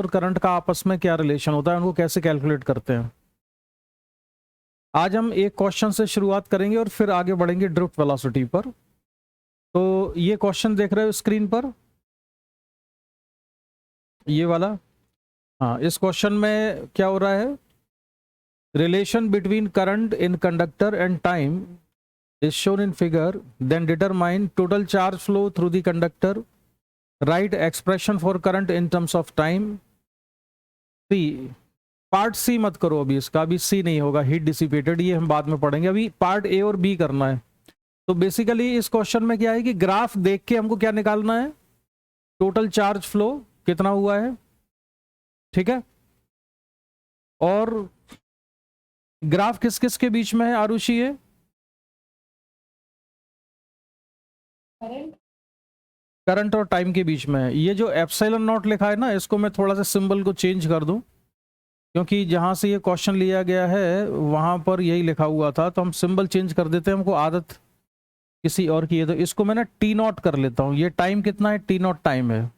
और करंट का आपस में क्या रिलेशन होता है, उनको कैसे कैलकुलेट करते हैं। आज हम एक क्वेश्चन से शुरुआत करेंगे और फिर आगे बढ़ेंगे ड्रिफ्ट वेलोसिटी पर। तो ये क्वेश्चन देख रहे हो स्क्रीन पर, ये वाला। हाँ, इस क्वेश्चन में क्या हो रहा है, relation between current in conductor and time is shown in figure, then determine total charge flow through the conductor, write expression for current in terms of time। C, part C मत करो अभी, इसका अभी सी नहीं होगा, हीट डिसिपेटेड, ये हम बाद में पढ़ेंगे, अभी पार्ट ए और बी करना है। तो बेसिकली इस क्वेश्चन में क्या है कि ग्राफ देख के हमको क्या निकालना है, टोटल चार्ज फ्लो कितना हुआ है, ठीक है। और ग्राफ किस किस के बीच में है आरुषि, ये करंट और टाइम के बीच में है। ये जो एप्सिलॉन नॉट लिखा है ना, इसको मैं थोड़ा सा सिंबल को चेंज कर दूं, क्योंकि जहां से ये क्वेश्चन लिया गया है वहां पर यही लिखा हुआ था, तो हम सिंबल चेंज कर देते हैं, हमको आदत किसी और की है। तो इसको मैं ना टी नॉट कर लेता हूं। ये टाइम कितना है, टी नॉट टाइम है।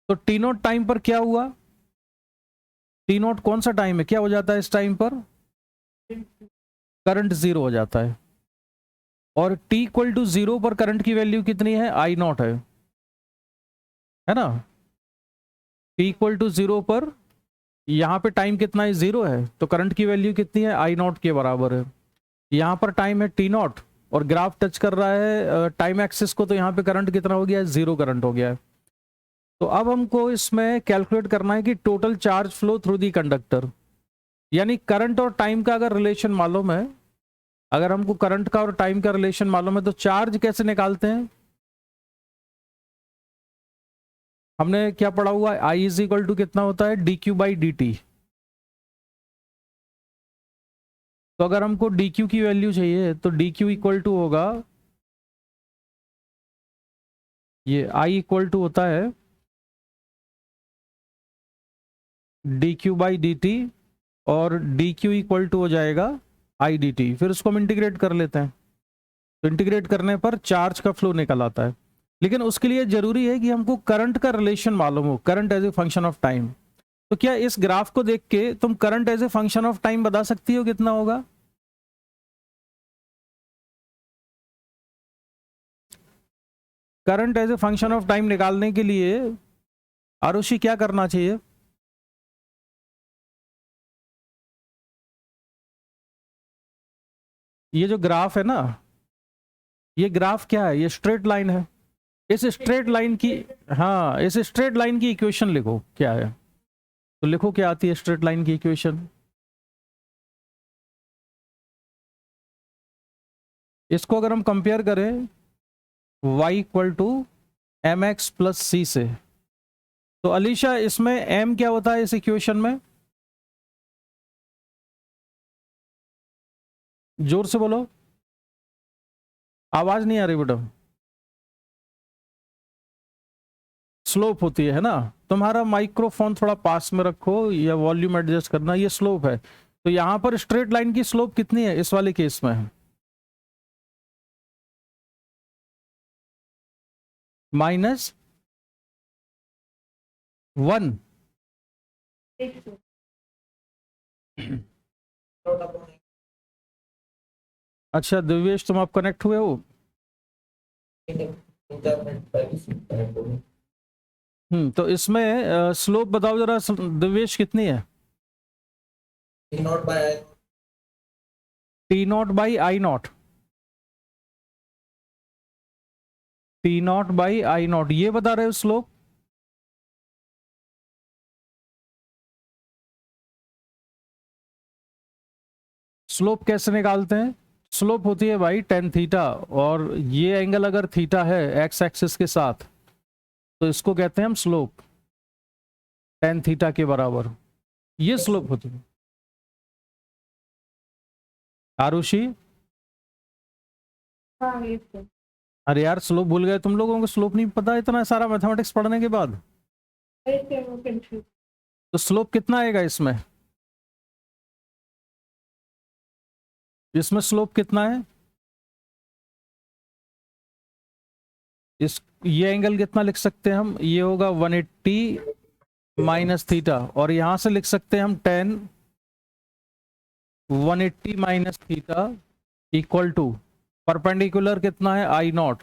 तो टी नॉट टाइम पर क्या हुआ, टी नॉट कौन सा टाइम है, क्या हो जाता है इस टाइम पर, करंट जीरो हो जाता है। और टी इक्वल टू जीरो पर करंट की वैल्यू कितनी है, आई नॉट है ना। टी इक्वल टू जीरो पर यहाँ पे टाइम कितना है, जीरो है, तो करंट की वैल्यू कितनी है, आई नॉट के बराबर है। यहाँ पर टाइम है टी नॉट और ग्राफ टच कर रहा है टाइम एक्सिस को, तो यहाँ पे करंट कितना हो गया है, जीरो करंट हो गया है। तो अब हमको इसमें कैलकुलेट करना है कि total charge flow through the conductor, यानी करंट और टाइम का अगर रिलेशन मालूम है, अगर हमको करंट का और टाइम का रिलेशन मालूम है, तो चार्ज कैसे निकालते हैं। हमने क्या पढ़ा हुआ है, आई इज इक्वल टू कितना होता है, D Q by D T. तो अगर हमको डी क्यू की वैल्यू चाहिए तो डी क्यू इक्वल टू होगा, ये आई इक्वल टू होता है D Q by D T, और डी क्यू इक्वल टू हो जाएगा आई डी टी। फिर उसको हम इंटीग्रेट कर लेते हैं, तो इंटीग्रेट करने पर चार्ज का फ्लो निकल आता है। लेकिन उसके लिए जरूरी है कि हमको करंट का रिलेशन मालूम हो, current as a function of time. तो क्या इस ग्राफ को देख के तुम current as a function of time बता सकती हो कितना होगा। Current as a function of time निकालने के लिए आरुषि क्या करना चाहिए, ये जो ग्राफ है ना, ये ग्राफ क्या है, ये स्ट्रेट लाइन है। इस स्ट्रेट लाइन की, हाँ, इस स्ट्रेट लाइन की इक्वेशन लिखो क्या है। तो लिखो क्या आती है स्ट्रेट लाइन की इक्वेशन, इसको अगर हम कंपेयर करें y equal to M X plus C से, तो अलीशा इसमें m क्या होता है इस इक्वेशन में, जोर से बोलो, आवाज नहीं आ रही बेटा। स्लोप होती है ना, तुम्हारा माइक्रोफोन थोड़ा पास में रखो या वॉल्यूम एडजस्ट करना, ये स्लोप है। तो यहां पर स्ट्रेट लाइन की स्लोप कितनी है इस वाले केस में, -1। अच्छा दिव्येश, तुम आप कनेक्ट हुए हो, तो इसमें स्लोप बताओ जरा दिव्येश कितनी है, T naught by I naught, T naught by I not, ये बता रहे हो स्लोप। स्लोप कैसे निकालते हैं, स्लोप होती है भाई टेन थीटा, और ये एंगल अगर थीटा है एक्स एक्सिस के साथ, तो इसको कहते हैं हम स्लोप, टेन थीटा के बराबर, ये स्लोप होती है। आरुषि, अरे यार स्लोप भूल गए तुम लोगों को, स्लोप नहीं पता इतना सारा मैथमेटिक्स पढ़ने के बाद। तो स्लोप कितना आएगा इसमें, इसमें स्लोप कितना है, इस ये एंगल कितना लिख सकते हैं हम, ये होगा 180 माइनस थीटा, और यहां से लिख सकते हैं हम 10 180 minus theta equal to perpendicular कितना है आई नॉट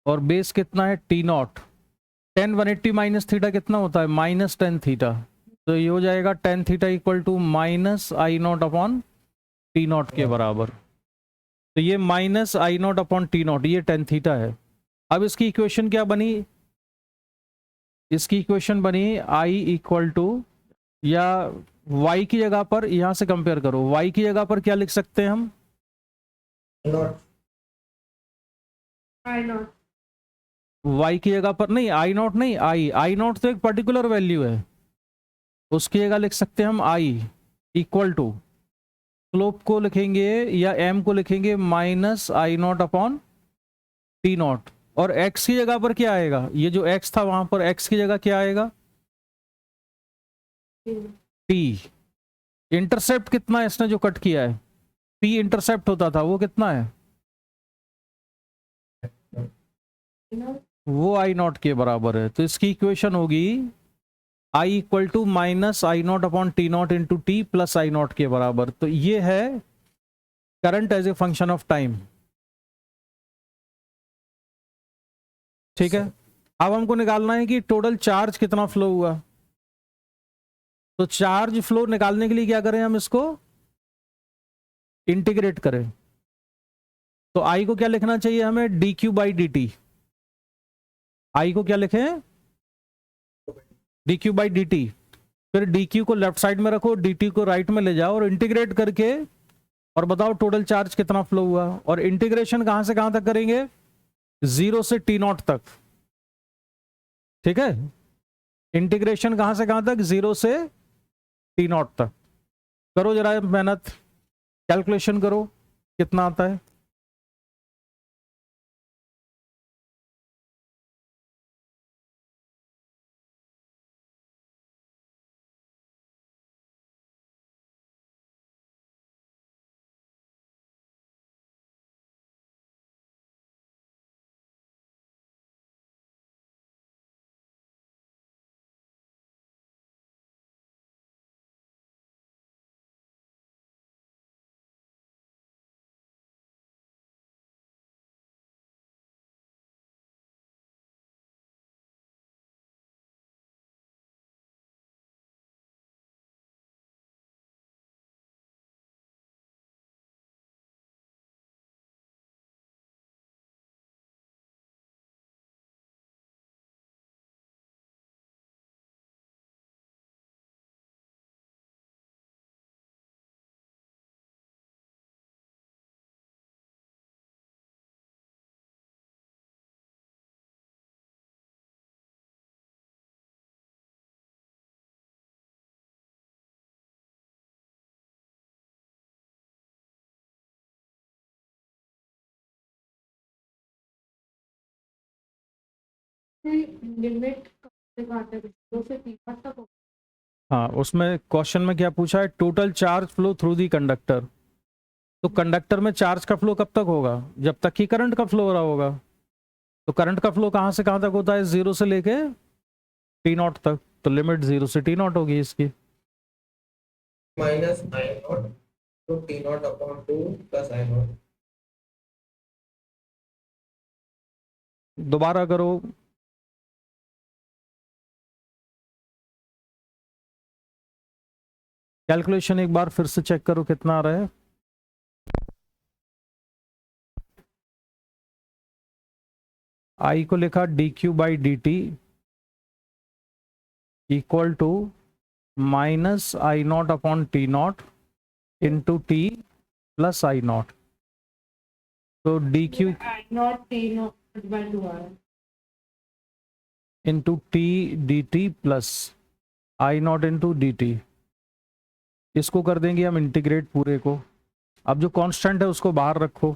और बेस कितना है टी नॉट। 10 180 माइनस थीटा कितना होता है माइनस 10 थीटा, तो ये हो जाएगा 10 theta equal to minus I naught upon T naught के बराबर। तो ये minus I naught upon T naught, ये 10 थीटा है। अब इसकी इक्वेशन क्या बनी, इसकी इक्वेशन बनी आई इक्वल टू, या y की जगह पर यहां से कंपेयर करो, y की जगह पर क्या लिख सकते हैं हम, y की जगह पर नहीं, आई नॉट नहीं, आई नॉट तो एक पर्टिकुलर वैल्यू है, उसकी जगह लिख सकते हैं हम i इक्वल टू, स्लोप को लिखेंगे या m को लिखेंगे minus I naught upon T not, और x की जगह पर क्या आएगा, ये जो x था वहां पर x की जगह क्या आएगा t। इंटरसेप्ट कितना है इसने जो कट किया है, p इंटरसेप्ट होता था वो कितना है, वो आई नॉट के बराबर है। तो इसकी इक्वेशन होगी I equal to minus I naught upon T naught into T plus I naught के बराबर। तो ये है current as a function of time. ठीक है, अब हमको निकालना है कि टोटल चार्ज कितना फ्लो हुआ। तो चार्ज फ्लो निकालने के लिए क्या करें, हम इसको इंटीग्रेट करें। तो आई को क्या लिखना चाहिए हमें, D Q by D T. I को क्या लिखें, D Q by D T. फिर डी क्यू को लेफ्ट साइड में रखो, डी टी को राइट में ले जाओ और इंटीग्रेट करके और बताओ टोटल चार्ज कितना फ्लो हुआ। और इंटीग्रेशन कहां से कहां तक करेंगे, 0 से टी नॉट तक। ठीक है, इंटीग्रेशन कहां से कहां तक, 0 से टी नॉट तक। करो जरा मेहनत, कैलकुलेशन करो कितना आता है। लिमिट दो से तीन तक। हाँ, उसमें क्वेश्चन में क्या पूछा है, total charge flow through the conductor. तो कंडक्टर में चार्ज का फ्लो कब तक होगा, जब तक कि करंट का फ्लो हो रहा होगा। तो करंट का फ्लो कहां से कहां तक होता है, 0 से लेके टी नॉट तक। तो लिमिट 0 से टी नॉट होगी इसकी। Minus I naught two T naught upon 2 plus I naught. दोबारा करो, कैलकुलेशन एक बार फिर से चेक करो कितना आ रहा है। आई को लिखा D Q by D T equal to minus I naught upon T naught into T plus I naught. तो D Q naught T naught by 2 आ into T D T plus I naught into D T. इसको कर देंगे हम integrate पूरे को। अब जो कांस्टेंट है उसको बाहर रखो,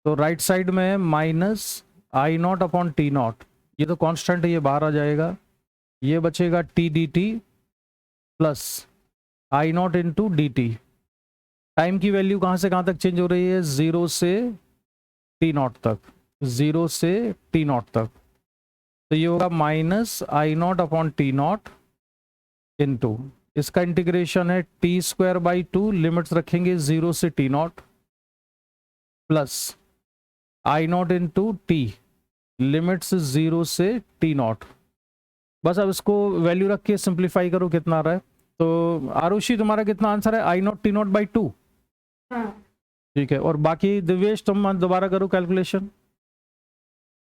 तो राइट साइड में minus I naught upon T naught, ये तो कांस्टेंट है, ये बाहर आ जाएगा। ये बचेगा T D T plus I naught into D T. Time की वैल्यू कहाँ से कहाँ तक चेंज हो रही है, 0 से टी नॉट तक, 0 से टी नॉट तक। तो ये होगा minus I naught upon T naught into, इसका इंटीग्रेशन है T square by two, limits रखेंगे 0 से T not, plus I naught into T, limits 0 से टी नॉट। बस अब इसको वैल्यू रख के सिंप्लीफाई करो, कितना आ रहा है। तो आरुषि तुम्हारा कितना आंसर है, I naught T naught by two. हाँ ठीक है, और बाकी दिव्येश तुम दोबारा करो कैलकुलेशन।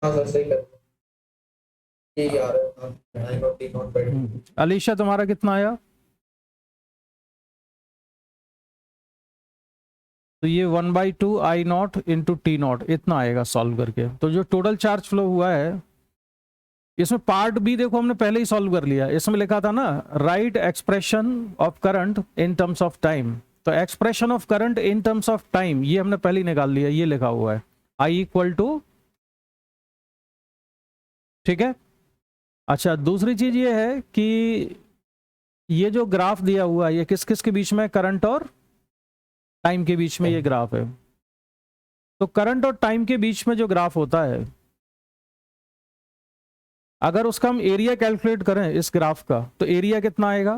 हाँ सर सही कर ये आ रहा है I naught T naught by Alisha तुम्हारा कितना आया। तो ये 1/2 I naught into T naught इतना आएगा सॉल्व करके। तो जो टोटल चार्ज फ्लो हुआ है, इसमें पार्ट बी देखो हमने पहले ही सॉल्व कर लिया। इसमें लिखा था ना, write expression of current in terms of time. तो expression of current in terms of time ये हमने पहले ही निकाल लिया, ये लिखा हुआ है आई इक्वल टू, ठीक है। अच्छा, दूसरी चीज ये है कि ये जो ग्राफ दिया हुआ है ये किस किस के बीच में, करंट और टाइम के बीच में ये ग्राफ है। तो करंट और टाइम के बीच में जो ग्राफ होता है, अगर उसका हम एरिया कैलकुलेट करें इस ग्राफ का, तो एरिया कितना आएगा,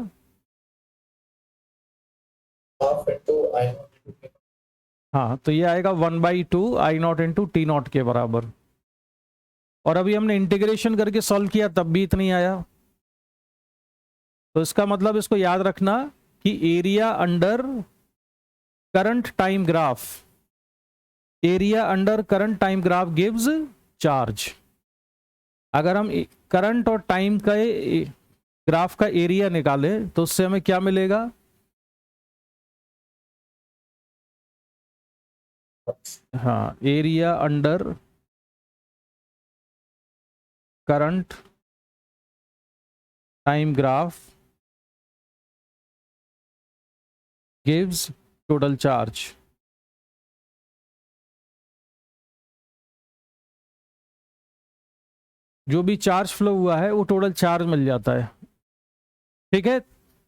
हाफ इनटू आई नॉट। हाँ तो ये आएगा 1/2 I naught into T naught के बराबर। और अभी हमने इंटीग्रेशन करके सॉल्व किया तब भी इतनी आया। तो इसका मतलब इसको याद रखना कि area under current time graph, area under current time graph gives charge. अगर हम करंट और टाइम का ग्राफ का एरिया निकालें तो उससे हमें क्या मिलेगा, हाँ area under current time graph gives total charge. जो भी चार्ज फ्लो हुआ है वो टोटल चार्ज मिल जाता है। ठीक है,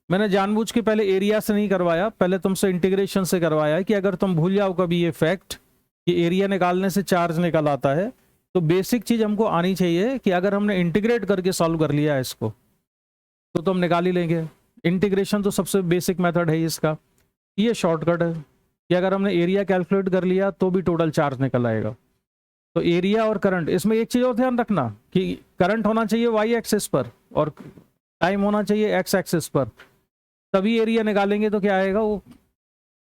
मैंने जानबूझ के पहले एरिया से नहीं करवाया, पहले तुमसे इंटीग्रेशन से करवाया कि अगर तुम भूल जाओ कभी ये फैक्ट कि एरिया निकालने से चार्ज निकल आता है, तो बेसिक चीज हमको आनी चाहिए कि अगर हमने इंटीग्रेट करके सॉल्व कर लिया है इसको तो हम निकाल ही लेंगे। इंटीग्रेशन तो सबसे बेसिक मेथड है इसका, ये शॉर्टकट है कि अगर हमने एरिया कैलकुलेट कर लिया तो भी टोटल चार्ज निकल आएगा। तो एरिया और करंट, इसमें एक चीज और ध्यान रखना कि करंट होना चाहिए वाई एक्सिस पर और टाइम होना चाहिए एक्स एक्सिस पर, तभी एरिया निकालेंगे तो क्या आएगा, वो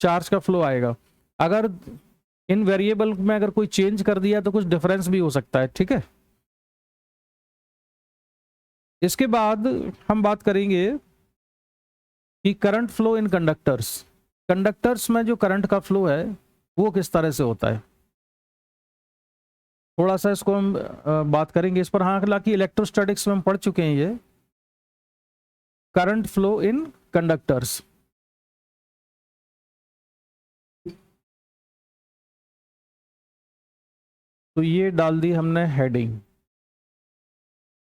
चार्ज का फ्लो आएगा। अगर इन वेरिएबल में अगर कोई चेंज कर दिया तो कुछ डिफरेंस भी हो सकता है। ठीक है, इसके बाद हम बात करेंगे कि current flow in conductors. Conductors में जो करंट का फ्लो है वो किस तरह से होता है, थोड़ा सा इसको हम बात करेंगे इस पर। हाँ, हालांकि इलेक्ट्रोस्टैटिक्स में हम पढ़ चुके हैं ये करंट फ्लो इन कंडक्टर्स। तो ये डाल दी हमने हेडिंग।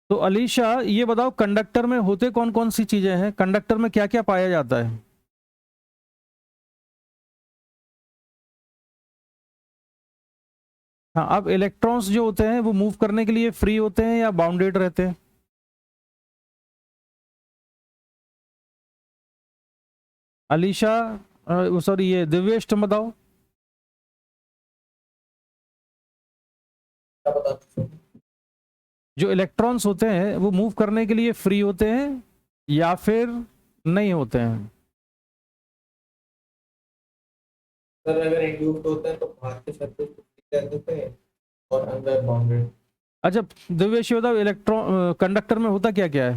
तो अलीशा ये बताओ कंडक्टर में होते कौन कौन सी चीजें हैं, कंडक्टर में क्या क्या पाया जाता है। हाँ, अब इलेक्ट्रॉन्स जो होते हैं वो मूव करने के लिए फ्री होते हैं या बाउंडेड रहते हैं। अलीशा सॉरी ये दिव्येश तुम बताओ। क्या बता जो इलेक्ट्रॉन्स होते हैं वो मूव करने के लिए फ्री होते हैं या फिर नहीं होते हैं। सर अगर इंड्यूस्ड होते हैं तो बाहर के सरफेस को फ्री कर देते हैं और अंदर बाउंडेड। अच्छा दिव्येश ये बताओ इलेक्ट्रॉन कंडक्टर में होता क्या क्या है।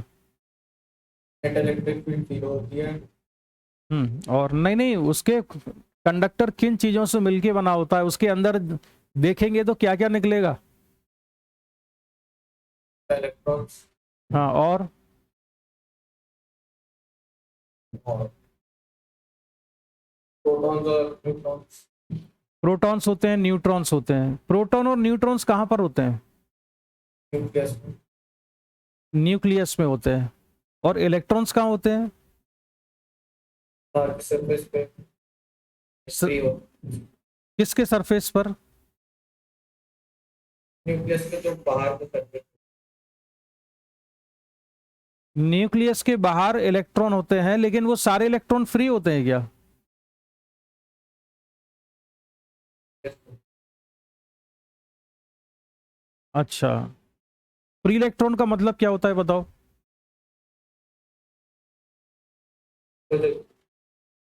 नेट इलेक्ट्रिक फील्ड जीरो होती है। और नहीं नहीं, उसके कंडक्टर किन चीजों से मिलके बना होता है, उसके अंदर देखेंगे तो क्या क्या निकलेगा। इलेक्ट्रॉन्स हाँ, और प्रोटॉन्स और न्यूट्रॉन्स। प्रोटॉन्स होते हैं, न्यूट्रॉन्स होते हैं। प्रोटॉन और न्यूट्रॉन्स कहाँ पर होते हैं, न्यूक्लियस न्यूक्लियस में होते हैं। और इलेक्ट्रॉन्स कहाँ होते हैं, सरफेस पे फ्री हो। किसके सरफेस पर। न्यूक्लियस के जो बाहर के सरफेस न्यूक्लियस के बाहर इलेक्ट्रॉन होते हैं, लेकिन वो सारे इलेक्ट्रॉन फ्री होते हैं क्या? अच्छा, फ्री इलेक्ट्रॉन का मतलब क्या होता है बताओ? तो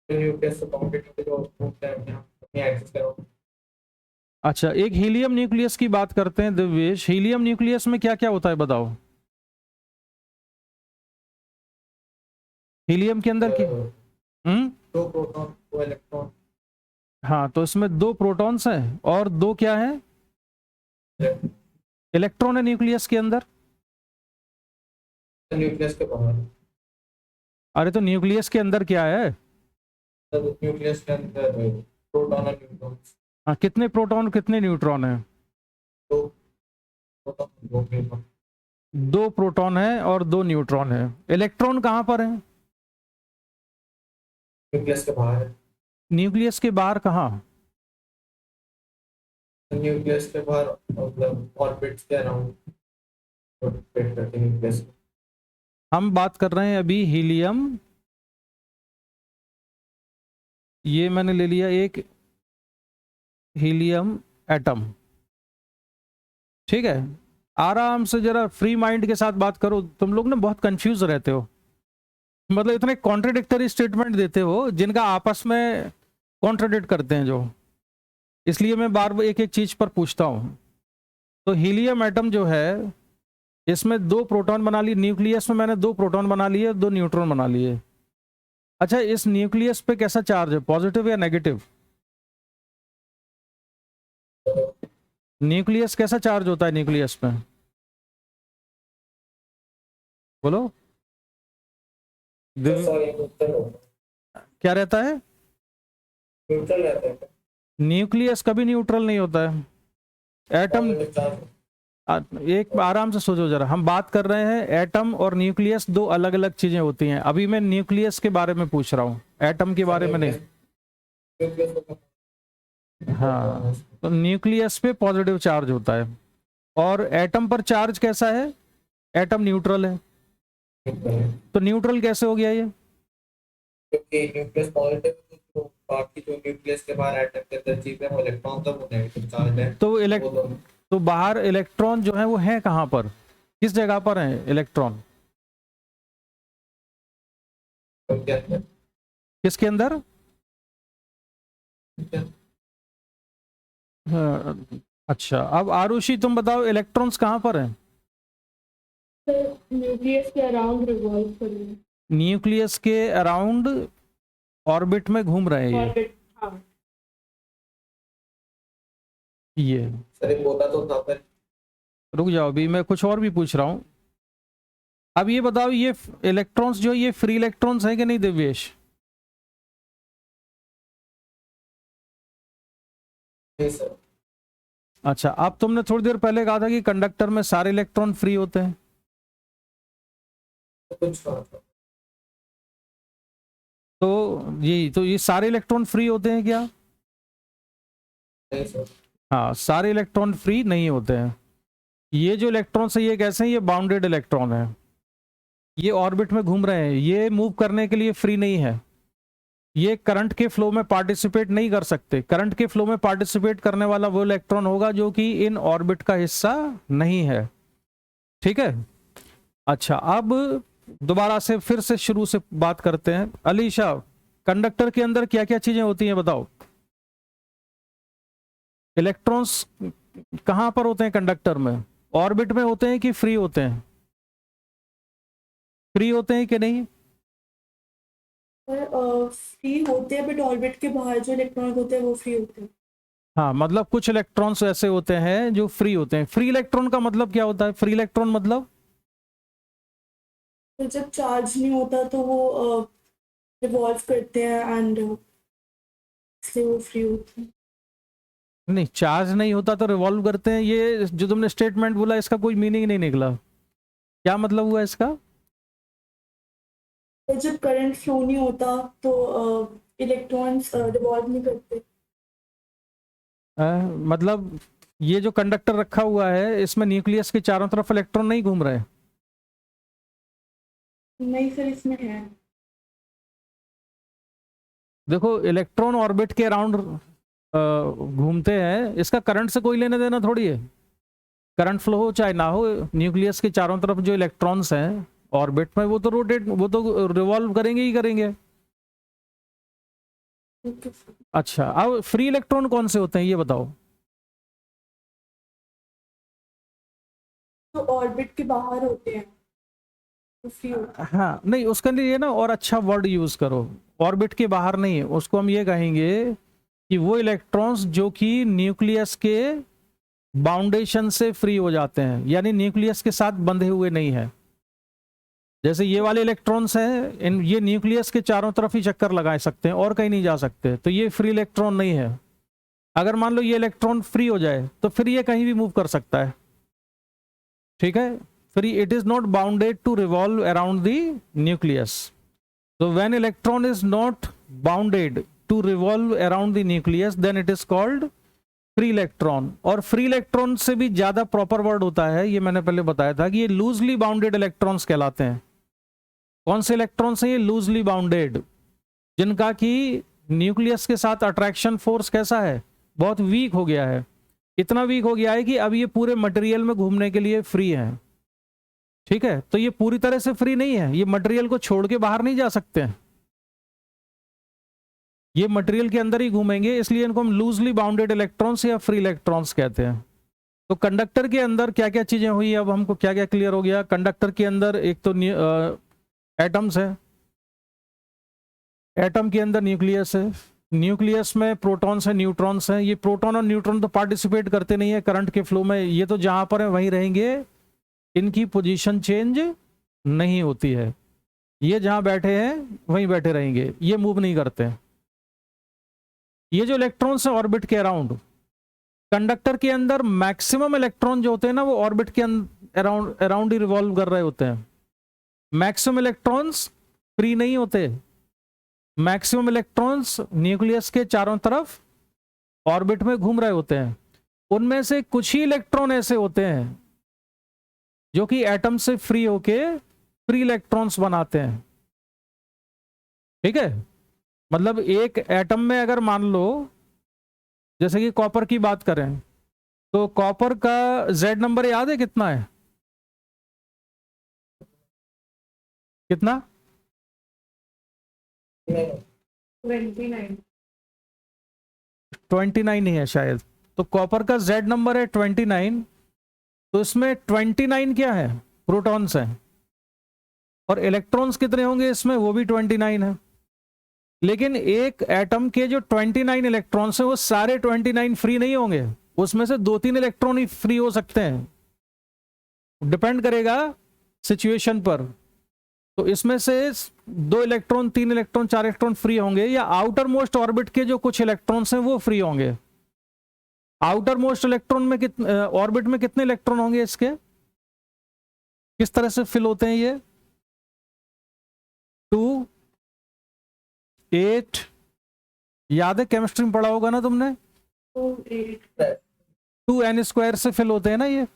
न्यूक्लियस से बाउंडेड होते जो होता है अपने एक्सेस करो। अच्छा, एक हीलियम न्यूक्लियस की बात करते हैं दिव्येश। हीलियम न्यूक्लियस में क्या क्या होता है बताओ? हीलियम के अंदर की हम्म दो प्रोटॉन दो इलेक्ट्रॉन। हाँ, तो इसमें 2 प्रोटॉन्स हैं और 2 क्या है? इलेक्ट्रॉन है न्यूक्लियस के अंदर। न्यूक्लियस के बाहर। अरे तो न्यूक्लियस के अंदर क्या है? न्यूक्लियस के अंदर प्रोटॉन और न्यूट्रॉन। हाँ, कितने प्रोटॉन कितने न्यूट्रॉन है? दो प्रोटॉन दो न्यूट्रॉन। 2 प्रोटॉन है और 2 न्यूट्रॉन है। इलेक्ट्रॉन कहाँ पर है? न्यूक्लियस के बाहर है। न्यूक्लियस के बाहर कहाँ? न्यूक्लियस के बाहर मतलब ऑर्बिट्स के अराउंड रोटेट करते हैं न्यूक्लियस को। हम बात कर रहे हैं अभी हीलियम। ये मैंने ले लिया एक हीलियम एटम, ठीक है। आराम से जरा फ्री माइंड के साथ बात करो। तुम लोग ना बहुत कंफ्यूज रहते हो, मतलब इतने कॉन्ट्रडिक्टरी स्टेटमेंट देते हो जिनका आपस में कॉन्ट्रडिक्ट करते हैं जो, इसलिए मैं बार बार एक एक चीज पर पूछता हूँ। तो हीलियम एटम जो है, इसमें 2 प्रोटॉन बना लिए। न्यूक्लियस में मैंने 2 प्रोटॉन बना लिए, 2 न्यूट्रॉन बना लिए। अच्छा, इस न्यूक्लियस पे कैसा चार्ज है, पॉजिटिव या नेगेटिव? न्यूक्लियस कैसा चार्ज होता है न्यूक्लियस पे? बोलो दिव्य, सॉरी न्यूट्रल क्या रहता है? रहता है। न्यूक्लियस कभी न्यूट्रल नहीं होता है। Atom, positive charge. एक आराम से सोचो जरा। हम बात कर रहे हैं एटम और न्यूक्लियस 2 अलग अलग चीजें होती हैं। अभी मैं न्यूक्लियस के बारे में पूछ रहा हूँ, एटम के बारे में नहीं। न्यूक्लियस को हाँ, तो न्यूक्लियस पे पॉजिटिव चार्ज होता है और एटम पर चार्ज कैसा है? एटम न्यूट्रल है। तो न्यूट्रल कैसे हो गया ये? क्योंकि न्यूक्लियस पॉजिटिव है तो बाकी जो न्यूक्लियस के बाहर एटम के अंदर चीजें वो इलेक्ट्रॉन तक वो नेगेटिव चार्ज है। तो वो दोनों तो बाहर इलेक्ट्रॉन जो है वो है कहाँ पर, किस जगह पर है इलेक्ट्रॉन? उनके अंदर। किसके अंदर? हाँ, अच्छा, अब आरुषि तुम बताओ इलेक्ट्रॉन्स कहाँ पर हैं? न्यूक्लियस के अराउंड रिवॉल्व कर रही है। न्यूक्लियस के अराउंड ऑर्बिट में घूम रहे हैं ऑर्बिट, हाँ। ये। सर एक बोला तो था पर रुक जाओ, अभी मैं कुछ और भी पूछ रहा हूँ। अब ये बताओ, ये इलेक्ट्रॉन्स जो ये फ्री इलेक्ट्रॉन्स हैं कि नहीं दिव्येश? नहीं सर। अच्छा, अब तुमने थोड़ी देर पहले कहा था कि कंडक्टर में सारे इलेक्ट्रॉन फ्री होते हैं। कुछ कहा था। तो ये सारे इलेक्ट्रॉन फ्री होते हैं क्या? नहीं सर। हाँ, सारे इलेक्ट्रॉन फ्री नहीं होते हैं। ये जो इलेक्ट्रॉन्स है ये कैसे हैं? ये बाउंडेड इलेक्ट्रॉन है, ये ऑर्बिट में घूम रहे हैं, ये मूव करने के लिए फ्री नहीं है। ये करंट के फ्लो में पार्टिसिपेट नहीं कर सकते। करंट के फ्लो में पार्टिसिपेट करने वाला वो इलेक्ट्रॉन होगा जो कि इन ऑर्बिट का हिस्सा नहीं है, ठीक है। अच्छा, अब दोबारा से फिर से शुरू से बात करते हैं। अलीशा, कंडक्टर के अंदर क्या क्या चीजें होती हैं बताओ? इलेक्ट्रॉन्स कहां पर होते हैं कंडक्टर में? ऑर्बिट में होते हैं कि फ्री होते हैं? फ्री होते हैं कि नहीं? फ्री होते हैं, बट ऑर्बिट के बाहर जो इलेक्ट्रॉन होते हैं वो फ्री होते हैं। हाँ, मतलब कुछ इलेक्ट्रॉन्स ऐसे होते हैं जो फ्री होते हैं। फ्री इलेक्ट्रॉन का मतलब क्या होता है? फ्री इलेक्ट्रॉन मतलब तो जब चार्ज नहीं होता तो वो रिवॉल्व करते हैं एंड इसलिए वो फ्री होते हैं। नहीं, चार्ज नहीं होता तो रिवॉल्व करते हैं, ये जो तुमने स्टेटमेंट बोला इसका कोई मीनिंग नहीं निकला। क्या मतलब हुआ इसका? तो जब करंट फ्लो नहीं होता तो इलेक्ट्रॉन्स रिवॉल्व नहीं करते। मतलब ये जो कंडक्टर रखा हुआ है इसमें न्यूक्लियस के चारों तरफ इलेक्ट्रॉन नहीं घूम रहे? नहीं सर, इसमें है। देखो इलेक्ट्रॉन ऑर्बिट के अराउंड घूमते हैं, इसका करंट से कोई लेना देना थोड़ी है। करंट फ्लो हो चाहे ना हो, न्यूक्लियस के चारों तरफ जो इलेक्ट्रॉन्स हैं ऑर्बिट में, वो तो रिवॉल्व करेंगे ही करेंगे। Okay sir. अच्छा, अब फ्री इलेक्ट्रॉन कौन से होते हैं ये बताओ। तो ऑर्बिट के बाहर होते हैं, तो फ्री होते हाँ नहीं, उसके लिए ना और अच्छा वर्ड यूज करो। ऑर्बिट के बाहर नहीं है, उसको हम ये कहेंगे कि वो इलेक्ट्रॉन्स जो कि न्यूक्लियस के बाउंडेशन से फ्री हो जाते हैं, यानी न्यूक्लियस के साथ बंधे हुए नहीं है। जैसे ये वाले इलेक्ट्रॉन्स हैं, ये न्यूक्लियस के चारों तरफ ही चक्कर लगा सकते हैं और कहीं नहीं जा सकते, तो ये फ्री इलेक्ट्रॉन नहीं है। अगर मान लो ये इलेक्ट्रॉन फ्री हो जाए तो फिर ये कहीं भी मूव कर सकता है, ठीक है। Free, it is not bounded to revolve around the nucleus. So when electron is not bounded to revolve around the nucleus, then it is called free electron। और free electron से भी ज्यादा प्रॉपर वर्ड होता है, ये मैंने पहले बताया था कि ये लूजली बाउंडेड इलेक्ट्रॉन्स कहलाते हैं। कौन से इलेक्ट्रॉन्स हैं ये लूजली बाउंडेड, जिनका कि न्यूक्लियस के साथ अट्रैक्शन फोर्स कैसा है, बहुत वीक हो गया है। इतना वीक हो गया है कि अब ये पूरे मटेरियल में घूमने के लिए फ्री है, ठीक है। तो ये पूरी तरह से फ्री नहीं है, ये मटेरियल को छोड़ के बाहर नहीं जा सकते हैं, ये मटेरियल के अंदर ही घूमेंगे, इसलिए इनको हम लूजली बाउंडेड इलेक्ट्रॉन्स या फ्री इलेक्ट्रॉन्स कहते हैं। तो कंडक्टर के अंदर क्या क्या चीजें हुई, अब हमको क्या क्या क्लियर हो गया। कंडक्टर के अंदर एक तो एटम्स है, एटम के अंदर न्यूक्लियस है, न्यूक्लियस में प्रोटॉन्स है, न्यूट्रॉन्स हैं। ये प्रोटॉन और न्यूट्रॉन तो पार्टिसिपेट करते नहीं है करंट के फ्लो में, ये तो जहां पर है वहीं रहेंगे, इनकी पोजीशन चेंज नहीं होती है, ये जहां बैठे हैं वहीं बैठे रहेंगे, ये मूव नहीं करते हैं। ये जो इलेक्ट्रॉन्स हैं ऑर्बिट के अराउंड, कंडक्टर के अंदर मैक्सिमम इलेक्ट्रॉन जो होते हैं ना वो ऑर्बिट के अराउंड अराउंड ही रिवॉल्व कर रहे होते हैं। मैक्सिमम इलेक्ट्रॉन्स फ्री नहीं होते, मैक्सिमम इलेक्ट्रॉन्स न्यूक्लियस के चारों तरफ ऑर्बिट में घूम रहे होते हैं। उनमें से कुछ ही इलेक्ट्रॉन ऐसे होते हैं जो कि एटम से फ्री होके फ्री इलेक्ट्रॉन्स बनाते हैं, ठीक है। मतलब एक एटम में अगर मान लो, जैसे कि कॉपर की बात करें, तो कॉपर का जेड नंबर याद है कितना है, कितना? 29। 29 ही है शायद। तो कॉपर का जेड नंबर है 29। तो इसमें 29 क्या है, प्रोटॉन्स हैं, और इलेक्ट्रॉन्स कितने होंगे इसमें, वो भी 29 है। लेकिन एक एटम के जो 29 इलेक्ट्रॉन्स हैं वो सारे 29 फ्री नहीं होंगे, उसमें से 2-3 इलेक्ट्रॉन ही फ्री हो सकते हैं, डिपेंड करेगा सिचुएशन पर। तो इसमें से 2 इलेक्ट्रॉन, 3 इलेक्ट्रॉन, 4 इलेक्ट्रॉन फ्री होंगे, या आउटर मोस्ट ऑर्बिट के जो कुछ इलेक्ट्रॉन्स हैं वो फ्री होंगे। आउटर मोस्ट इलेक्ट्रॉन में कितने, ऑर्बिट में कितने इलेक्ट्रॉन होंगे इसके, किस तरह से फिल होते हैं ये, 2, 8, याद है केमिस्ट्री में पढ़ा होगा ना तुमने, तो 8। 2n² से फिल होते हैं ना ये।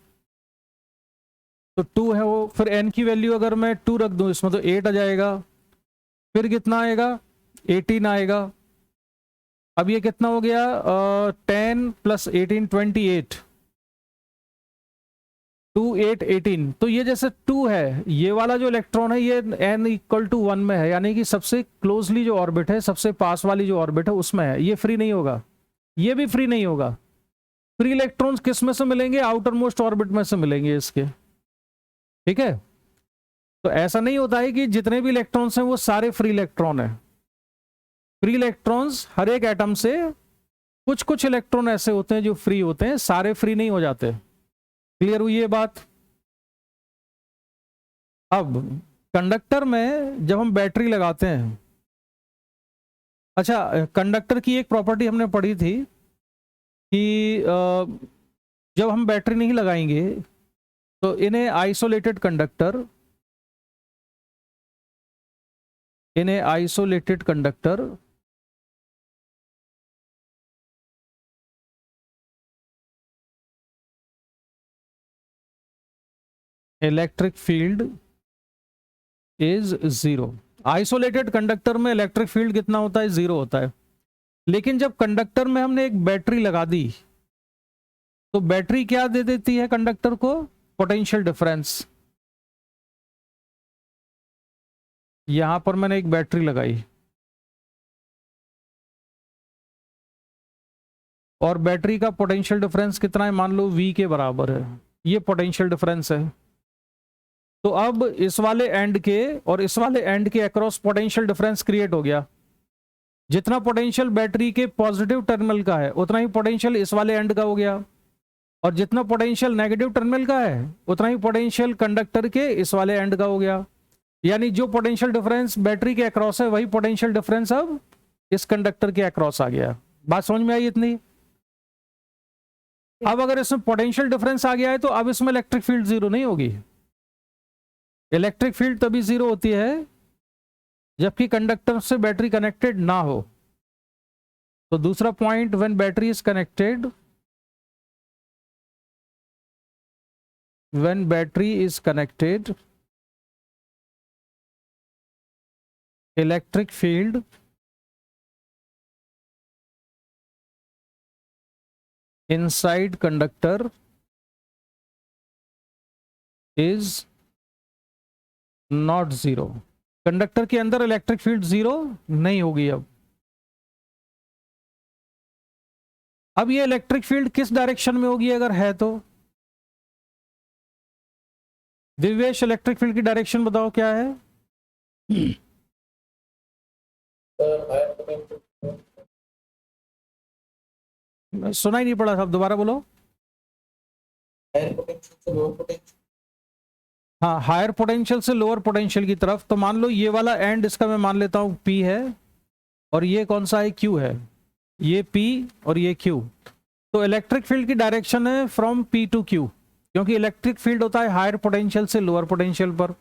तो 2 है वो, फिर n की वैल्यू अगर मैं 2 रख दूं इसमें तो 8 आ जाएगा, फिर कितना आएगा, 18 आएगा। अब ये कितना हो गया, 10 + 18 28, 2 8 18। तो ये जैसे 2 है, ये वाला जो इलेक्ट्रॉन है ये n = 1 में है, यानी कि सबसे क्लोजली जो ऑर्बिट है, सबसे पास वाली जो ऑर्बिट है उसमें है, ये फ्री नहीं होगा, ये भी फ्री नहीं होगा। फ्री इलेक्ट्रॉन्स किस में से मिलेंगे, आउटर मोस्ट ऑर्बिट में से मिलेंगे इसके, ठीक है। तो ऐसा नहीं होता है कि जितने भी इलेक्ट्रॉन्स हैं वो सारे फ्री इलेक्ट्रॉन हैं। फ्री इलेक्ट्रॉन्स हर एक एटम से कुछ कुछ इलेक्ट्रॉन ऐसे होते हैं जो फ्री होते हैं, सारे फ्री नहीं हो जाते। क्लियर हुई ये बात। अब कंडक्टर में जब हम बैटरी लगाते हैं, अच्छा कंडक्टर की एक प्रॉपर्टी हमने पढ़ी थी कि जब हम बैटरी नहीं लगाएंगे तो इन्हें आइसोलेटेड कंडक्टर, इन्हें isolated conductor electric field is zero. Isolated conductor में इलेक्ट्रिक फील्ड कितना होता है? जीरो होता है। लेकिन जब कंडक्टर में हमने एक बैटरी लगा दी तो बैटरी क्या दे देती है कंडक्टर को? Potential difference. यहां पर मैंने एक बैटरी लगाई और बैटरी का पोटेंशियल डिफरेंस कितना है? मान लो V के बराबर है। ये पोटेंशियल डिफरेंस है। तो अब इस वाले एंड के और इस वाले एंड के अक्रॉस पोटेंशियल डिफरेंस क्रिएट हो गया। जितना पोटेंशियल बैटरी के पॉजिटिव टर्मिनल का है उतना ही पोटेंशियल इस वाले एंड का हो गया, और जितना पोटेंशियल नेगेटिव टर्मिनल का है उतना ही पोटेंशियल कंडक्टर के इस वाले एंड का हो गया। यानी जो पोटेंशियल डिफरेंस बैटरी के अक्रॉस है वही पोटेंशियल डिफरेंस अब इस कंडक्टर के अक्रॉस आ गया। बात समझ में आई इतनी? अब अगर इसमें पोटेंशियल डिफरेंस आ गया है तो अब इसमें इलेक्ट्रिक फील्ड जीरो नहीं होगी। इलेक्ट्रिक फील्ड तभी जीरो होती है जबकि कंडक्टर से बैटरी कनेक्टेड ना हो। तो दूसरा point, when battery is connected, when battery is connected, electric field inside conductor is not zero। Conductor के अंदर इलेक्ट्रिक फील्ड जीरो नहीं होगी। अब ये इलेक्ट्रिक फील्ड किस डायरेक्शन में होगी अगर है तो? दिव्येश, इलेक्ट्रिक फील्ड की डायरेक्शन बताओ क्या है? सुना ही नहीं पड़ा साहब, दोबारा बोलो। हाँ, हायर पोटेंशियल से लोअर पोटेंशियल की तरफ। तो मान लो ये वाला एंड इसका मैं मान लेता हूं P है और ये कौन सा है? Q है। ये P और ये Q। तो इलेक्ट्रिक फील्ड की डायरेक्शन है फ्रॉम P टू Q, क्योंकि इलेक्ट्रिक फील्ड होता है हायर पोटेंशियल से लोअर पोटेंशियल पर।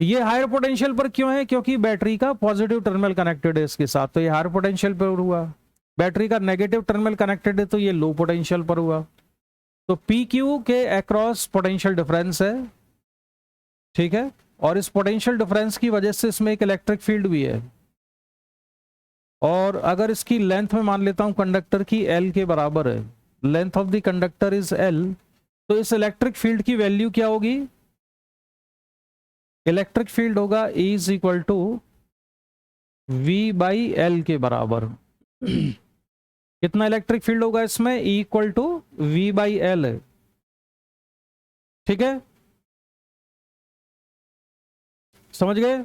ये हायर पोटेंशियल पर क्यों है? क्योंकि बैटरी का पॉजिटिव टर्मिनल कनेक्टेड है इसके साथ, तो ये हायर पोटेंशियल पर हुआ। बैटरी का नेगेटिव टर्मिनल कनेक्टेड है तो ये लो पोटेंशियल पर हुआ। तो PQ के अक्रॉस पोटेंशियल डिफरेंस है, ठीक है, और इस पोटेंशियल डिफरेंस की वजह से इसमें एक इलेक्ट्रिक फील्ड भी है। और अगर इसकी लेंथ में मान लेता हूं कंडक्टर की L के बराबर है, length of the conductor is L, तो इस इलेक्ट्रिक फील्ड की वैल्यू क्या होगी? इलेक्ट्रिक फील्ड होगा E is equal to V/L के बराबर। कितना इलेक्ट्रिक फील्ड होगा इसमें? E इक्वल टू V/L है, ठीक है, समझ गए?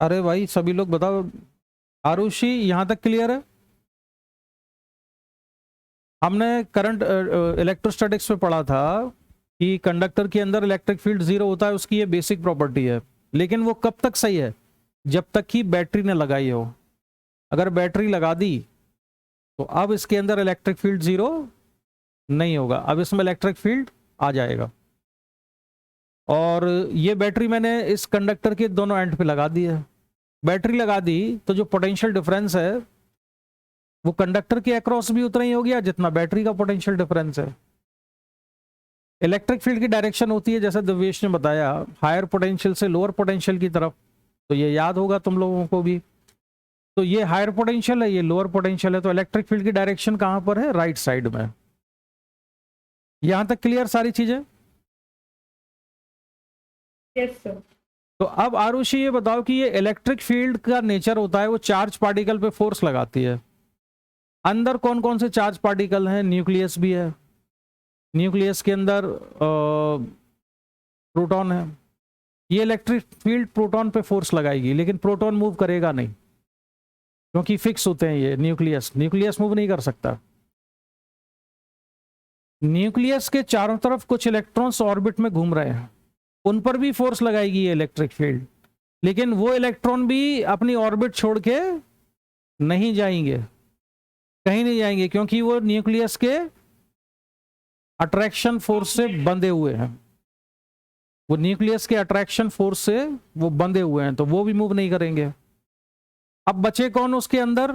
अरे भाई सभी लोग बताओ। आरुषि, यहां तक क्लियर है? हमने करंट इलेक्ट्रोस्टैटिक्स में पढ़ा था कि कंडक्टर के अंदर इलेक्ट्रिक फील्ड जीरो होता है, उसकी ये बेसिक प्रॉपर्टी है। लेकिन वो कब तक सही है? जब तक कि बैटरी ने लगाई हो। अगर बैटरी लगा दी तो अब इसके अंदर इलेक्ट्रिक फील्ड जीरो नहीं होगा, अब इसमें इलेक्ट्रिक फील्ड आ जाएगा। और ये बैटरी मैंने इस कंडक्टर के दोनों एंड पे लगा दी है। बैटरी लगा दी तो जो पोटेंशियल डिफरेंस है वो कंडक्टर के अक्रॉस भी उतना ही हो गया जितना बैटरी का पोटेंशियल डिफरेंस है। इलेक्ट्रिक फील्ड की डायरेक्शन होती है जैसे दिव्येश ने बताया, हायर पोटेंशियल से लोअर पोटेंशियल की तरफ। तो ये याद होगा तुम लोगों को भी। तो ये हायर पोटेंशियल है, ये लोअर पोटेंशियल है, तो इलेक्ट्रिक फील्ड की डायरेक्शन कहां पर है? राइट साइड में। यहां तक क्लियर सारी चीजें? Yes sir. तो अब आरुषि ये बताओ कि ये इलेक्ट्रिक फील्ड का नेचर होता है वो चार्ज पार्टिकल पे फोर्स लगाती है। अंदर कौन कौन से चार्ज पार्टिकल हैं? न्यूक्लियस भी है, न्यूक्लियस के अंदर प्रोटॉन है। ये इलेक्ट्रिक फील्ड प्रोटॉन पे फोर्स लगाएगी, लेकिन प्रोटॉन मूव करेगा नहीं क्योंकि फिक्स होते हैं ये न्यूक्लियस मूव नहीं कर सकता। न्यूक्लियस के चारों तरफ कुछ इलेक्ट्रॉन्स ऑर्बिट में घूम रहे हैं, उन पर भी फोर्स लगाएगी ये इलेक्ट्रिक फील्ड, लेकिन वो इलेक्ट्रॉन भी अपनी ऑर्बिट छोड़ के नहीं जाएंगे, कहीं नहीं जाएंगे, क्योंकि वो न्यूक्लियस के अट्रैक्शन फोर्स से बंधे हुए हैं। वो न्यूक्लियस के अट्रैक्शन फोर्स से वो बंधे हुए हैं, तो वो भी मूव नहीं करेंगे। अब बचे कौन उसके अंदर?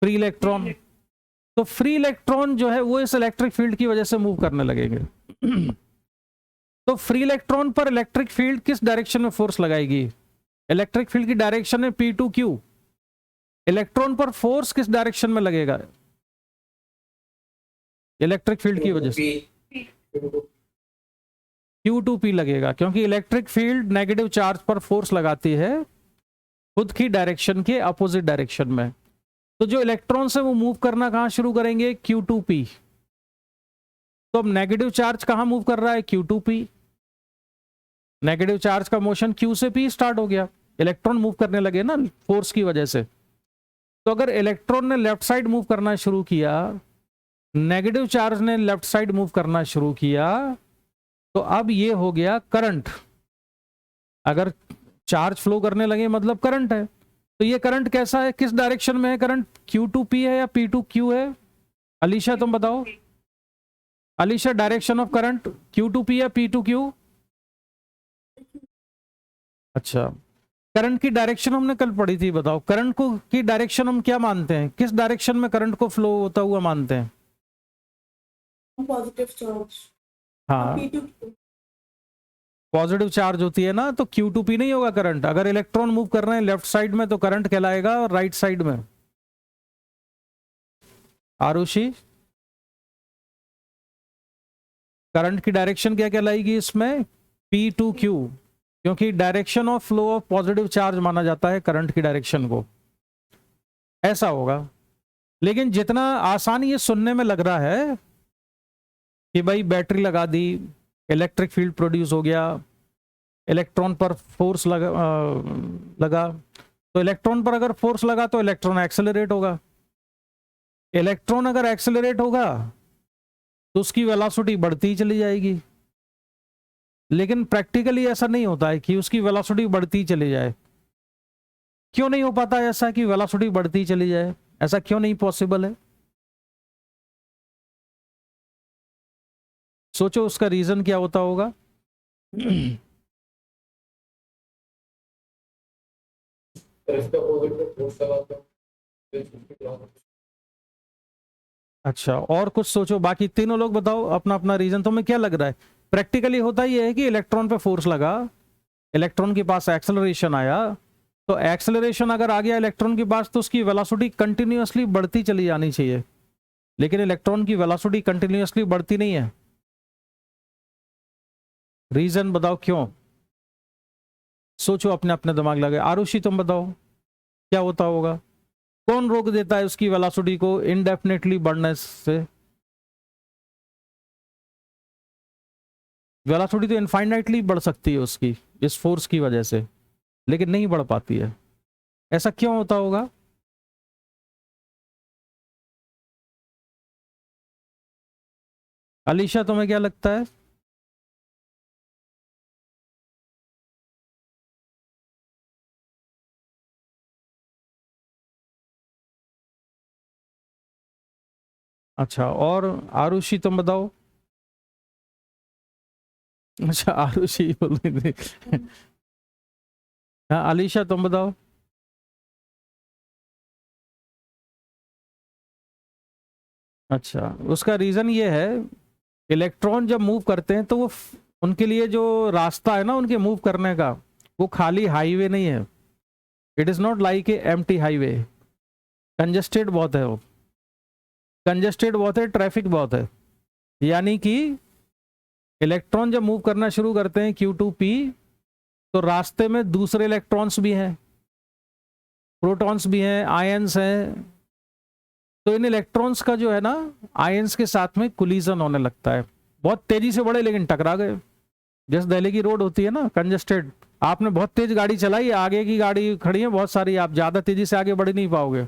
Free electron. तो फ्री इलेक्ट्रॉन जो है वो इस इलेक्ट्रिक फील्ड की वजह से मूव करने लगेंगे। तो फ्री इलेक्ट्रॉन पर इलेक्ट्रिक फील्ड किस डायरेक्शन में फोर्स लगाएगी? इलेक्ट्रिक फील्ड की डायरेक्शन है P2Q। इलेक्ट्रॉन पर फोर्स किस डायरेक्शन में लगेगा इलेक्ट्रिक फील्ड की वजह से? Q2P लगेगा, क्योंकि इलेक्ट्रिक फील्ड नेगेटिव चार्ज पर फोर्स लगाती है खुद की डायरेक्शन के अपोजिट डायरेक्शन में। तो जो इलेक्ट्रॉन्स है वो मूव करना कहां शुरू करेंगे? Q2P। तो अब नेगेटिव चार्ज कहां मूव कर रहा है? Q2P। नेगेटिव चार्ज का मोशन Q से P स्टार्ट हो गया, इलेक्ट्रॉन मूव करने लगे ना फोर्स की वजह से। तो अगर इलेक्ट्रॉन ने लेफ्ट साइड मूव करना शुरू किया, नेगेटिव चार्ज ने लेफ्ट साइड मूव करना शुरू किया, तो अब ये हो गया करंट। अगर चार्ज फ्लो करने लगे मतलब करंट है। तो ये करंट कैसा है, किस डायरेक्शन में है करंट? Q2P है या P2Q है? अलीशा तुम बताओ। Alisha, direction of current Q2P या P2Q? अच्छा, करंट की डायरेक्शन हमने कल पढ़ी थी, बताओ करंट को की डायरेक्शन हम क्या मानते हैं? किस डायरेक्शन में करंट को फ्लो होता हुआ मानते हैं? Positive charge. हाँ, पॉजिटिव चार्ज होती है ना, तो Q2P नहीं होगा करंट। अगर इलेक्ट्रॉन मूव कर रहे हैं लेफ्ट साइड में तो करंट कहलाएगा, और राइट साइड में? आरुषि, करंट की डायरेक्शन क्या कहलाएगी इसमें? P2Q, क्योंकि direction of flow of positive charge माना जाता है करंट की डायरेक्शन को। ऐसा होगा। लेकिन जितना आसान ये सुनने में लग रहा है कि भाई बैटरी लगा दी, इलेक्ट्रिक फील्ड प्रोड्यूस हो गया, इलेक्ट्रॉन पर फोर्स लगा, तो इलेक्ट्रॉन पर अगर फोर्स लगा तो इलेक्ट्रॉन एक्सेलरेट होगा। इलेक्ट्रॉन अगर एक्सेलरेट होगा तो उसकी वेलोसिटी बढ़ती ही चली जाएगी। लेकिन प्रैक्टिकली ऐसा नहीं होता है कि उसकी वेलोसिटी बढ़ती चली जाए। क्यों नहीं हो पाता ऐसा कि वेलोसिटी बढ़ती चली जाए? ऐसा क्यों नहीं पॉसिबल है? सोचो उसका रीजन क्या होता होगा। अच्छा, और कुछ सोचो, बाकी तीनों लोग बताओ अपना अपना रीजन। तुम्हें क्या लग रहा है? प्रैक्टिकली होता ही है कि इलेक्ट्रॉन पे फोर्स लगा, इलेक्ट्रॉन के पास एक्सेलरेशन आया, तो एक्सेलरेशन अगर आ गया इलेक्ट्रॉन के पास तो उसकी वेलोसिटी कंटिन्यूअसली बढ़ती चली जानी चाहिए। लेकिन इलेक्ट्रॉन की वेलोसिटी कंटिन्यूअसली बढ़ती नहीं है। रीजन बताओ क्यों? सोचो, अपने अपने दिमाग लगे। आरुषि तुम बताओ क्या होता होगा? कौन रोक देता है उसकी वेलोसिटी को इनडेफिनेटली बढ़ने से? वेलोसिटी तो इनफाइनाइटली बढ़ सकती है उसकी इस फोर्स की वजह से, लेकिन नहीं बढ़ पाती है। ऐसा क्यों होता होगा? अलीशा तुम्हें क्या लगता है? अच्छा, और आरुषि तुम बताओ। अच्छा, आरुषि बोल रही थी। हाँ, अलीशा तुम बताओ। अच्छा, उसका रीजन ये है, इलेक्ट्रॉन जब मूव करते हैं तो वो उनके लिए जो रास्ता है ना उनके मूव करने का, वो खाली हाईवे नहीं है। It is not like a empty highway. Congested बहुत है वो, कंजेस्टेड बहुत है, ट्रैफिक बहुत है। यानी कि इलेक्ट्रॉन जब मूव करना शुरू करते हैं Q2P, तो रास्ते में दूसरे इलेक्ट्रॉन्स भी हैं, प्रोटॉन्स भी हैं, आयंस हैं। तो इन इलेक्ट्रॉन्स का जो है ना आयंस के साथ में कोलिजन होने लगता है। बहुत तेजी से बढ़े लेकिन टकरा गए। जैसे दिल्ली की रोड होती है ना कंजेस्टेड, आपने बहुत तेज गाड़ी चलाई, आगे की गाड़ी खड़ी है बहुत सारी, आप ज्यादा तेजी से आगे बढ़ नहीं पाओगे।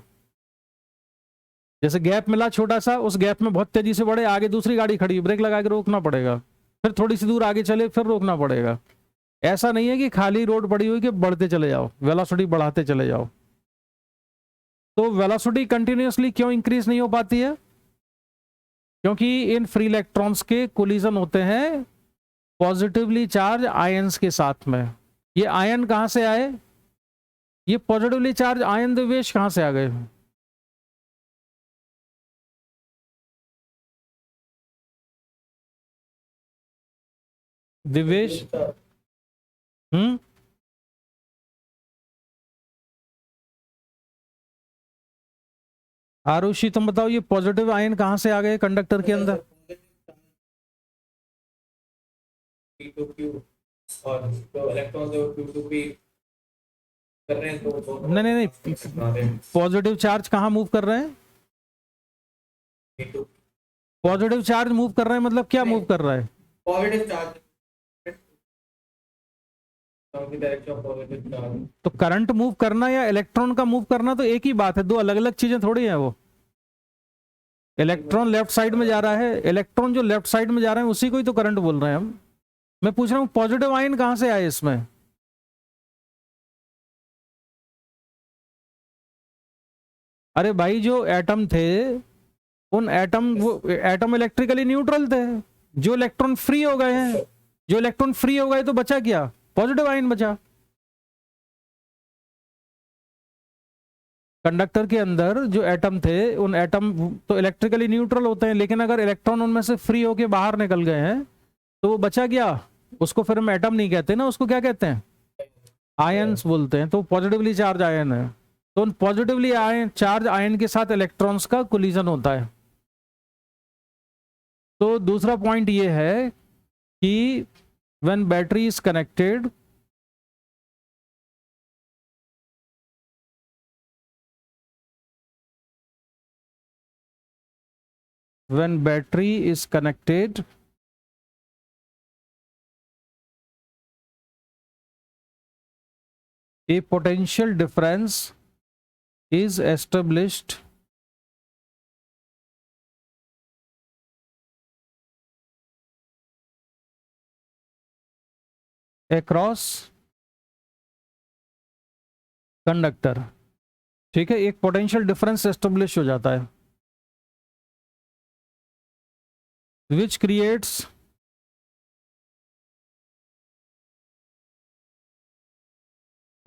जैसे गैप मिला छोटा सा, उस गैप में बहुत तेजी से बढ़े, आगे दूसरी गाड़ी खड़ी, ब्रेक लगा के रोकना पड़ेगा, फिर थोड़ी सी दूर आगे चले फिर रोकना पड़ेगा। ऐसा नहीं है कि खाली रोड पड़ी हुई कि बढ़ते चले जाओ, वेलोसिटी बढ़ाते चले जाओ। तो वेलोसिटी कंटिन्यूअसली क्यों इंक्रीज नहीं हो पाती है? क्योंकि इन फ्री इलेक्ट्रॉन्स के कोलिजन होते हैं पॉजिटिवली चार्ज आयंस के साथ में। ये आयन कहां से आए? ये पॉजिटिवली चार्ज आयन द्विवेश कहां से आ गए? दिवेश। आरुषि तुम बताओ, ये पॉजिटिव आयन कहाँ से आ गए कंडक्टर के अंदर? P2Q और जो इलेक्ट्रॉन जो Q2P कर रहे हैं तो दोनों नहीं नहीं नहीं, पॉजिटिव चार्ज कहाँ मूव कर रहे हैं? P2 पॉजिटिव चार्ज मूव कर रहे हैं मतलब क्या मूव कर रहा है? पॉजिटिव चार्ज की डायरेक्शन पॉजिटिव चार्ज। तो करंट मूव करना या इलेक्ट्रॉन का मूव करना तो एक ही बात है, दो अलग अलग चीजें थोड़ी है वो। इलेक्ट्रॉन लेफ्ट साइड में जा रहा है, इलेक्ट्रॉन जो लेफ्ट साइड में जा रहे हैं उसी को ही तो करंट बोल रहे हैं हम। मैं पूछ रहा हूँ पॉजिटिव आयन कहां से आए इसमें? अरे भाई जो एटम थे उन एटम, वो एटम इलेक्ट्रिकली न्यूट्रल थे, जो इलेक्ट्रॉन फ्री हो गए हैं, जो इलेक्ट्रॉन फ्री हो गए तो बचा क्या? पॉजिटिव आयन बचा। कंडक्टर के अंदर जो एटम थे उन एटम तो इलेक्ट्रिकली न्यूट्रल होते हैं, लेकिन अगर इलेक्ट्रॉन उनमें से फ्री होके बाहर निकल गए हैं तो वो बचा क्या? उसको फिर हम एटम नहीं कहते ना, उसको क्या कहते हैं? आयंस बोलते हैं। तो पॉजिटिवली चार्ज आयन है, तो उन पॉजिटिवली आयन चार्ज आयन के साथ इलेक्ट्रॉन्स का कोलिजन होता है। तो दूसरा पॉइंट ये है कि when battery is connected, when battery is connected, a potential difference is established across conductor। ठीक है, एक पोटेंशियल डिफरेंस एस्टेब्लिश हो जाता है which creates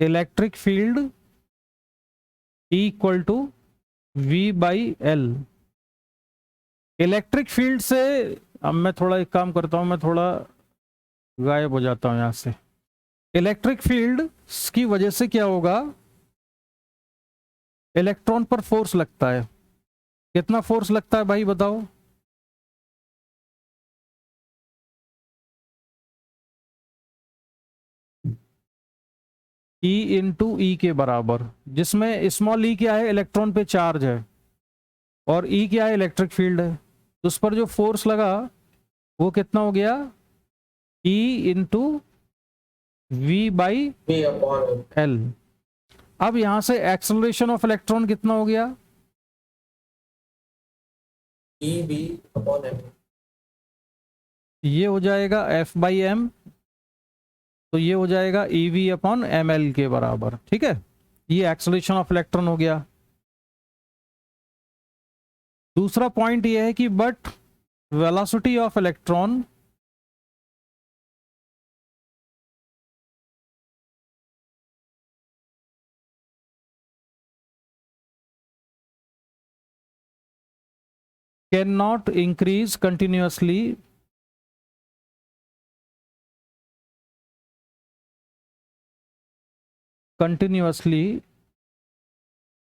electric field equal to V by L। Electric field से, अब मैं थोड़ा एक काम करता हूं, मैं थोड़ा गायब हो जाता हूं यहां से। इलेक्ट्रिक फील्ड की वजह से क्या होगा? इलेक्ट्रॉन पर फोर्स लगता है। कितना फोर्स लगता है भाई बताओ? E इंटू ई के बराबर, जिसमें स्मॉल ई क्या है? इलेक्ट्रॉन पे चार्ज है, और ई क्या है? इलेक्ट्रिक फील्ड है। तो उस पर जो फोर्स लगा वो कितना हो गया? E into V by L. अब यहां से एक्सेलरेशन ऑफ इलेक्ट्रॉन कितना हो गया? EV/m। ये हो जाएगा F बाई एम, तो ये हो जाएगा EV/ml के बराबर। ठीक है, ये एक्सेलरेशन ऑफ इलेक्ट्रॉन हो गया। दूसरा पॉइंट ये है कि but velocity of electron can not increase continuously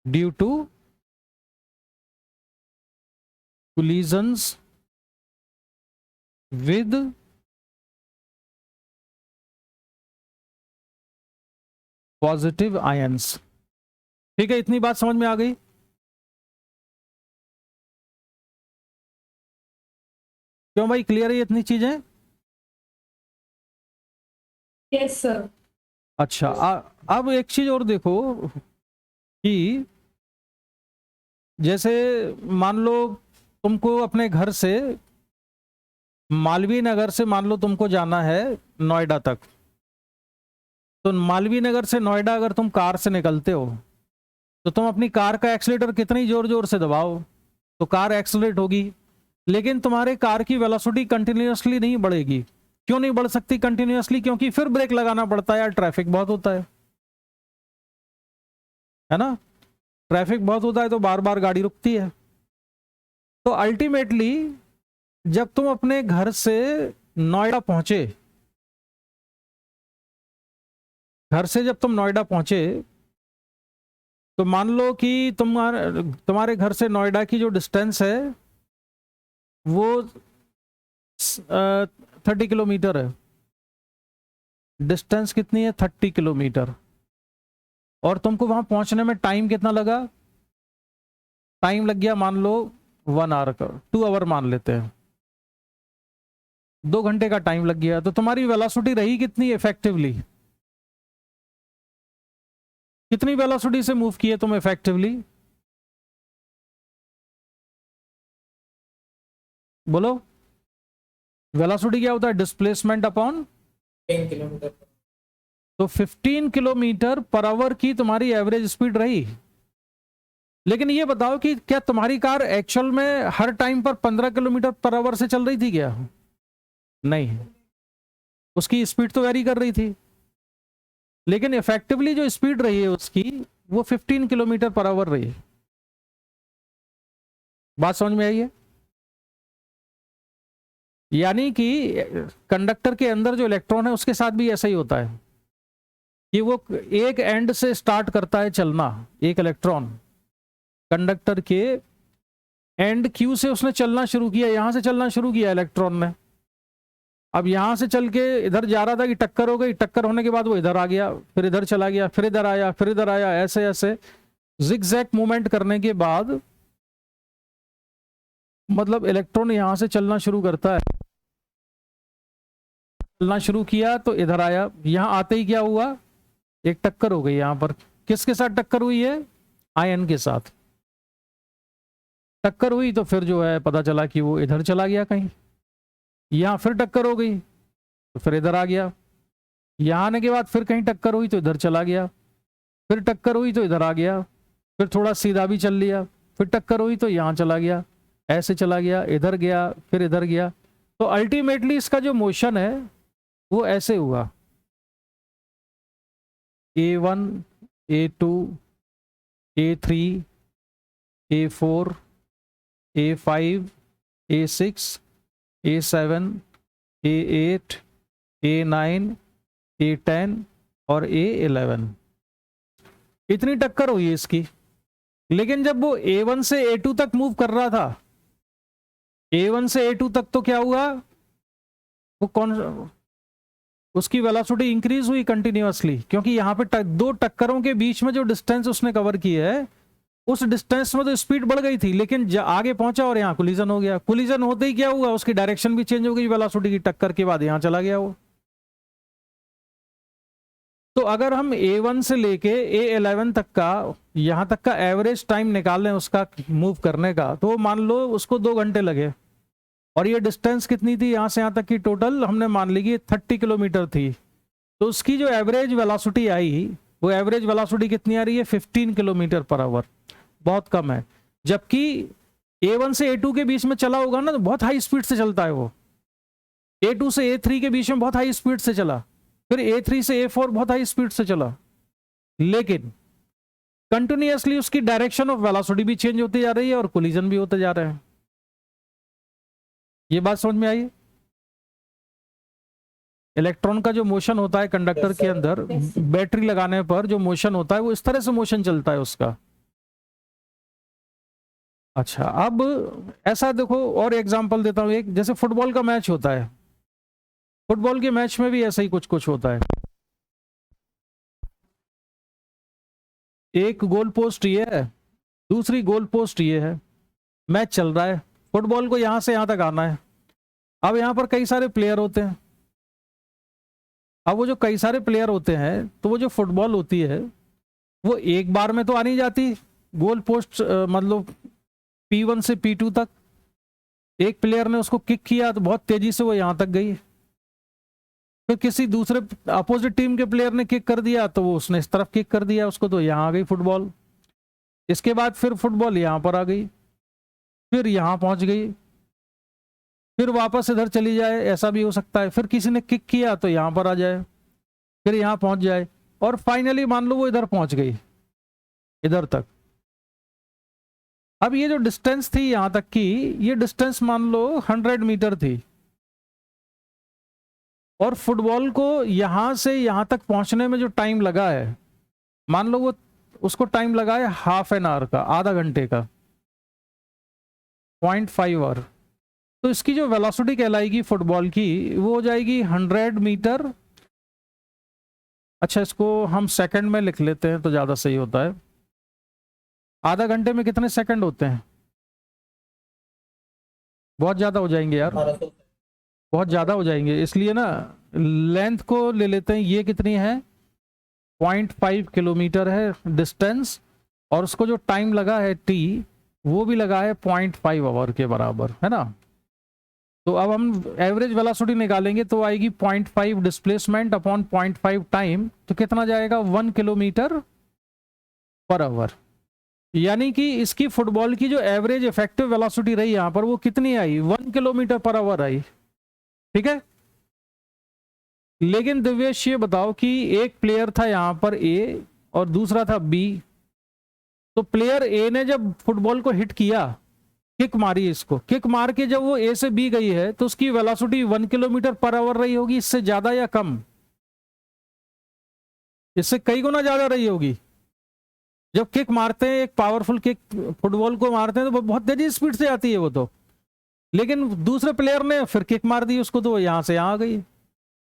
due to collisions with positive ions. ठीक है, इतनी बात समझ में आ गई? क्यों भाई, क्लियर है ये इतनी चीजें? Yes sir. अच्छा, अब एक चीज और देखो कि जैसे मान लो तुमको अपने घर से मालवीय नगर से, मान लो तुमको जाना है नोएडा तक, तो मालवीय नगर से नोएडा अगर तुम कार से निकलते हो तो तुम अपनी कार का एक्सीलेटर कितनी जोर जोर से दबाओ तो कार एक्सीलरेट होगी, लेकिन तुम्हारे कार की वेलोसिटी कंटिन्यूअसली नहीं बढ़ेगी। क्यों नहीं बढ़ सकती कंटिन्यूअसली? क्योंकि फिर ब्रेक लगाना पड़ता है यार, ट्रैफिक बहुत होता है ना? ट्रैफिक बहुत होता है तो बार बार गाड़ी रुकती है। तो अल्टीमेटली जब तुम अपने घर से नोएडा पहुंचे घर से जब तुम नोएडा पहुंचे तो मान लो कि तुम्हारे घर से नोएडा की जो डिस्टेंस है वो 30 किलोमीटर है। डिस्टेंस कितनी है? 30 किलोमीटर। और तुमको वहां पहुंचने में टाइम कितना लगा? टाइम लग गया मान लो 1 आवर का, 2 आवर मान लेते हैं, 2 घंटे का टाइम लग गया। तो तुम्हारी वेलोसिटी रही कितनी इफेक्टिवली? कितनी वेलोसिटी से मूव किए तुम इफेक्टिवली? बोलो, वेलोसिटी क्या होता है? Displacement upon 10 kilometre. तो 15 किलोमीटर पर आवर की तुम्हारी एवरेज स्पीड रही। लेकिन ये बताओ कि क्या तुम्हारी कार एक्चुअल में हर टाइम पर 15 किलोमीटर पर आवर से चल रही थी क्या? नहीं, उसकी स्पीड तो वेरी कर रही थी, लेकिन इफेक्टिवली जो स्पीड रही है उसकी वो 15 किलोमीटर पर आवर रही। बात समझ में आई है? यानी कि कंडक्टर के अंदर जो इलेक्ट्रॉन है उसके साथ भी ऐसा ही होता है कि वो एक एंड से स्टार्ट करता है चलना। एक इलेक्ट्रॉन कंडक्टर के एंड क्यू से उसने चलना शुरू किया, यहां से चलना शुरू किया इलेक्ट्रॉन ने। अब यहां से चल के इधर जा रहा था कि टक्कर हो गई, टक्कर होने के बाद वो इधर आ गया, फिर इधर चला गया, फिर इधर आया, फिर इधर आया, ऐसे ऐसे जिगजैग मूवमेंट करने के बाद मतलब इलेक्ट्रॉन यहां से चलना शुरू करता है। चलना शुरू किया तो इधर आया, यहां आते ही क्या हुआ? एक टक्कर हो गई यहां पर। किसके साथ टक्कर हुई है? आयन के साथ टक्कर हुई। तो फिर जो है पता चला कि वो इधर चला गया कहीं, यहां फिर टक्कर हो गई तो फिर इधर आ गया, यहां आने के बाद फिर कहीं टक्कर हुई तो इधर चला गया, फिर टक्कर हुई तो इधर आ गया, फिर थोड़ा सीधा भी चल लिया, फिर टक्कर हुई तो यहां चला गया, ऐसे चला गया, इधर गया, फिर इधर गया। तो अल्टीमेटली इसका जो मोशन है वो ऐसे हुआ, A1, A2, A3, A4, A5, A6, A7, A8, A9, A10 और A11। इतनी टक्कर हुई है इसकी। लेकिन जब वो A1 से A2 तक मूव कर रहा था, A1 से A2 तक तो क्या हुआ? वो उसकी वेलोसिटी इंक्रीज हुई कंटिन्यूअसली, क्योंकि यहां पे दो टक्करों के बीच में जो डिस्टेंस उसने कवर की है उस डिस्टेंस में तो स्पीड बढ़ गई थी, लेकिन आगे पहुंचा और यहां कोलिजन हो गया। कोलिजन होते ही क्या हुआ? उसकी डायरेक्शन भी चेंज हो गई वेलोसिटी की, टक्कर के बाद यहां चला गया वो। तो अगर हम A1 से लेके A11 तक का यहां तक का एवरेज टाइम निकाल लें उसका मूव करने का, तो मान लो उसको 2 घंटे लगे। और ये डिस्टेंस कितनी थी यहां से यहां तक की? टोटल हमने मान ली कि 30 किलोमीटर थी। तो उसकी जो एवरेज वेलोसिटी आई, वो एवरेज वेलोसिटी कितनी आ रही है? 15 किलोमीटर पर आवर। बहुत कम है। जबकि A1 से A2 के बीच में चला होगा ना तो बहुत हाई स्पीड से चलता है वो। A2 से A3 के बीच में बहुत हाई स्पीड से चला, फिर A3 से A4 बहुत हाई स्पीड से चला, लेकिन कंटिन्यूअसली उसकी डायरेक्शन ऑफ वेलोसिटी भी चेंज होती जा रही है और कोलिजन भी होते जा रहे हैं। ये बात समझ में आई? इलेक्ट्रॉन का जो मोशन होता है कंडक्टर के अंदर, बैटरी लगाने पर जो मोशन होता है वो इस तरह से मोशन चलता है उसका। अच्छा, अब ऐसा देखो और एग्जांपल देता हूं एक, जैसे फुटबॉल का मैच होता है, फुटबॉल के मैच में भी ऐसा ही कुछ कुछ होता है। एक गोल पोस्ट ये है, दूसरी गोल पोस्ट ये है, मैच चल रहा है, फुटबॉल को यहां से यहां तक आना है। अब यहां पर कई सारे प्लेयर होते हैं। अब वो जो कई सारे प्लेयर होते हैं, तो वो जो फुटबॉल होती है वो एक बार में तो आ नहीं जाती गोल पोस्ट, मतलब P1 से P2 तक। एक प्लेयर ने उसको किक किया तो बहुत तेजी से वो यहां तक गई, फिर किसी दूसरे अपोजिट टीम के प्लेयर ने किक कर दिया तो वो उसने इस तरफ किक कर दिया उसको, तो यहां आ गई फुटबॉल। इसके बाद फिर फुटबॉल यहां पर आ गई, फिर यहां पहुंच गई, फिर वापस इधर चली जाए, ऐसा भी हो सकता है। फिर किसी ने किक किया तो यहां पर आ जाए, फिर यहां पहुंच जाए, और फाइनली मान लो वो इधर पहुंच गई, इधर तक। अब ये जो डिस्टेंस थी यहां तक की, ये डिस्टेंस मान लो 100 मीटर थी। और फुटबॉल को यहां से यहां तक पहुंचने में जो टाइम लगा है, मान लो वो उसको टाइम लगा है हाफ एन आवर का, आधा घंटे का, 0.5 आवर, तो इसकी जो वेलोसिटी कहलाएगी फुटबॉल की वो हो जाएगी 100 मीटर। अच्छा, इसको हम सेकंड में लिख लेते हैं तो ज़्यादा सही होता है। आधा घंटे में कितने सेकंड होते हैं? बहुत ज़्यादा हो जाएंगे यार, 1800 बहुत ज़्यादा हो जाएंगे, इसलिए ना लेंथ को ले लेते हैं। ये कितनी है? 0.5 किलोमीटर है डिस्टेंस, और उसको जो टाइम लगा है टी, वो भी लगा है 0.5 आवर के बराबर, है ना। तो अब हम एवरेज वेलोसिटी निकालेंगे तो आएगी 0.5 डिस्प्लेसमेंट अपॉन 0.5 टाइम, तो कितना जाएगा? 1 किलोमीटर पर आवर। यानी कि इसकी फुटबॉल की जो एवरेज इफेक्टिव वेलोसिटी रही यहां पर वो कितनी आई? 1 किलोमीटर पर आवर आई। ठीक है, लेकिन दिव्येश ये बताओ कि एक प्लेयर था यहां पर ए और दूसरा था बी, तो प्लेयर ए ने जब फुटबॉल को हिट किया, किक मारी, इसको किक मार के जब वो ए से बी गई है, तो उसकी वेलोसिटी 1 किलोमीटर पर आवर रही होगी, इससे ज्यादा या कम? इससे कई गुना ज्यादा रही होगी। जब किक मारते हैं, एक पावरफुल किक फुटबॉल को मारते हैं तो बहुत तेजी स्पीड से आती है वो तो, लेकिन दूसरे प्लेयर ने फिर किक मार दी उसको, तो वो यहां से यहां आ गई।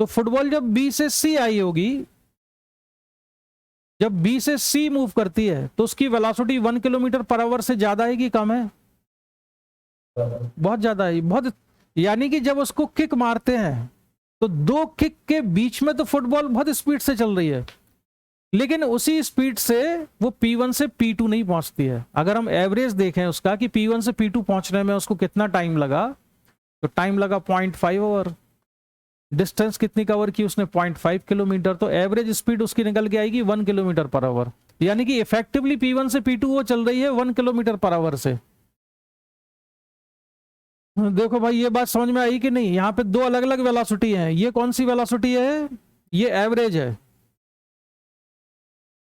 तो फुटबॉल जब बी से सी आई होगी, जब बी से सी मूव करती है, तो उसकी वेलोसिटी 1 किलोमीटर पर आवर से ज्यादा है कि कम है? बहुत ज्यादा है, बहुत। यानी कि जब उसको किक मारते हैं तो दो किक के बीच में तो फुटबॉल बहुत स्पीड से चल रही है, लेकिन उसी स्पीड से वो P1 से P2 नहीं पहुंचती है। अगर हम एवरेज देखें उसका कि P1 से P2 पहुंचने में उसको कितना टाइम लगा, तो टाइम लगा 0.5 आवर। डिस्टेंस कितनी कवर की उसने? 0.5 किलोमीटर। तो एवरेज स्पीड उसकी निकल के आएगी 1 किलोमीटर पर आवर। यानी कि इफेक्टिवली P1 से P2 वो चल रही है 1 किलोमीटर पर आवर से। देखो भाई, ये बात समझ में आई कि नहीं? यहाँ पे दो अलग अलग वेलोसिटी है। ये कौन सी वेलोसिटी है? ये एवरेज है।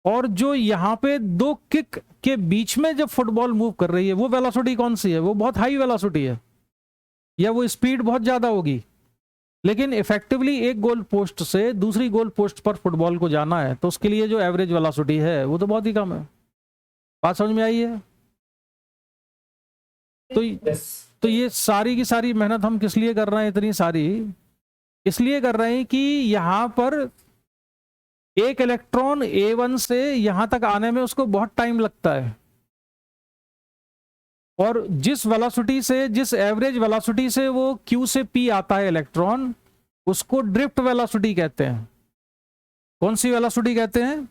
और जो यहाँ पे दो किक के बीच में जब फुटबॉल मूव कर रही है, वो वेलोसिटी कौन सी है? वो बहुत हाई वेलोसिटी है, या वो स्पीड बहुत ज्यादा होगी। लेकिन इफेक्टिवली एक गोल पोस्ट से दूसरी गोल पोस्ट पर फुटबॉल को जाना है, तो उसके लिए जो एवरेज वेलोसिटी है वो तो बहुत ही कम है। बात समझ में आई है? तो ये सारी की सारी मेहनत हम किस लिए कर रहे हैं? इतनी सारी इसलिए कर रहे हैं कि यहां पर एक इलेक्ट्रॉन A1 से यहां तक आने में उसको बहुत टाइम लगता है, और जिस वेलोसिटी से, जिस एवरेज वेलोसिटी से वो Q से P आता है इलेक्ट्रॉन, उसको ड्रिफ्ट वेलोसिटी कहते हैं। कौन सी वेलोसिटी कहते हैं?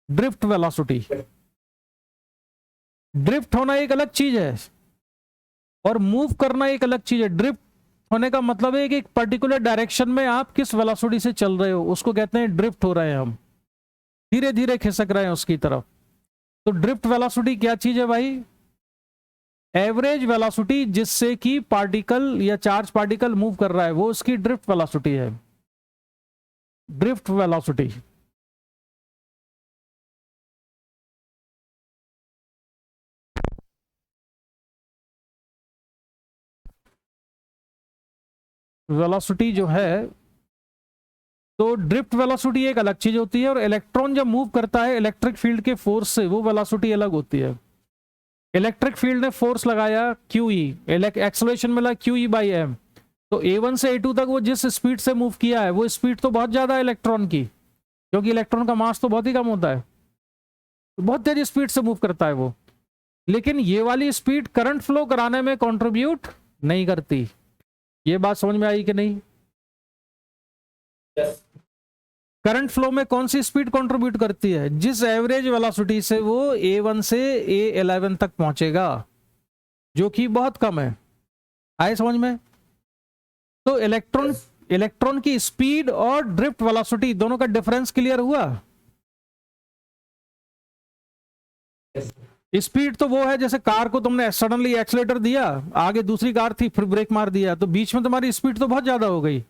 Drift velocity. ड्रिफ्ट होना एक अलग चीज है और मूव करना एक अलग चीज है। ड्रिफ्ट होने का मतलब है कि एक पर्टिकुलर डायरेक्शन में आप किस वेलोसिटी से चल रहे हो, उसको कहते हैं ड्रिफ्ट हो रहे हैं, हम धीरे धीरे खिसक रहे हैं उसकी तरफ। तो ड्रिफ्ट वेलोसिटी क्या चीज है भाई? एवरेज वेलोसिटी जिससे कि पार्टिकल या चार्ज पार्टिकल मूव कर रहा है, वो उसकी ड्रिफ्ट वेलोसिटी है। Drift velocity. वेलोसिटी जो है, तो ड्रिफ्ट वेलोसिटी एक अलग चीज होती है, और इलेक्ट्रॉन जब मूव करता है इलेक्ट्रिक फील्ड के फोर्स से, वो वेलोसिटी अलग होती है। इलेक्ट्रिक फील्ड ने फोर्स लगाया QE, एक्सेलरेशन मिला QE/m, तो A1 से A2 तक वो जिस स्पीड से मूव किया है, वो स्पीड तो बहुत ज्यादा है इलेक्ट्रॉन की, क्योंकि इलेक्ट्रॉन का मास तो बहुत ही कम होता है, तो बहुत तेज स्पीड से मूव करता है वो। लेकिन ये वाली स्पीड करंट फ्लो कराने में कंट्रीब्यूट नहीं करती। ये बात समझ में आई कि नहीं? करंट फ्लो में कौन सी स्पीड कंट्रीब्यूट करती है? जिस एवरेज वेलोसिटी से वो A1 से A11 तक पहुंचेगा, जो कि बहुत कम है। आए समझ में? तो इलेक्ट्रॉन की स्पीड और ड्रिफ्ट वेलोसिटी दोनों का डिफरेंस क्लियर हुआ? स्पीड तो वो है जैसे कार को तुमने सडनली एक्सीलरेटर दिया, आगे दूसरी कार थी, फिर ब्रेक मार दिया, तो बीच में तुम्हारी स्पीड तो बहुत ज्यादा हो गई।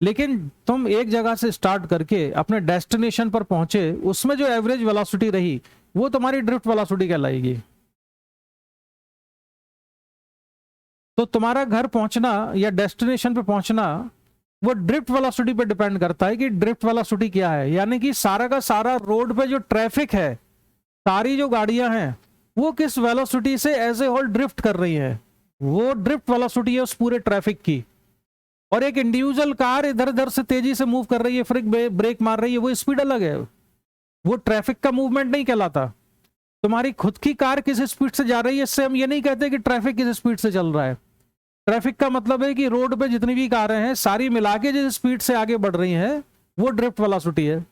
लेकिन तुम एक जगह से स्टार्ट करके अपने डेस्टिनेशन पर पहुंचे, उसमें जो एवरेज वेलोसिटी रही वो तुम्हारी ड्रिफ्ट वेलोसिटी कहलाएगी। तो तुम्हारा घर पहुंचना या डेस्टिनेशन पे पहुंचना वो ड्रिफ्ट वेलोसिटी पे डिपेंड करता है कि ड्रिफ्ट वेलोसिटी क्या है, यानी कि सारा का सारा रोड पे जो ट्रैफिक है, सारी जो गाड़ियां हैं, वो किस वेलोसिटी से एज ए होल ड्रिफ्ट कर रही है, वो ड्रिफ्ट वेलोसिटी है उस पूरे ट्रैफिक की। और एक इंडिविजुअल कार इधर उधर से तेजी से मूव कर रही है, फिर ब्रेक मार रही है, वो स्पीड अलग है, वो ट्रैफिक का मूवमेंट नहीं कहलाता। तुम्हारी खुद की कार किस स्पीड से जा रही है, इससे हम ये नहीं कहते कि ट्रैफिक किस स्पीड से चल रहा है। ट्रैफिक का मतलब है कि रोड पे जितनी भी कारें हैं सारी मिला के जिस स्पीड से आगे बढ़ रही हैं वो ड्रिफ्ट वेलोसिटी है।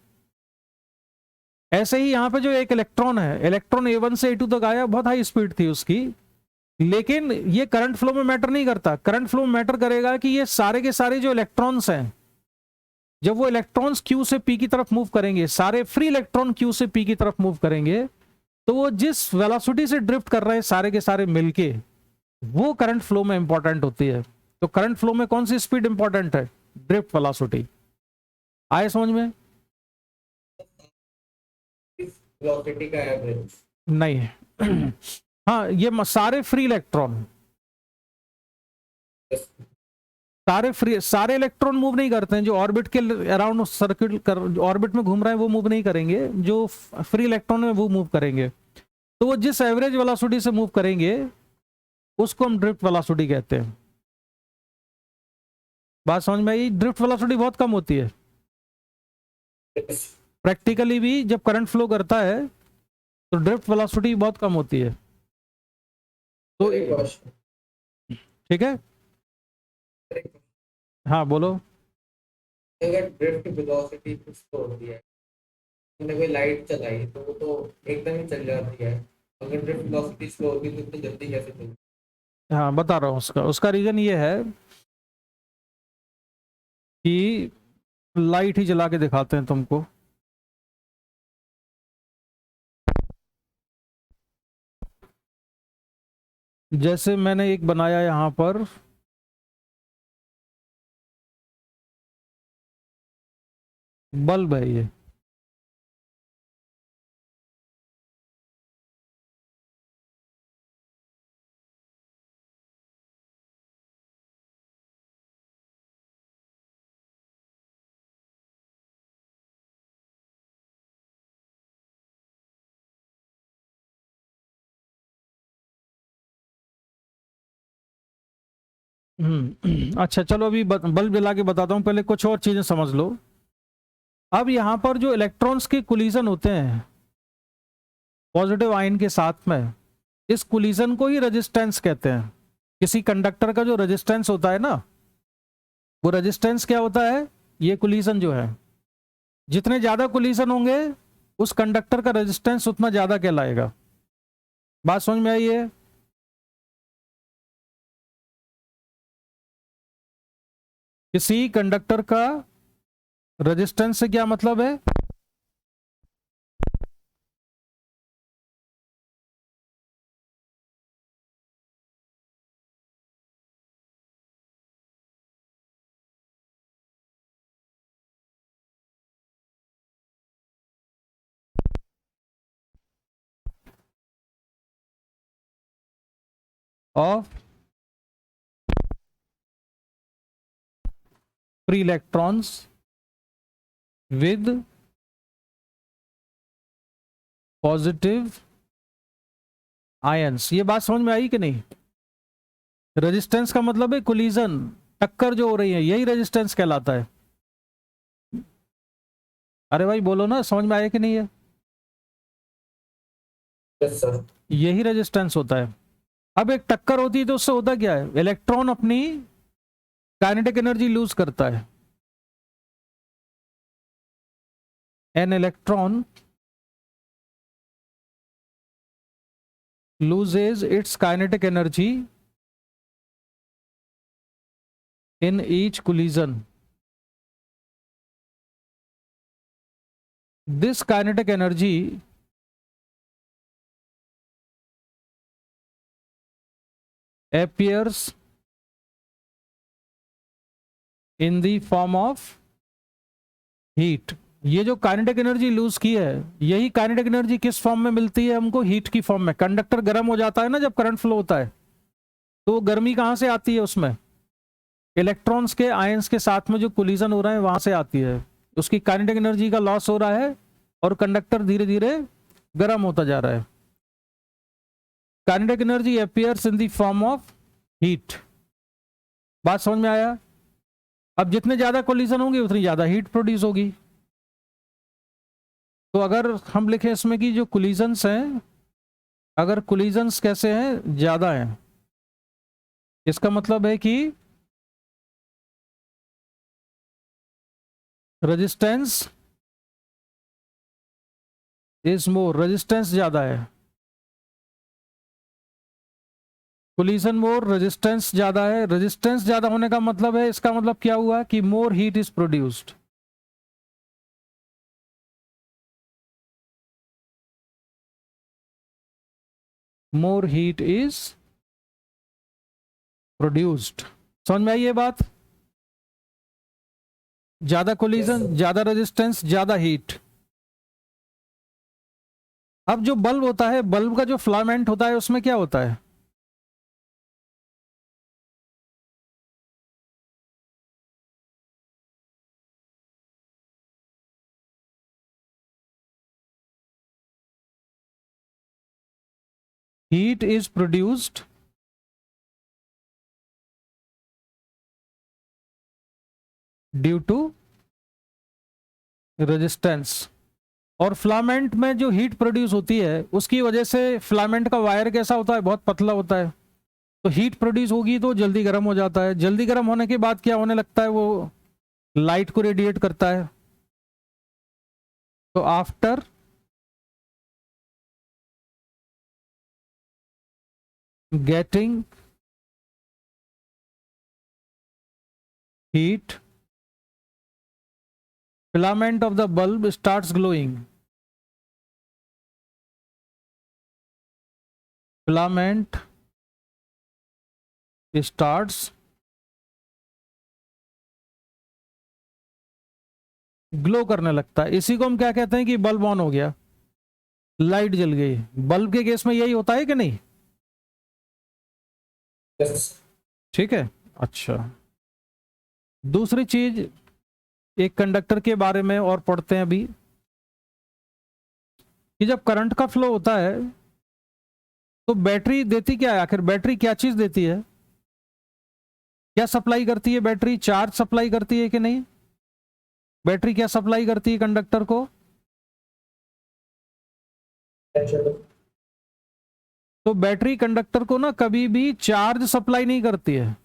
ऐसे ही यहाँ पे जो एक इलेक्ट्रॉन है, इलेक्ट्रॉन A1 से A2 तक आया, बहुत हाई स्पीड थी उसकी, लेकिन ये करंट फ्लो में मैटर नहीं करता। करंट फ्लो में मैटर करेगा कि ये सारे के सारे जो इलेक्ट्रॉन्स हैं, जब वो इलेक्ट्रॉन्स Q से P की तरफ मूव करेंगे, सारे फ्री इलेक्ट्रॉन Q से P की तरफ मूव करेंगे, तो वो जिस वेलोसिटी से ड्रिफ्ट कर रहे हैं सारे के सारे मिलके, वो करंट फ्लो में इंपॉर्टेंट होती है। तो करंट फ्लो में कौन सी स्पीड इंपॉर्टेंट है? Drift velocity. आए समझ में? वेलोसिटी का एवरेज नहीं हाँ, ये सारे फ्री इलेक्ट्रॉन, सारे इलेक्ट्रॉन मूव नहीं करते हैं। जो ऑर्बिट के अराउंड सर्किट कर ऑर्बिट में घूम रहे हैं वो मूव नहीं करेंगे, जो फ्री इलेक्ट्रॉन है वो मूव करेंगे। तो वो जिस एवरेज वेलोसिटी से मूव करेंगे उसको हम ड्रिफ्ट वेलोसिटी कहते हैं। बात समझ में आई? ड्रिफ्ट वेलोसिटी बहुत कम होती है। प्रैक्टिकली भी जब करंट फ्लो करता है तो ड्रिफ्ट वेलोसिटी बहुत कम होती है। तो ठीक है, हाँ बोलो। अगर ड्रिफ्ट वेलोसिटी कुछ तो होती है, तुमने कोई लाइट चलाई तो वो तो एकदम ही चल जाती है, अगर ड्रिफ्ट वेलोसिटी स्लो होती तो इतनी जल्दी कैसे चलती? हाँ बता रहा हूँ, उसका रीजन ये है कि लाइट ही जला के दिखाते हैं तुमको। जैसे मैंने एक बनाया यहां पर, बल्ब है ये, अच्छा चलो अभी बल्ब जला के बताता हूँ, पहले कुछ और चीजें समझ लो। अब यहां पर जो इलेक्ट्रॉन्स के कोलिजन होते हैं पॉजिटिव आयन के साथ में, इस कोलिजन को ही रेजिस्टेंस कहते हैं। किसी कंडक्टर का जो रेजिस्टेंस होता है ना, वो रेजिस्टेंस क्या होता है? ये कोलिजन जो है, जितने ज्यादा कोलिजन होंगे उस कंडक्टर का रेजिस्टेंस उतना ज्यादा कहलाएगा। बात समझ में आई है? किसी कंडक्टर का रेजिस्टेंस से क्या मतलब है? Of free electrons with positive ions. ये बात समझ में आई कि नहीं? रेजिस्टेंस का मतलब है कोलिजन, टक्कर जो हो रही है, यही रेजिस्टेंस कहलाता है। अरे भाई बोलो ना, समझ में आया कि नहीं है? Yes sir. यही रेजिस्टेंस होता है। अब एक टक्कर होती है तो उससे होता क्या है? इलेक्ट्रॉन अपनी काइनेटिक एनर्जी लूज करता है। An electron loses its kinetic energy in each collision. This kinetic energy appears in the form of heat. ये जो काइनेटिक एनर्जी लूज की है, यही काइनेटिक एनर्जी किस फॉर्म में मिलती है हमको? हीट की फॉर्म में। कंडक्टर गर्म हो जाता है ना जब करंट फ्लो होता है, तो गर्मी कहां से आती है? उसमें इलेक्ट्रॉन्स के आयंस के साथ में जो कोलिजन हो रहा है वहां से आती है, उसकी काइनेटिक एनर्जी का लॉस हो रहा है और कंडक्टर धीरे धीरे गर्म होता जा रहा है। Kinetic energy appears in the form of heat. बात समझ में आया? अब जितने ज्यादा कोलिजन होंगे उतनी ज्यादा हीट प्रोड्यूस होगी। तो अगर हम लिखें इसमें कि जो कोलिजन्स हैं, अगर कोलिजन्स कैसे हैं, ज्यादा हैं, इसका मतलब है कि रेजिस्टेंस इज मोर, रेजिस्टेंस ज्यादा है। कोलिजन मोर, रेजिस्टेंस ज्यादा है। रेजिस्टेंस ज्यादा होने का मतलब है, इसका मतलब क्या हुआ कि more heat is produced. More heat is produced. समझ में आई ये बात? ज्यादा कोलिजन, ज्यादा रेजिस्टेंस, ज्यादा हीट। अब जो बल्ब होता है, बल्ब का जो फिलामेंट होता है उसमें क्या होता है? Heat is produced due to resistance। और फिलामेंट में जो हीट प्रोड्यूस होती है उसकी वजह से फिलामेंट का वायर कैसा होता है? बहुत पतला होता है। तो हीट प्रोड्यूस होगी तो जल्दी गर्म हो जाता है। जल्दी गर्म होने के बाद क्या होने लगता है? वो लाइट को रेडिएट करता है। तो after getting heat, filament of the bulb starts glowing। filament starts glow करने लगता है। इसी को हम क्या कहते हैं कि बल्ब ऑन हो गया, लाइट जल गई। बल्ब के केस में यही होता है कि नहीं? ठीक है, अच्छा। दूसरी चीज, एक कंडक्टर के बारे में और पढ़ते हैं अभी, कि जब करंट का फ्लो होता है तो बैटरी देती क्या है? आखिर बैटरी क्या चीज देती है? क्या सप्लाई करती है बैटरी? चार्ज सप्लाई करती है कि नहीं? बैटरी क्या सप्लाई करती है कंडक्टर को? तो बैटरी कंडक्टर को ना कभी भी चार्ज सप्लाई नहीं करती है,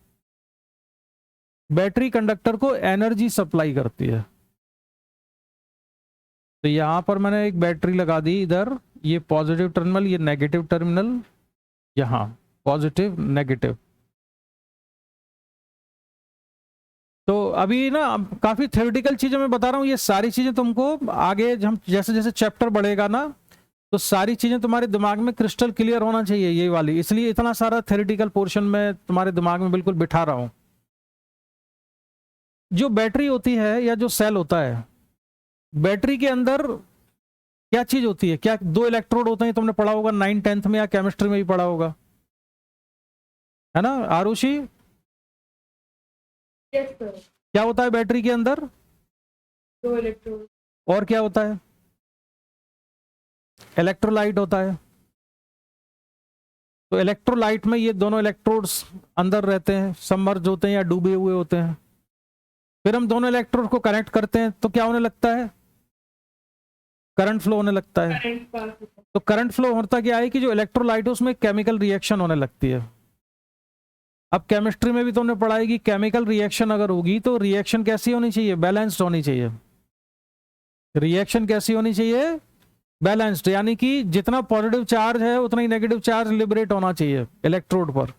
बैटरी कंडक्टर को एनर्जी सप्लाई करती है। तो यहां पर मैंने एक बैटरी लगा दी, इधर ये पॉजिटिव टर्मिनल, ये नेगेटिव टर्मिनल, यहां पॉजिटिव नेगेटिव। तो अभी ना काफी थ्योरेटिकल चीजें मैं बता रहा हूं, ये सारी चीजें तुमको आगे हम जैसे जैसे चैप्टर बढ़ेगा ना तो सारी चीजें तुम्हारे दिमाग में क्रिस्टल क्लियर होना चाहिए, ये वाली। इसलिए इतना सारा थ्योरेटिकल पोर्शन में तुम्हारे दिमाग में बिल्कुल बिठा रहा हूं। जो बैटरी होती है या जो सेल होता है, बैटरी के अंदर क्या चीज होती है? क्या दो इलेक्ट्रोड होते हैं, तुमने पढ़ा होगा 9th-10th में या केमिस्ट्री में भी पढ़ा होगा, है ना आरुषि? Yes, sir. क्या होता है बैटरी के अंदर? दो इलेक्ट्रोड। और क्या होता है? इलेक्ट्रोलाइट होता है। तो इलेक्ट्रोलाइट में ये दोनों इलेक्ट्रोड्स अंदर रहते हैं, सबमर्ज होते हैं या डूबे हुए होते हैं। फिर हम दोनों इलेक्ट्रोड को कनेक्ट करते हैं तो क्या होने लगता है? करंट फ्लो होने लगता है। करंट पास होता है। तो करंट फ्लो होता क्या है कि जो इलेक्ट्रोलाइट है उसमें केमिकल रिएक्शन होने लगती है। अब केमिस्ट्री में भी तुमने पढ़ा है कि केमिकल रिएक्शन अगर होगी तो रिएक्शन कैसी होनी चाहिए? बैलेंस्ड होनी चाहिए। रिएक्शन कैसी होनी चाहिए? बैलेंस्ड, यानी कि जितना पॉजिटिव चार्ज है उतना ही नेगेटिव चार्ज लिबरेट होना चाहिए इलेक्ट्रोड पर।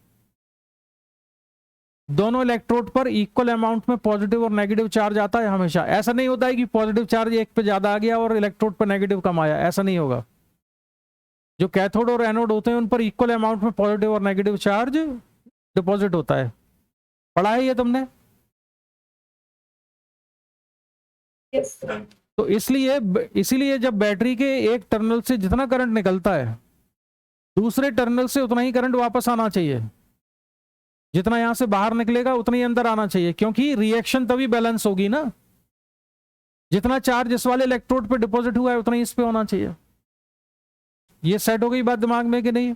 दोनों इलेक्ट्रोड पर इक्वल अमाउंट में पॉजिटिव और नेगेटिव चार्ज आता है हमेशा। ऐसा नहीं होता है कि पॉजिटिव चार्ज एक पे ज्यादा आ गया और इलेक्ट्रोड पर नेगेटिव कम आया, ऐसा नहीं होगा। जो कैथोड और एनोड होते हैं उन पर इक्वल अमाउंट में पॉजिटिव और नेगेटिव चार्ज डिपॉजिट होता है। पढ़ा है ये तुमने? Yes, sir. तो इसीलिए जब बैटरी के एक टर्मिनल से जितना करंट निकलता है दूसरे टर्मिनल से उतना ही करंट वापस आना चाहिए। जितना यहां से बाहर निकलेगा उतना ही अंदर आना चाहिए, क्योंकि रिएक्शन तभी बैलेंस होगी ना। जितना चार्ज इस वाले इलेक्ट्रोड पे डिपॉजिट हुआ है उतना ही इस पे होना चाहिए। ये सेट हो गई बात दिमाग में कि नहीं?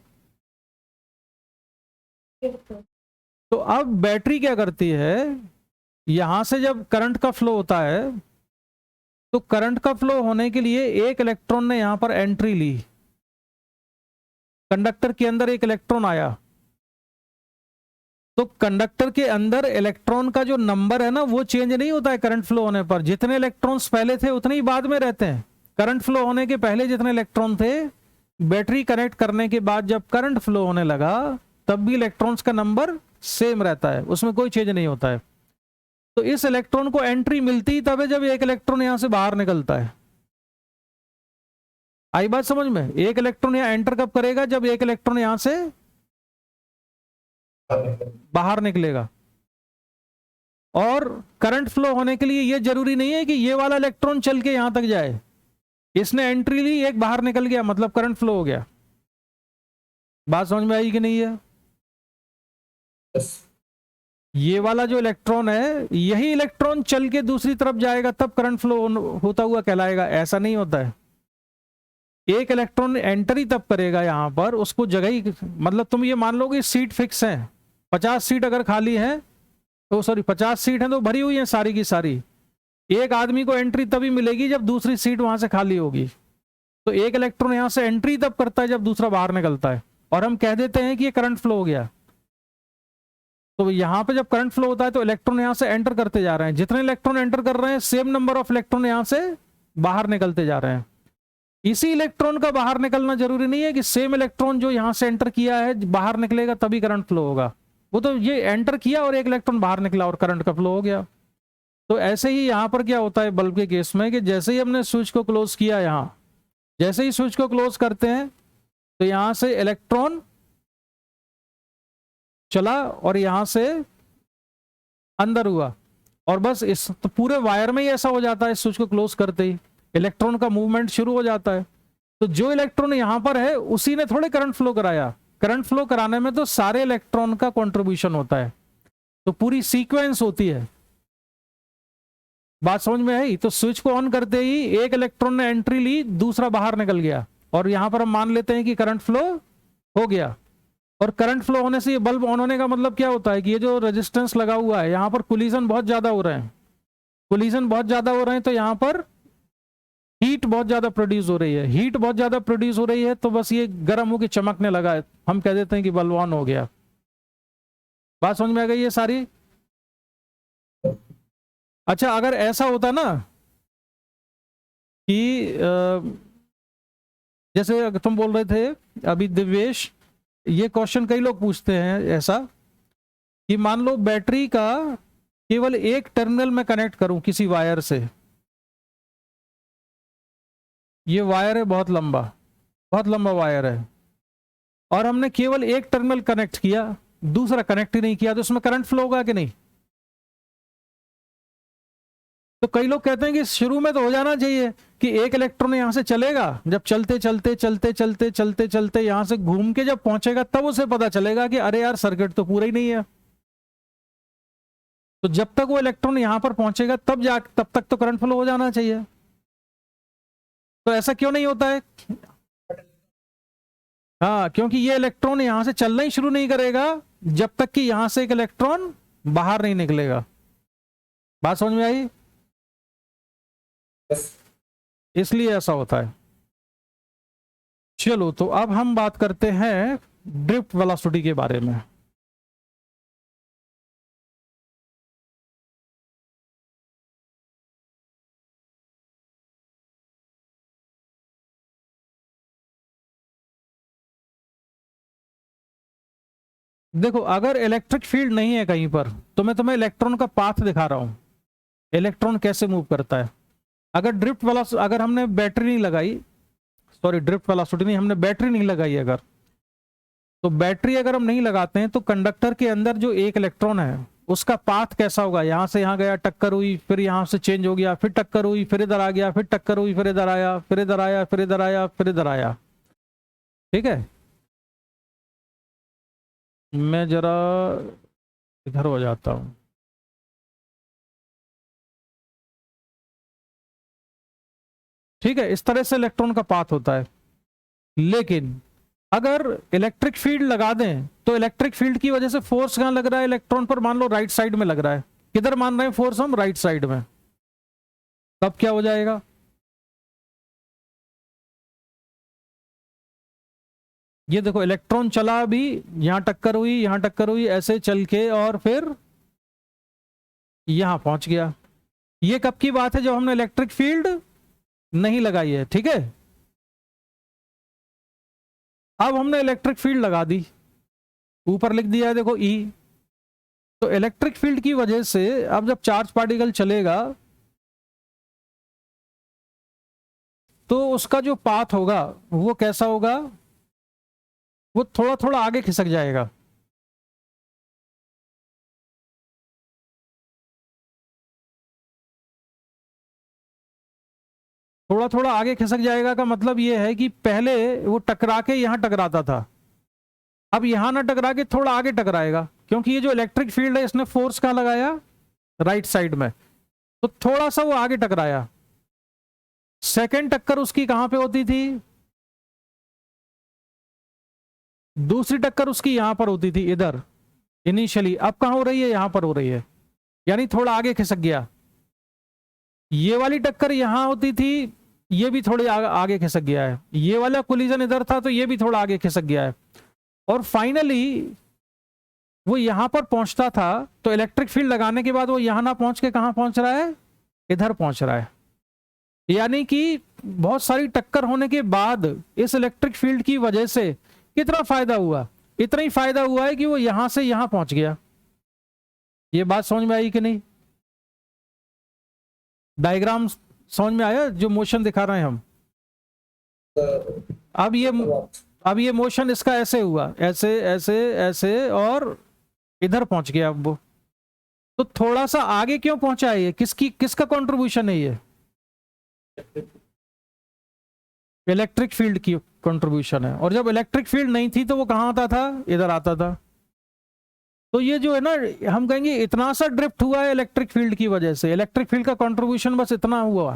Yes, sir. तो अब बैटरी क्या करती है, यहां से जब करंट का फ्लो होता है तो करंट का फ्लो होने के लिए एक इलेक्ट्रॉन ने यहां पर एंट्री ली, कंडक्टर के अंदर एक इलेक्ट्रॉन आया, तो कंडक्टर के अंदर इलेक्ट्रॉन का जो नंबर है ना वो चेंज नहीं होता है करंट फ्लो होने पर। जितने इलेक्ट्रॉन्स पहले थे उतने ही बाद में रहते हैं। करंट फ्लो होने के पहले जितने इलेक्ट्रॉन थे, बैटरी कनेक्ट करने के बाद जब करंट फ्लो होने लगा तब भी इलेक्ट्रॉन्स का नंबर सेम रहता है, उसमें कोई चेंज नहीं होता है। तो इस इलेक्ट्रॉन को एंट्री मिलती ही तब है जब एक इलेक्ट्रॉन यहां से बाहर निकलता है। आई बात समझ में? एक इलेक्ट्रॉन यहां एंटर कब करेगा, जब एक इलेक्ट्रॉन यहां से बाहर निकलेगा। और करंट फ्लो होने के लिए यह जरूरी नहीं है कि ये वाला इलेक्ट्रॉन चल के यहां तक जाए। इसने एंट्री ली, एक बाहर निकल गया, मतलब करंट फ्लो हो गया। बात समझ में आई कि नहीं है? Yes. ये वाला जो इलेक्ट्रॉन है, यही इलेक्ट्रॉन चल के दूसरी तरफ जाएगा तब करंट फ्लो होता हुआ कहलाएगा। ऐसा नहीं होता है। एक इलेक्ट्रॉन एंटर ही तब करेगा यहां पर, उसको जगह ही, मतलब तुम ये मान लो कि सीट फिक्स है, 50 सीट अगर खाली है तो, सॉरी 50 सीट है तो भरी हुई है सारी की सारी, एक आदमी को एंट्री तभी मिलेगी जब दूसरी सीट वहां से खाली होगी। तो एक इलेक्ट्रॉन यहां से एंट्री तब करता है जब दूसरा बाहर निकलता है, और हम कह देते हैं कि ये करंट फ्लो हो गया। तो यहां पे जब करंट फ्लो होता है तो इलेक्ट्रॉन यहां से एंटर करते जा रहे हैं, जितने इलेक्ट्रॉन एंटर कर रहे हैं सेम नंबर ऑफ इलेक्ट्रॉन यहां से बाहर निकलते जा रहे हैं। इसी इलेक्ट्रॉन का बाहर निकलना जरूरी नहीं है कि सेम इलेक्ट्रॉन जो यहां से एंटर किया है बाहर निकलेगा तभी करंट फ्लो होगा। वो तो ये एंटर किया और एक इलेक्ट्रॉन बाहर निकला और करंट का फ्लो हो गया। तो ऐसे ही यहां पर क्या होता है बल्ब के केस में, कि जैसे ही हमने स्विच को क्लोज किया, यहां जैसे ही स्विच को क्लोज करते हैं तो यहां से इलेक्ट्रॉन चला और यहां से अंदर हुआ, और बस इस तो पूरे वायर में ही ऐसा हो जाता है। स्विच को क्लोज करते ही इलेक्ट्रॉन का मूवमेंट शुरू हो जाता है। तो जो इलेक्ट्रॉन यहां पर है उसी ने थोड़े करंट फ्लो कराया। करंट फ्लो कराने में तो सारे इलेक्ट्रॉन का कंट्रीब्यूशन होता है, तो पूरी सीक्वेंस होती है। बात समझ में आई? तो स्विच को ऑन करते ही एक इलेक्ट्रॉन ने एंट्री ली, दूसरा बाहर निकल गया, और यहां पर हम मान लेते हैं कि करंट फ्लो हो गया। और करंट फ्लो होने से ये बल्ब ऑन होने का मतलब क्या होता है कि ये जो रेजिस्टेंस लगा हुआ है यहां पर कोलिजन बहुत ज्यादा हो रहे हैं, कोलिजन बहुत ज्यादा हो रहे हैं, तो यहां पर हीट बहुत ज्यादा प्रोड्यूस हो रही है। हीट बहुत ज्यादा प्रोड्यूस हो रही है तो बस ये गर्म होकर चमकने लगा है, हम कह देते हैं कि बल्ब ऑन हो गया। बात समझ में आ गई ये सारी? अच्छा, अगर ऐसा होता ना कि जैसे अगर तुम बोल रहे थे अभी दिव्येश, ये क्वेश्चन कई लोग पूछते हैं ऐसा कि मान लो बैटरी का केवल एक टर्मिनल में कनेक्ट करूं किसी वायर से, ये वायर है बहुत लंबा वायर है, और हमने केवल एक टर्मिनल कनेक्ट किया, दूसरा कनेक्ट ही नहीं किया, तो उसमें करंट फ्लो होगा कि नहीं? तो कई लोग कहते हैं कि शुरू में तो हो जाना चाहिए कि एक इलेक्ट्रॉन यहां से चलेगा, जब चलते चलते चलते चलते चलते चलते यहां से घूम के जब पहुंचेगा तब उसे पता चलेगा कि अरे यार सर्किट तो पूरा ही नहीं है। तो जब तक वो इलेक्ट्रॉन यहां पर पहुंचेगा तब तक तो करंट फ्लो हो जाना चाहिए। तो ऐसा क्यों नहीं होता है? हाँ, क्योंकि ये इलेक्ट्रॉन यहां से चलना ही शुरू नहीं करेगा जब तक कि यहां से एक इलेक्ट्रॉन बाहर नहीं निकलेगा। बात समझ में आई? Yes. इसलिए ऐसा होता है। चलो, तो अब हम बात करते हैं ड्रिफ्ट वेलोसिटी के बारे में। देखो, अगर इलेक्ट्रिक फील्ड नहीं है कहीं पर तो मैं तुम्हें इलेक्ट्रॉन का पाथ दिखा रहा हूं, इलेक्ट्रॉन कैसे मूव करता है। अगर ड्रिफ्ट वेलोसिटी, अगर हमने बैटरी नहीं लगाई, सॉरी ड्रिफ्ट वेलोसिटी नहीं, हमने बैटरी नहीं लगाई अगर, तो बैटरी अगर हम नहीं लगाते हैं तो कंडक्टर के अंदर जो एक इलेक्ट्रॉन है उसका पाथ कैसा होगा? यहां से यहां गया, टक्कर हुई, फिर यहां से चेंज हो गया, फिर टक्कर हुई, फिर इधर आ गया, फिर टक्कर हुई, फिर इधर आया, फिर इधर आया, फिर इधर आया, फिर इधर आया। ठीक है, मैं जरा इधर हो जाता हूँ। ठीक है, इस तरह से इलेक्ट्रॉन का पाथ होता है। लेकिन अगर इलेक्ट्रिक फील्ड लगा दें तो इलेक्ट्रिक फील्ड की वजह से फोर्स कहां लग रहा है इलेक्ट्रॉन पर? मान लो राइट साइड में लग रहा है। किधर मान रहे हैं फोर्स हम? राइट साइड में। तब क्या हो जाएगा? ये देखो इलेक्ट्रॉन चला भी, यहां टक्कर हुई, यहां टक्कर हुई, ऐसे चल के और फिर यहां पहुंच गया। ये कब की बात है? जब हमने इलेक्ट्रिक फील्ड नहीं लगाई है। ठीक है, अब हमने इलेक्ट्रिक फील्ड लगा दी, ऊपर लिख दिया है देखो ई। तो इलेक्ट्रिक फील्ड की वजह से अब जब चार्ज पार्टिकल चलेगा तो उसका जो पाथ होगा वो कैसा होगा? वो थोड़ा थोड़ा आगे खिसक जाएगा। थोड़ा थोड़ा आगे खिसक जाएगा का मतलब ये है कि पहले वो टकरा के यहां टकराता था, अब यहां ना टकरा के थोड़ा आगे टकराएगा, क्योंकि ये जो इलेक्ट्रिक फील्ड है इसने फोर्स कहां लगाया? राइट साइड में। तो थोड़ा सा वो आगे टकराया। सेकंड टक्कर उसकी कहां पे होती थी? दूसरी टक्कर उसकी यहां पर होती थी, इधर इनिशियली। अब कहां हो रही है? यहां पर हो रही है, यानी थोड़ा आगे खिसक गया। ये वाली टक्कर यहां होती थी, ये भी थोड़ी आगे खिसक गया है। ये वाला कोलिजन इधर था तो ये भी थोड़ा आगे खिसक गया है। और फाइनली वो यहां पर पहुंचता था, तो इलेक्ट्रिक फील्ड लगाने के बाद वो यहां ना पहुंच के कहां पहुंच रहा है? इधर पहुंच रहा है। यानी कि बहुत सारी टक्कर होने के बाद इस इलेक्ट्रिक फील्ड की वजह से कितना फायदा हुआ? इतना ही फायदा हुआ है कि वो यहां से यहां पहुंच गया। ये बात समझ में आई कि नहीं? डायग्राम समझ में आया जो मोशन दिखा रहे हैं हम? अब ये मोशन इसका ऐसे हुआ, ऐसे ऐसे ऐसे, और इधर पहुंच गया। अब वो तो थोड़ा सा आगे क्यों पहुंचा है? ये किसका कंट्रीब्यूशन है? ये इलेक्ट्रिक फील्ड की कंट्रीब्यूशन है। और जब इलेक्ट्रिक फील्ड नहीं थी तो वो कहां आता था? इधर आता था। तो ये जो है ना, हम कहेंगे इतना सा ड्रिफ्ट हुआ है इलेक्ट्रिक फील्ड की वजह से। इलेक्ट्रिक फील्ड का कंट्रीब्यूशन बस इतना हुआ।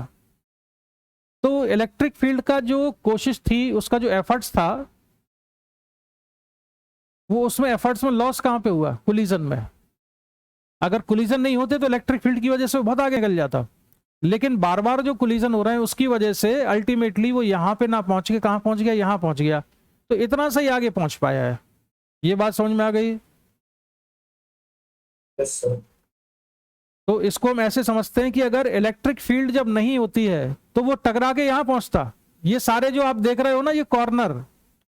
तो इलेक्ट्रिक फील्ड का जो कोशिश थी, उसका जो एफर्ट्स था, वो उसमें एफर्ट्स में लॉस कहां पे हुआ? कोलिजन में। अगर कोलिजन नहीं होते तो इलेक्ट्रिक फील्ड की वजह से वो बहुत आगे निकल जाता। लेकिन बार बार जो कोलिजन हो रहे हैं उसकी वजह से अल्टीमेटली वो यहां पे ना पहुंच के कहां पहुंच गया? यहां पहुंच गया। तो इतना सा ही आगे पहुंच पाया है। ये बात समझ में आ गई? Yes sir. तो इसको हम ऐसे समझते हैं कि अगर इलेक्ट्रिक फील्ड जब नहीं होती है तो वो टकरा के यहां पहुंचता। ये सारे जो आप देख रहे हो ना, ये कॉर्नर,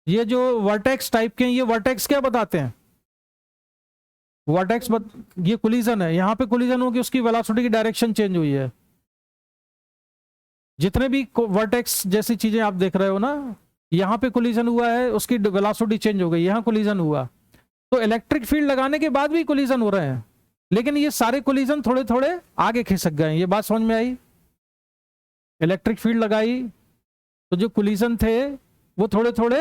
ये जो वर्टेक्स टाइप के हैं, ये वर्टेक्स क्या बताते हैं? वर्टेक्स ये कोलिजन है। यहां पे कोलिजन होगी, उसकी वेलोसिटी की डायरेक्शन चेंज हुई है। जितने भी वर्टेक्स जैसी चीजें आप देख रहे हो ना, यहां पे कोलिजन हुआ है, उसकी वेलोसिटी चेंज हो गई, यहां कोलिजन हुआ। तो इलेक्ट्रिक फील्ड लगाने के बाद भी कोलिजन हो रहे हैं, लेकिन ये सारे कोलिजन थोड़े थोड़े आगे खिसक गए। ये बात समझ में आई? इलेक्ट्रिक फील्ड लगाई तो जो कोलिजन थे वो थोड़े थोड़े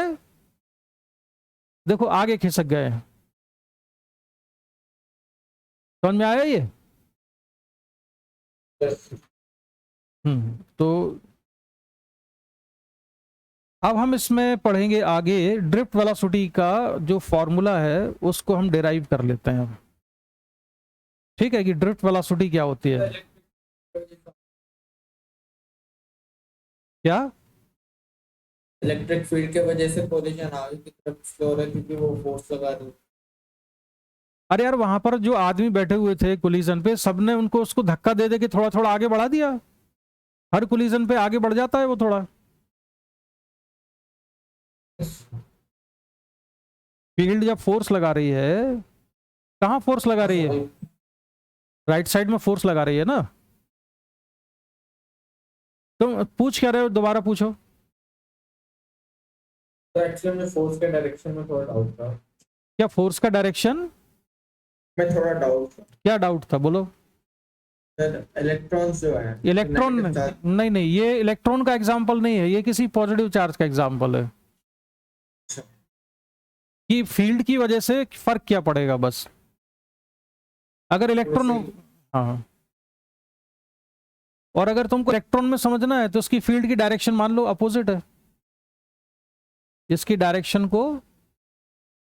देखो आगे खिसक गए। समझ में आया ये? तो अब हम इसमें पढ़ेंगे आगे, ड्रिफ्ट वेलोसिटी का जो फॉर्मूला है उसको हम डिराइव कर लेते हैं। ठीक है, कि ड्रिफ्ट वेलोसिटी क्या होती है? क्या? इलेक्ट्रिक फील्ड के वजह से कोलिजन आगे की तरफ स्लो हो रहा है क्योंकि वो फोर्स लगा रही है। अरे यार, वहां पर जो आदमी बैठे हुए थे कोलिजन पे, सबने उनको उसको धक्का दे दे के थोड़ा थोड़ा आगे बढ़ा दिया। हर कोलिजन पे आगे बढ़ जाता है वो थोड़ा। फील्ड जब फोर्स लगा रही है, कहां फोर्स लगा रही है? राइट साइड में फोर्स लगा रही है ना। तुम पूछ क्या रहे हो? दोबारा पूछो। तो एक्चुअली में फोर्स के डायरेक्शन में थोड़ा डाउट था। क्या फोर्स का डायरेक्शन मैं थोड़ा डाउट था। क्या डाउट था? बोलो। इलेक्ट्रॉन्स जो है, इलेक्ट्रॉन नहीं नहीं, ये इलेक्ट्रॉन का एग्जाम्पल नहीं है, ये किसी पॉजिटिव चार्ज का एग्जाम्पल है कि फील्ड की वजह से फर्क क्या पड़ेगा बस। अगर इलेक्ट्रॉन हो, हाँ, और अगर तुमको इलेक्ट्रॉन में समझना है तो उसकी फील्ड की डायरेक्शन मान लो अपोजिट है, इसकी डायरेक्शन को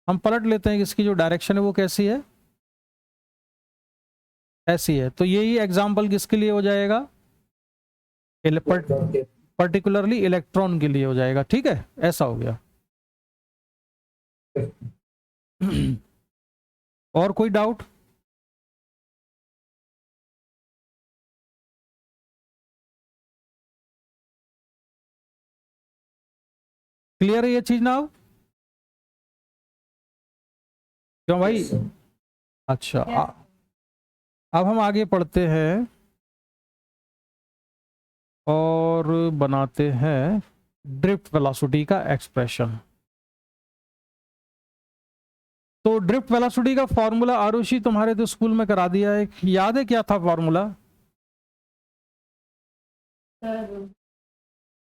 हम पलट लेते हैं, इसकी जो डायरेक्शन है वो कैसी है, ऐसी है। तो यही एग्जाम्पल किसके लिए हो जाएगा, पर्टिकुलरली इलेक्ट्रॉन के लिए हो जाएगा। ठीक है, ऐसा हो गया। और कोई डाउट? क्लियर है ये चीज ना अब? क्यों भाई? अच्छा, अब हम आगे पढ़ते हैं और बनाते हैं ड्रिफ्ट वेलोसिटी का एक्सप्रेशन। तो ड्रिफ्ट वेलोसिटी का फॉर्मूला आरुषि तुम्हारे तो स्कूल में करा दिया है, याद है क्या था फॉर्मूला? सर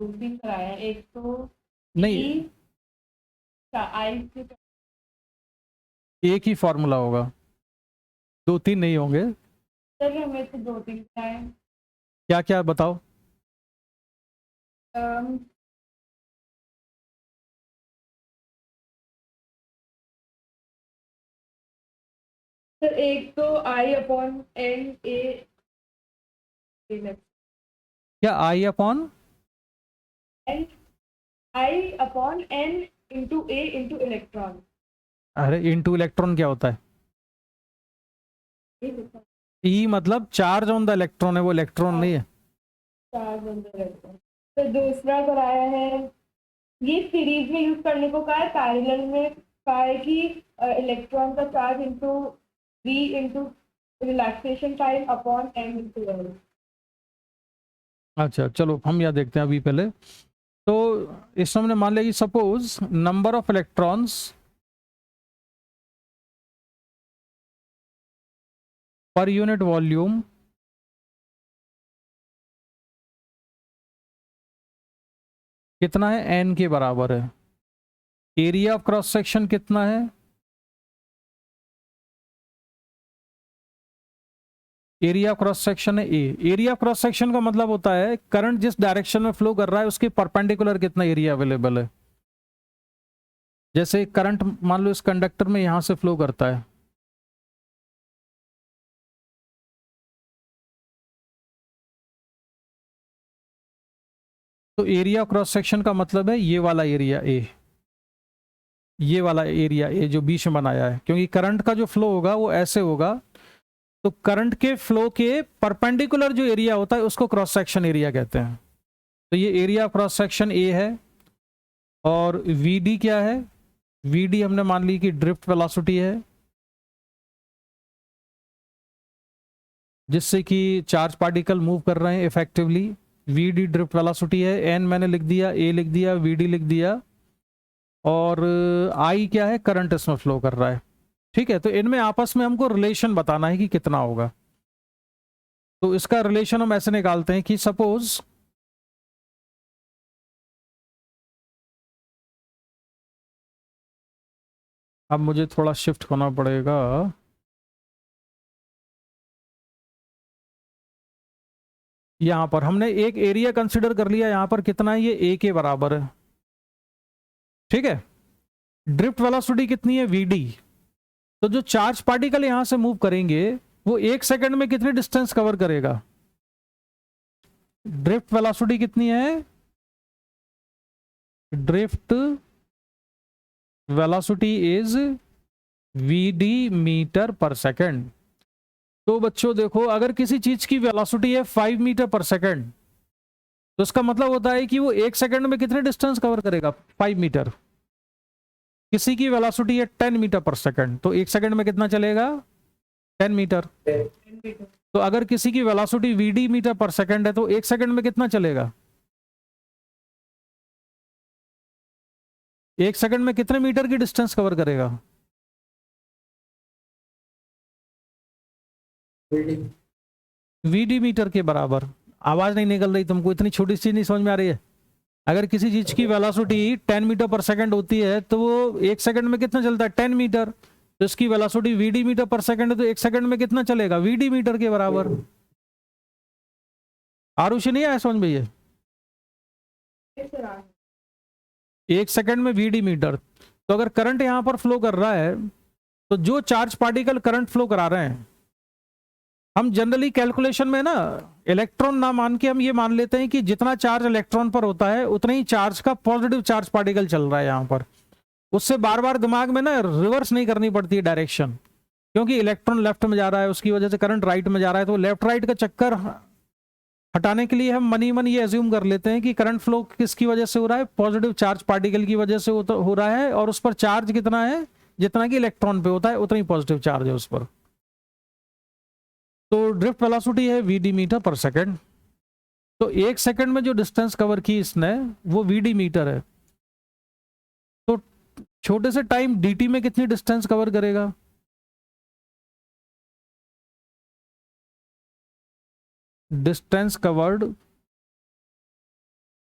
ग्रुपिंग कराया, एक तो नहीं, आई से एक ही फॉर्मूला होगा, 2-3 नहीं होंगे। सर हमें तो 2-3 कराए। क्या क्या बताओ? सर एक तो आई अपॉन एन ए, क्या आई अपॉन एन, आई अपॉन एन इंटू ए इंटू इलेक्ट्रॉन। अरे इनटू इलेक्ट्रॉन क्या होता है? ई मतलब चार्ज ऑन द इलेक्ट्रॉन है, वो इलेक्ट्रॉन नहीं है। Charge on the electron. तो दूसरा कराया है, ये सीरीज में यूज करने को कहा है, पैरेलल में कहा है कि इलेक्ट्रॉन का charge into V into relaxation time upon M into L. अच्छा चलो हम यहाँ देखते हैं अभी पहले। तो इसमें हमने मान लिया कि suppose number of electrons per unit volume कितना है, एन के बराबर है। एरिया ऑफ क्रॉस सेक्शन कितना है, एरिया क्रॉस सेक्शन है ए। एरिया क्रॉस सेक्शन का मतलब होता है करंट जिस डायरेक्शन में फ्लो कर रहा है उसके परपेंडिकुलर कितना एरिया अवेलेबल है। जैसे करंट मान लो इस कंडक्टर में यहां से फ्लो करता है, तो एरिया क्रॉस सेक्शन का मतलब है ये वाला एरिया ए, ये वाला एरिया ए जो बीच में बनाया है, क्योंकि करंट का जो फ्लो होगा वो ऐसे होगा, तो करंट के फ्लो के परपेंडिकुलर जो एरिया होता है उसको क्रॉस सेक्शन एरिया कहते हैं। तो ये एरिया क्रॉस सेक्शन ए है। और वीडी क्या है, वीडी हमने मान ली कि ड्रिफ्ट वेलोसिटी है, जिससे कि चार्ज पार्टिकल मूव कर रहे हैं इफेक्टिवली। वीडी ड्रिफ्ट वेलोसिटी है, एन मैंने लिख दिया, ए लिख दिया, वीडी लिख दिया, और आई क्या है, करंट इसमें फ्लो कर रहा है। ठीक है, तो इनमें आपस में हमको रिलेशन बताना है कि कितना होगा। तो इसका रिलेशन हम ऐसे निकालते हैं कि सपोज अब मुझे थोड़ा शिफ्ट होना पड़ेगा, यहां पर हमने एक एरिया कंसिडर कर लिया, यहां पर कितना है, ये ए के बराबर है। ठीक है, ड्रिफ्ट वेलोसिटी कितनी है, वीडी। तो जो चार्ज पार्टिकल यहां से मूव करेंगे वो 1 सेकंड में कितनी डिस्टेंस कवर करेगा, ड्रिफ्ट वेलोसिटी कितनी है, drift velocity is VD metre per second. तो बच्चों देखो, अगर किसी चीज की वेलोसिटी है 5 मीटर पर सेकंड, तो इसका मतलब होता है कि वो 1 सेकंड में कितने डिस्टेंस कवर करेगा, 5 मीटर। किसी की वेलोसिटी है 10 मीटर पर सेकंड, तो 1 सेकंड में कितना चलेगा, 10 मीटर। तो अगर किसी की velocity VD metre per second है तो 1 सेकंड में कितना चलेगा, 1 सेकंड में कितने मीटर की डिस्टेंस कवर करेगा, वीडी मीटर के बराबर। आवाज नहीं निकल रही तुमको, इतनी छोटी चीज नहीं समझ में आ रही है। अगर किसी चीज की वेलोसिटी 10 मीटर पर सेकंड होती है तो वो 1 सेकंड में कितना चलता है, 10 मीटर। तो इसकी velocity VD metre per second है, तो 1 सेकंड में कितना चलेगा, वीडी मीटर के बराबर। आरुषि नहीं आया समझ भैया? 1 सेकंड में वीडी मीटर। तो अगर करंट यहां पर फ्लो कर रहा है, तो जो चार्ज पार्टिकल करंट फ्लो करा रहे हैं, हम जनरली कैलकुलेशन में ना इलेक्ट्रॉन ना मान के हम ये मान लेते हैं कि जितना चार्ज इलेक्ट्रॉन पर होता है उतना ही चार्ज का पॉजिटिव चार्ज पार्टिकल चल रहा है यहां पर। उससे बार बार दिमाग में ना रिवर्स नहीं करनी पड़ती है डायरेक्शन, क्योंकि इलेक्ट्रॉन लेफ्ट में जा रहा है, उसकी वजह से करंट राइट में जा रहा है। तो लेफ्ट राइट का चक्कर हटाने के लिए हम मनी मन ये एज्यूम कर लेते हैं कि करंट फ्लो किसकी वजह से हो रहा है, पॉजिटिव चार्ज पार्टिकल की वजह से हो रहा है, और उस पर चार्ज कितना है, जितना कि इलेक्ट्रॉन पे होता है उतना ही पॉजिटिव चार्ज है उस पर। तो ड्रिफ्ट वेलोसिटी है वीडी मीटर पर सेकंड। तो 1 सेकंड में जो डिस्टेंस कवर की इसने वो वीडी मीटर है। तो छोटे से टाइम dt में कितनी डिस्टेंस कवर करेगा, distance covered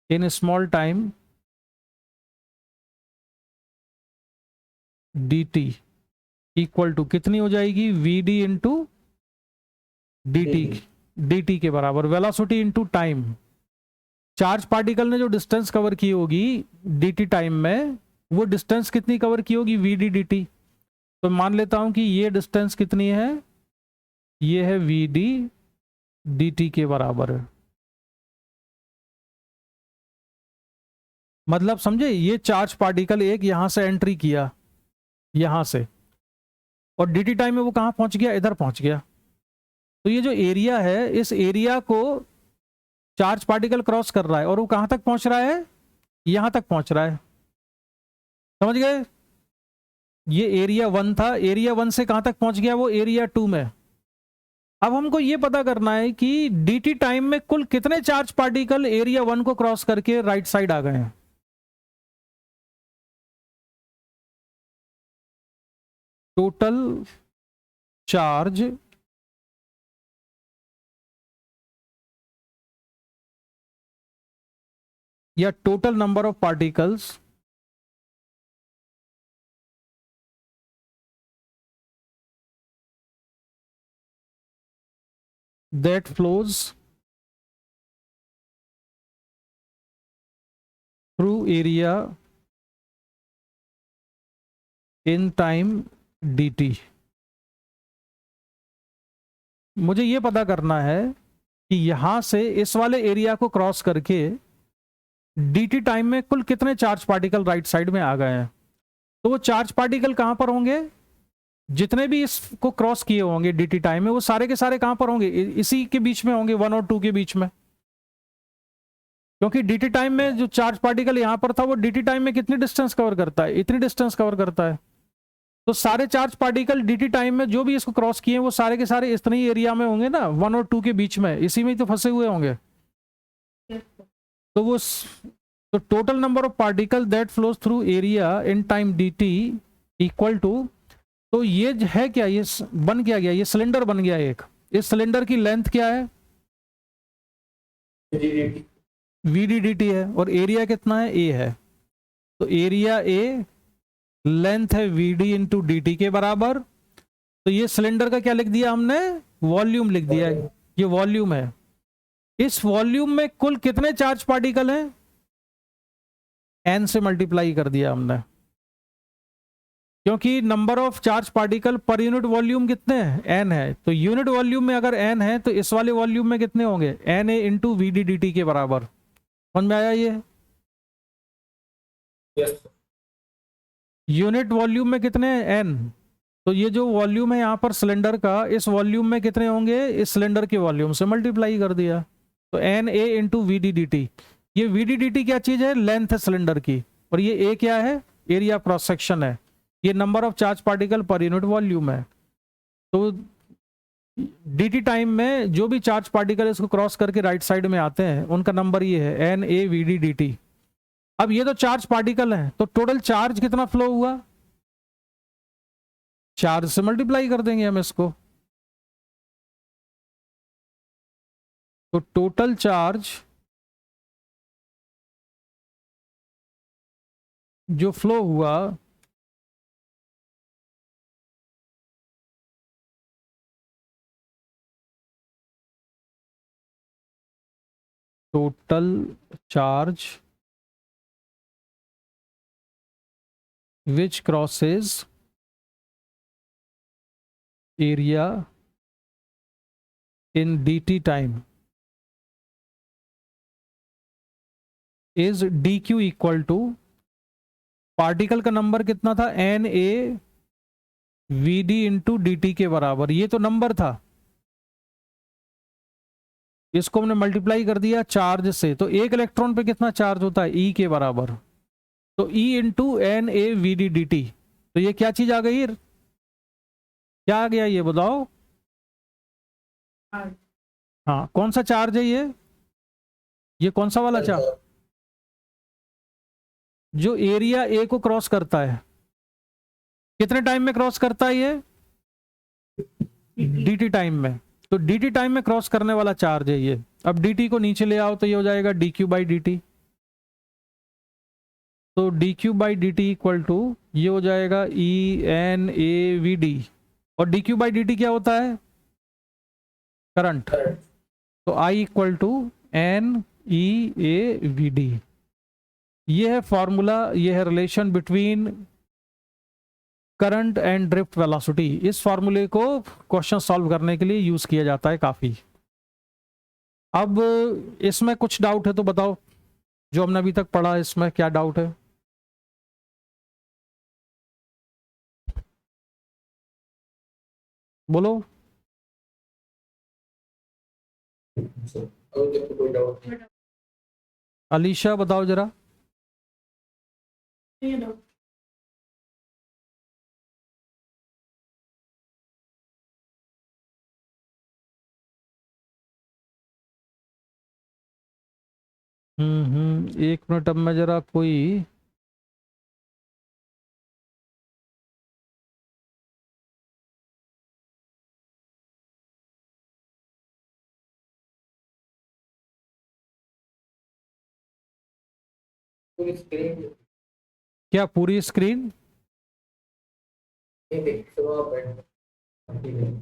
in small time dt equal to कितनी हो जाएगी, vd इंटू dt के बराबर। Velocity into time, charge particle ने जो डिस्टेंस कवर की होगी dt टाइम में, वो डिस्टेंस कितनी कवर की होगी, vd dt। तो मान लेता हूं कि ये डिस्टेंस कितनी है, ये है vd dt के बराबर है। मतलब समझे, ये चार्ज पार्टिकल एक यहां से एंट्री किया यहां से, और dt टाइम में वो कहां पहुंच गया, इधर पहुंच गया। तो ये जो एरिया है, इस एरिया को चार्ज पार्टिकल क्रॉस कर रहा है, और वो कहां तक पहुंच रहा है, यहां तक पहुंच रहा है। समझ गए? ये एरिया 1 था, एरिया 1 से कहां तक पहुंच गया, वो एरिया 2 में। अब हमको ये पता करना है कि dt टाइम में कुल कितने चार्ज पार्टिकल एरिया 1 को क्रॉस करके राइट साइड आ गए हैं। टोटल चार्ज या total number of particles that flows through area in time dt। मुझे ये पता करना है कि यहां से इस वाले एरिया को क्रॉस करके dt टाइम में कुल कितने चार्ज पार्टिकल राइट साइड में आ गए हैं। तो वो चार्ज पार्टिकल कहां पर होंगे, जितने भी इसको क्रॉस किए होंगे dt टाइम में, वो सारे के सारे कहां पर होंगे, इसी के बीच में होंगे, 1 और 2 के बीच में। क्योंकि dt टाइम में जो चार्ज पार्टिकल यहां पर था, वो dt टाइम में कितनी डिस्टेंस कवर करता है, इतनी डिस्टेंस कवर करता है। तो सारे चार्ज पार्टिकल dt टाइम में जो भी इसको क्रॉस किए, वो सारे के सारे इतने ही एरिया में होंगे ना, 1 और 2 के बीच में, इसी में ही तो फंसे हुए होंगे। तो वो तो total number of particle that flows through area in time dt equal to, तो ये है क्या, ये बन क्या गया, ये सिलेंडर बन गया एक। इस सिलेंडर की लेंथ क्या है, vd dt है, और एरिया कितना है, a है। तो एरिया a, लेंथ है vd इंटू dt के बराबर। तो ये सिलेंडर का क्या लिख दिया हमने, वॉल्यूम लिख दिया है, ये वॉल्यूम है। इस वॉल्यूम में कुल कितने चार्ज पार्टिकल हैं, n से मल्टीप्लाई कर दिया हमने, क्योंकि number of charge particle per unit volume कितने हैं, n है। तो यूनिट वॉल्यूम में अगर n है, तो इस वाले वॉल्यूम में कितने होंगे, na इंटू vd dt के बराबर। समझ में आया ये? यूनिट वॉल्यूम में कितने हैं, n। तो ये जो वॉल्यूम है यहाँ पर सिलेंडर का, इस वॉल्यूम में कितने होंगे, इस सिलेंडर के वॉल्यूम से मल्टीप्लाई कर दिया। तो na इंटू vd dt। ये vd dt क्या चीज है, लेंथ है सिलेंडर की, और ये a क्या है, एरिया क्रॉस सेक्शन है। ये number of charge particle per unit volume है। तो dt टाइम में जो भी चार्ज पार्टिकल इसको क्रॉस करके राइट साइड में आते हैं, उनका नंबर ये है na vd dt। अब ये तो चार्ज पार्टिकल है, तो टोटल चार्ज कितना फ्लो हुआ, चार्ज से मल्टीप्लाई कर देंगे हम इसको। तो टोटल चार्ज जो फ्लो हुआ total charge which crosses area in dt time is dq equal to, particle का नंबर कितना था, N A V D into D T के बराबर, ये तो नंबर था, इसको हमने मल्टीप्लाई कर दिया चार्ज से, तो एक इलेक्ट्रॉन पे कितना चार्ज होता है, ई के बराबर, तो E into N A V D D T, तो ये क्या चीज आ गई, क्या आ गया ये बताओ, हाँ कौन सा चार्ज है ये कौन सा वाला चार्ज, जो एरिया ए को क्रॉस करता है, कितने टाइम में क्रॉस करता है ये, dt टाइम में, तो dt टाइम में क्रॉस करने वाला चार्ज है ये। अब dt को नीचे ले आओ तो ये हो जाएगा dq बाई dt, तो dq by dt equal to ये हो जाएगा E N A V D, और dq बाई dt क्या होता है, करंट, तो I equal to N E A V D. ये है फॉर्मूला, ये है relation between current and drift velocity. इस फॉर्मूले को क्वेश्चन सॉल्व करने के लिए यूज किया जाता है काफी। अब इसमें कुछ डाउट है तो बताओ, जो हमने अभी तक पढ़ा इसमें क्या डाउट है, बोलो। अभी तक तो कोई डाउट नहीं। अलीशा बताओ जरा। ये डाउट एक मिनट, अब मैं जरा कोई पूरी स्क्रीन क्या पूरी स्क्रीन, नहीं देख सुबह बैठ नहीं।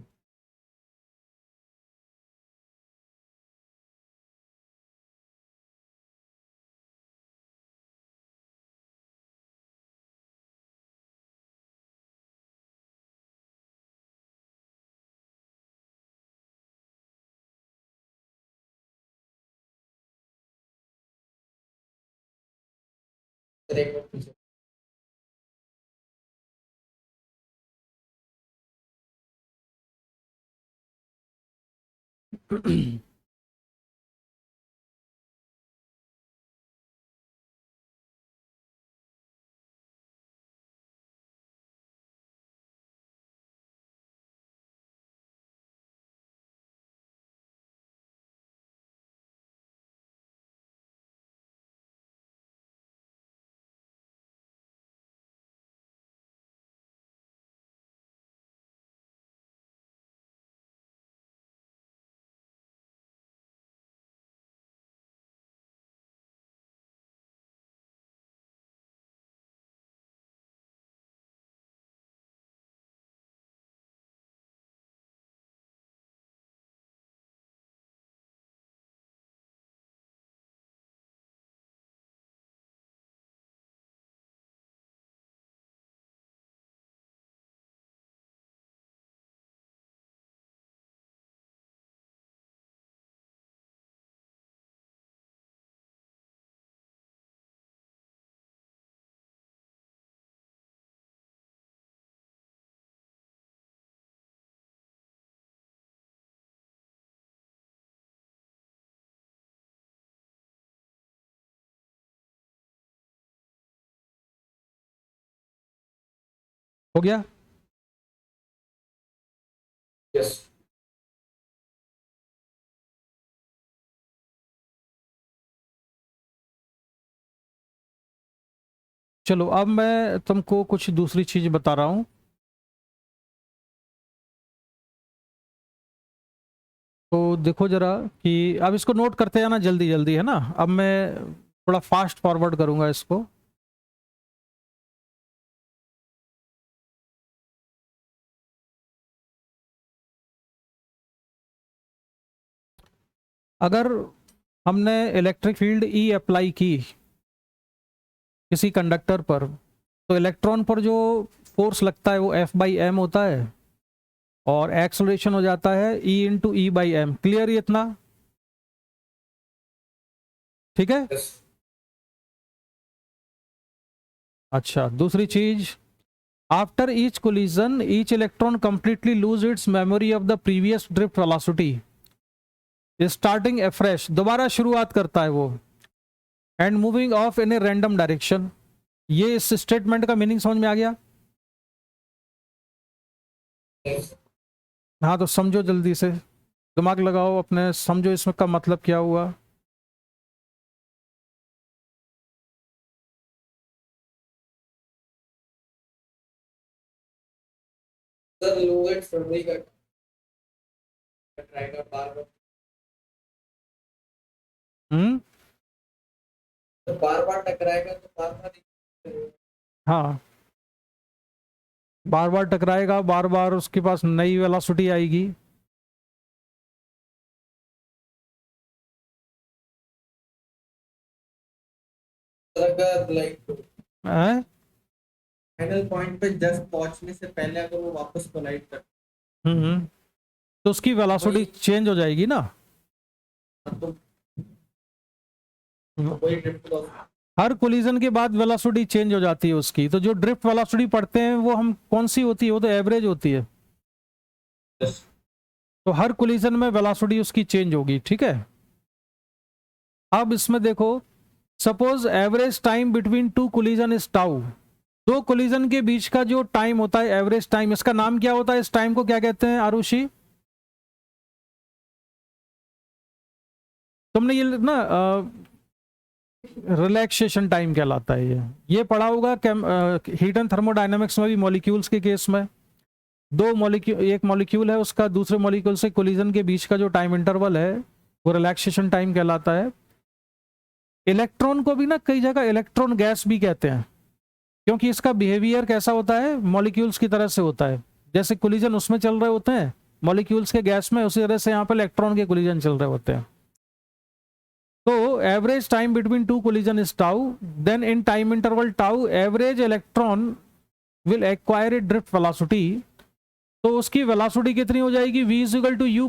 सर एक मिनट पीछे। हो गया। यस चलो अब मैं तुमको कुछ दूसरी चीज बता रहा हूं, तो देखो जरा कि अब इसको नोट करते जाना जल्दी जल्दी, है ना। अब मैं थोड़ा फास्ट फॉरवर्ड करूंगा इसको। अगर हमने इलेक्ट्रिक फील्ड ई अप्लाई की किसी कंडक्टर पर, तो इलेक्ट्रॉन पर जो फोर्स लगता है वो F/m होता है और एक्सेलरेशन हो जाता है E/E/m। क्लियर ये इतना? ठीक है। Yes. अच्छा, दूसरी चीज, after each collision each electron completely lose its memory of the previous drift velocity starting afresh, दोबारा शुरुआत करता है वो, and moving of in a random direction. ये इस स्टेटमेंट का मीनिंग समझ में आ गया? Yes. हाँ, तो समझो जल्दी से, दिमाग लगाओ अपने, समझो इसमें का मतलब क्या हुआ। Sir, lose its memory का ट्राई कर बार बार, तो बार बार टकराएगा तो बार बार हाँ, बार बार टकराएगा, बार बार उसके पास नई वेलोसिटी आएगी। अगर लाइक हैं? फाइनल पॉइंट पे जस्ट पहुंचने से पहले अगर वो वापस कोलाइड कर तो उसकी वेलोसिटी चेंज हो जाएगी ना। तो वही ड्रिफ्ट लॉस। हर कोलिजन के बाद वेलोसिटी चेंज हो जाती है उसकी। तो जो ड्रिफ्ट वेलोसिटी पढ़ते हैं वो हम कौन सी होती है? वो तो एवरेज होती है। तो हर कोलिजन में वेलोसिटी उसकी चेंज होगी, ठीक है। अब इसमें देखो, suppose average time between two collision is tau. दो कोलिजन के बीच का जो टाइम होता है एवरेज टाइम, इसका नाम क्या होता है? इस टाइम को क्या कहते हैं आरुषि? तुमने ये ना रिलैक्सेशन टाइम कहलाता है ये पढ़ा होगा हीट एंड थर्मोडायनेमिक्स में भी। मॉलिक्यूल्स के केस में दो मॉलिक्यूल, एक मॉलिक्यूल है उसका दूसरे मॉलिक्यूल से कोलिजन के बीच का जो टाइम इंटरवल है वो रिलैक्सेशन टाइम कहलाता है। इलेक्ट्रॉन को भी ना कई जगह इलेक्ट्रॉन गैस भी कहते हैं, क्योंकि इसका बिहेवियर कैसा होता है? मॉलिक्यूल्स की तरह से होता है। जैसे कोलिजन उसमें चल रहे होते हैं मॉलिक्यूल्स के गैस में, उसी तरह से यहाँ पर इलेक्ट्रॉन के कोलिजन चल रहे होते हैं। तो average time between two collision is tau, then in time interval tau average electron will acquire a drift velocity. तो उसकी वेलोसिटी कितनी हो जाएगी? v = u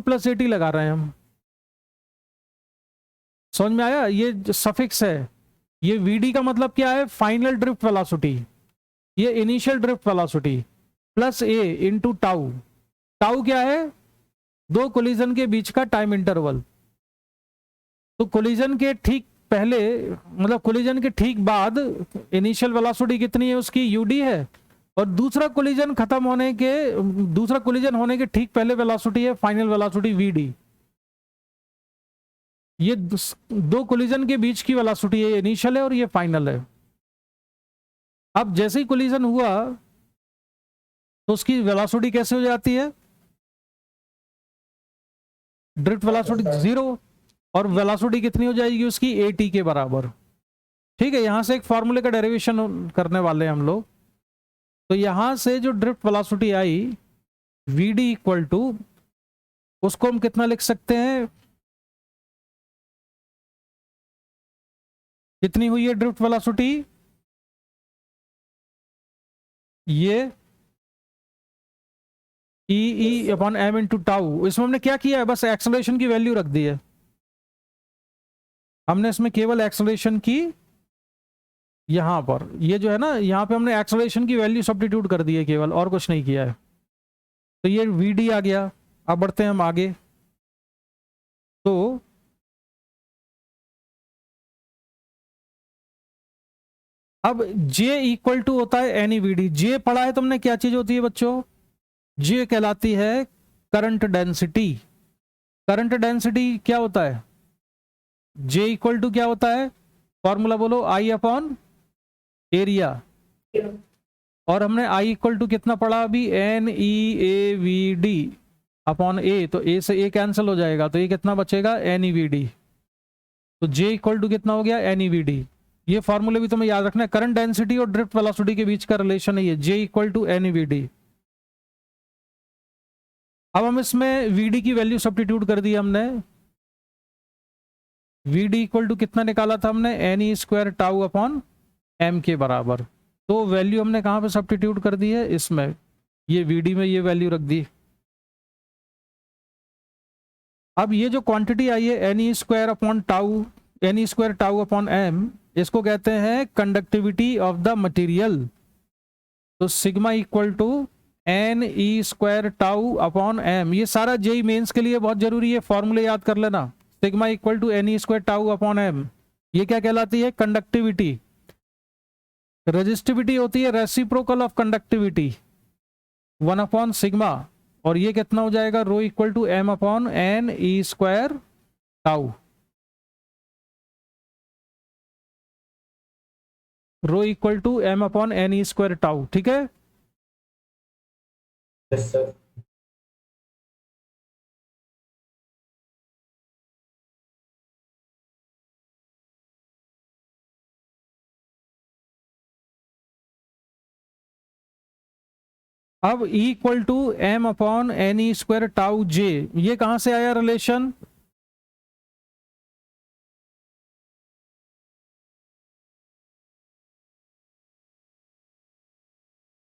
+ at लगा रहे हैं हम। समझ में आया? ये जो सफिक्स है, ये vd का मतलब क्या है? Final drift velocity. ये initial drift velocity plus a into tau. Tau क्या है? दो कोलिजन के बीच का टाइम इंटरवल। तो कोलिजन के ठीक पहले, मतलब कोलिजन के ठीक बाद इनिशियल वेलोसिटी कितनी है उसकी? ud है। और दूसरा कोलिजन खत्म होने के, दूसरा कोलिजन होने के ठीक पहले वेलोसिटी है फाइनल वेलोसिटी vd। ये दो कोलिजन के बीच की वेलोसिटी है, इनिशियल है और ये फाइनल है। अब जैसे ही कोलिजन हुआ तो उसकी वेलोसिटी कैसे हो जाती है? ड्रिफ्ट वेलोसिटी 0, और वेलोसिटी कितनी हो जाएगी उसकी? at के बराबर। ठीक है, यहां से एक फॉर्मूले का डेरिवेशन करने वाले हैं हम लोग। तो यहां से जो ड्रिफ्ट वेलोसिटी आई vd = उसको हम कितना लिख सकते हैं? कितनी हुई है ड्रिफ्ट वेलोसिटी? ये E/m × टाउ। इसमें हमने क्या किया है? बस एक्सेलरेशन की वैल्यू रख दी है हमने। इसमें केवल एक्सेलरेशन की, यहां पर ये जो है ना, यहां पे हमने एक्सेलरेशन की वैल्यू सब्स्टिट्यूट कर दी है केवल, और कुछ नहीं किया है। तो ये vd आ गया। अब बढ़ते हैं हम आगे। तो अब J = होता है NEVD। J पढ़ा है तुमने, क्या चीज होती है बच्चों? J कहलाती है करंट डेंसिटी। करंट डेंसिटी क्या होता है? J = क्या होता है? फॉर्मूला बोलो, I/एरिया। और हमने I = कितना पढ़ा अभी? NEAVD/A। तो A से A कैंसिल हो जाएगा, तो ये कितना बचेगा? NEVD। तो J = कितना हो गया? NEVD। ये फॉर्मूले भी तुम्हें याद रखना है। करंट डेंसिटी और ड्रिफ्ट वेलोसिटी के बीच का रिलेशन है ये, J = NEVD। अब हम इसमें vd की वैल्यू सब्स्टिट्यूट कर दी हमने। वी डी इक्वल टू कितना निकाला था हमने, N E square tau upon M के बराबर। तो वैल्यू हमने कहाँ पे सब्स्टिट्यूट कर दी है, इसमें, ये वी डी में ये वैल्यू रख दी। अब ये जो क्वांटिटी आई है N E square upon tau, N E square tau upon M, इसको कहते हैं कंडक्टिविटी ऑफ द मटेरियल। तो sigma equal to N E square tau upon M, ये सारा जेई मेंस के लिए बहुत जरूरी है, फॉर्मूले याद कर लेना। Sigma equal to N E square tau upon M, ये क्या कहलाती है, कंडक्टिविटी। रेजिस्टिविटी होती है reciprocal of conductivity, 1 upon sigma, और ये कितना हो जाएगा, rho equal to M upon N E square tau. Rho equal to M upon N E square tau, ठीक है। Yes sir. अब E equal to M upon N E square tau J, ये कहां से आया रिलेशन,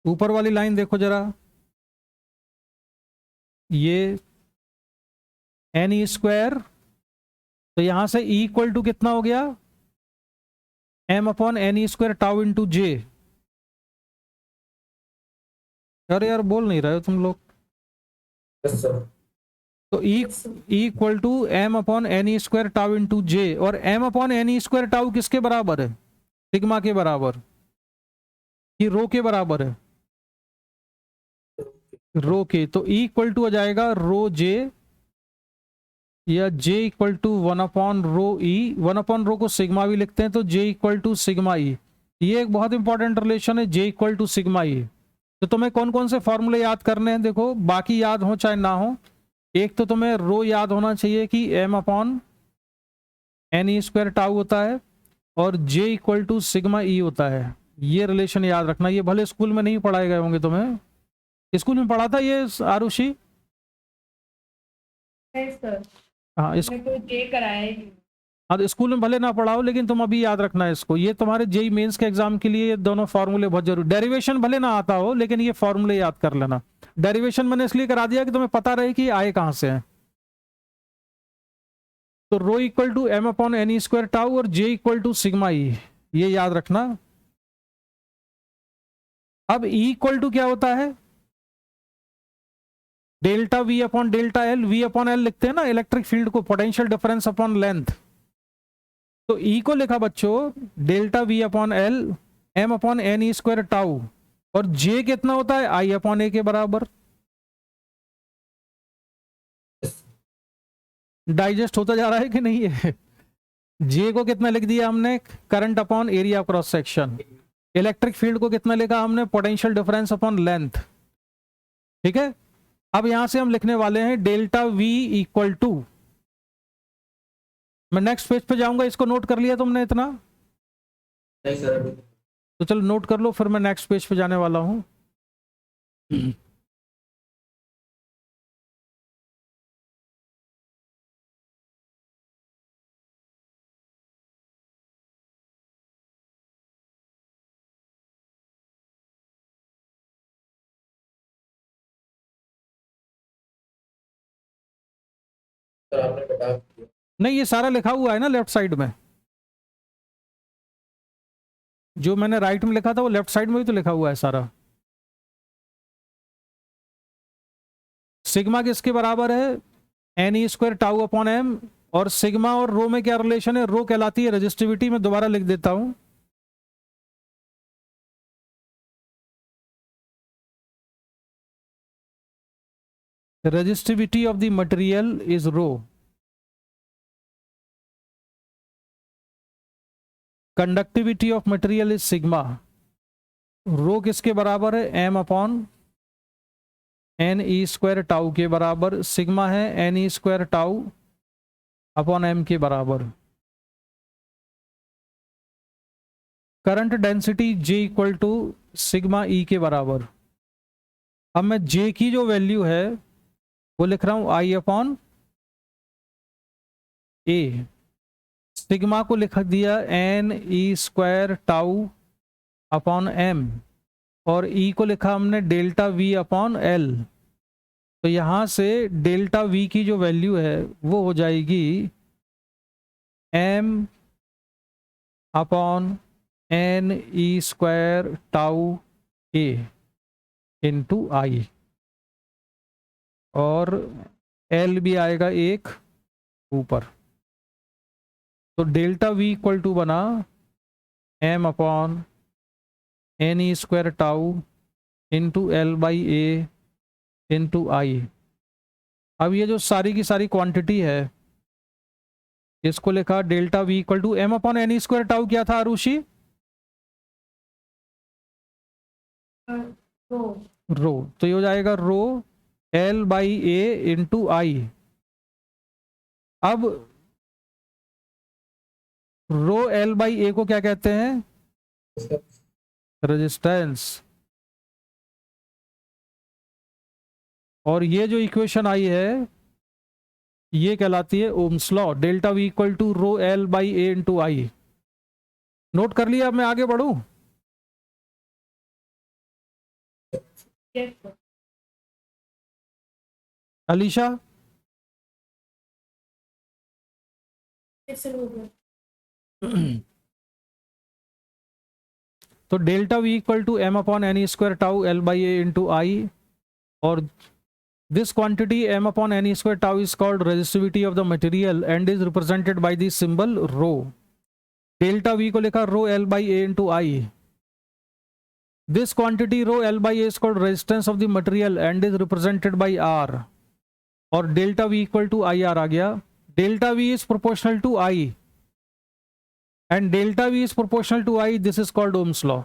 ऊपर वाली line देखो जरा, ये एन ई स्क्वायर, तो यहां से E इक्वल टू कितना हो गया, M upon N E square tau into J. अरे यार बोल नहीं रहे हो तुम लोग। Yes sir. तो E equal to M upon N E square tau into J, और M upon N E square tau किसके बराबर है, सिग्मा के बराबर कि रो के बराबर है, रो के। तो E इक्वल टू हो जाएगा रो जे, या J equal to 1 upon rho E, 1 upon rho को सिग्मा भी लिखते हैं, तो J equal to sigma E. ये एक बहुत इंपॉर्टेंट रिलेशन है, J equal to sigma E. तो तुम्हें कौन कौन से फॉर्मूले याद करने हैं, देखो, बाकी याद हो चाहे ना हो, एक तो तुम्हें रो याद होना चाहिए कि M upon N E square tau होता है, और J equal to sigma E होता है। ये रिलेशन याद रखना, ये भले स्कूल में नहीं पढ़ाए गए होंगे, तुम्हें स्कूल में पढ़ा था ये आरुषि, नहीं सर, हाँ इसमें कोई जे कराया ही नहीं। हाँ, तो स्कूल में भले ना पढ़ाओ, लेकिन तुम अभी याद रखना है इसको, ये तुम्हारे जेई मेंस के एग्जाम के लिए ये दोनों फॉर्मूले बहुत जरूरी। डेरिवेशन भले ना आता हो, लेकिन ये फॉर्मूले याद कर लेना। डेरिवेशन मैंने इसलिए करा दिया कि तुम्हें पता रहे कि आए कहां से हैं। तो rho equal to M upon N E square tau और J equal to sigma E, ये याद रखना। अब E इक्वल टू क्या होता है, delta V upon delta L, V upon L लिखते हैं ना इलेक्ट्रिक फील्ड को, पोटेंशियल डिफरेंस अपॉन लेंथ। तो E को लिखा बच्चों delta V upon L, M upon N E square tau, और J कितना होता है, I अपॉन ए के बराबर। डाइजेस्ट होता जा रहा है कि नहीं है। J को कितना लिख दिया हमने, current upon area cross section. Electric field को कितना लिखा हमने, पोटेंशियल डिफरेंस अपॉन लेंथ, ठीक है। अब यहां से हम लिखने वाले हैं डेल्टा V इक्वल टू, मैं नेक्स्ट पेज पे जाऊंगा, इसको नोट कर लिया तुमने इतना, नहीं सर अभी। तो चलो नोट कर लो, फिर मैं नेक्स्ट पेज पे जाने वाला हूं। सर आपने बता दिया। नहीं, ये सारा लिखा हुआ है ना लेफ्ट साइड में, जो मैंने राइट में लिखा था वो लेफ्ट साइड में भी तो लिखा हुआ है सारा। सिग्मा किसके बराबर है, N E square tau upon M, और सिग्मा और रो में क्या रिलेशन है, रो कहलाती है रेजिस्टिविटी। में दोबारा लिख देता हूं, resistivity of the material is rho, conductivity of material is sigma, रो किसके बराबर है, M upon N E square tau के बराबर, सिग्मा है N E square tau upon M के बराबर। Current density J equal to sigma E के बराबर। अब मैं J की जो वैल्यू है वो लिख रहा हूं I अपॉन ए, सिग्मा को लिख दिया N E square tau upon M, और ई को लिखा हमने डेल्टा वी अपॉन एल। तो यहाँ से डेल्टा वी की जो वैल्यू है वो हो जाएगी M upon N E square tau A into I, और एल भी आएगा एक ऊपर। तो डेल्टा वी इक्वल टू बना M upon N E square tau into L by A into I. अब ये जो सारी की सारी क्वांटिटी है इसको लिखा delta V equal to M upon N E square tau क्या था आरुषि? रो। रो। तो ये हो जाएगा rho L by A into I. अब रो एल बाई ए को क्या कहते हैं? रेजिस्टेंस। और ये जो इक्वेशन आई है ये कहलाती है Ohm's law, delta V equal to rho L by A into I. Note कर लिया? अब मैं आगे बढ़ूं? Yes sir. Alisha? Yes, sir, हो गया। तो delta V equal to M upon N E square tau L by A into I, और this quantity m upon n square tau is called resistivity of the material and is represented by the symbol rho. Delta V को लिखा rho L by A into I. This quantity rho L by A is called resistance of the material and is represented by R. और delta V equal to IR आ गया. Delta V is proportional to I. And delta V is proportional to I. This is called Ohm's law.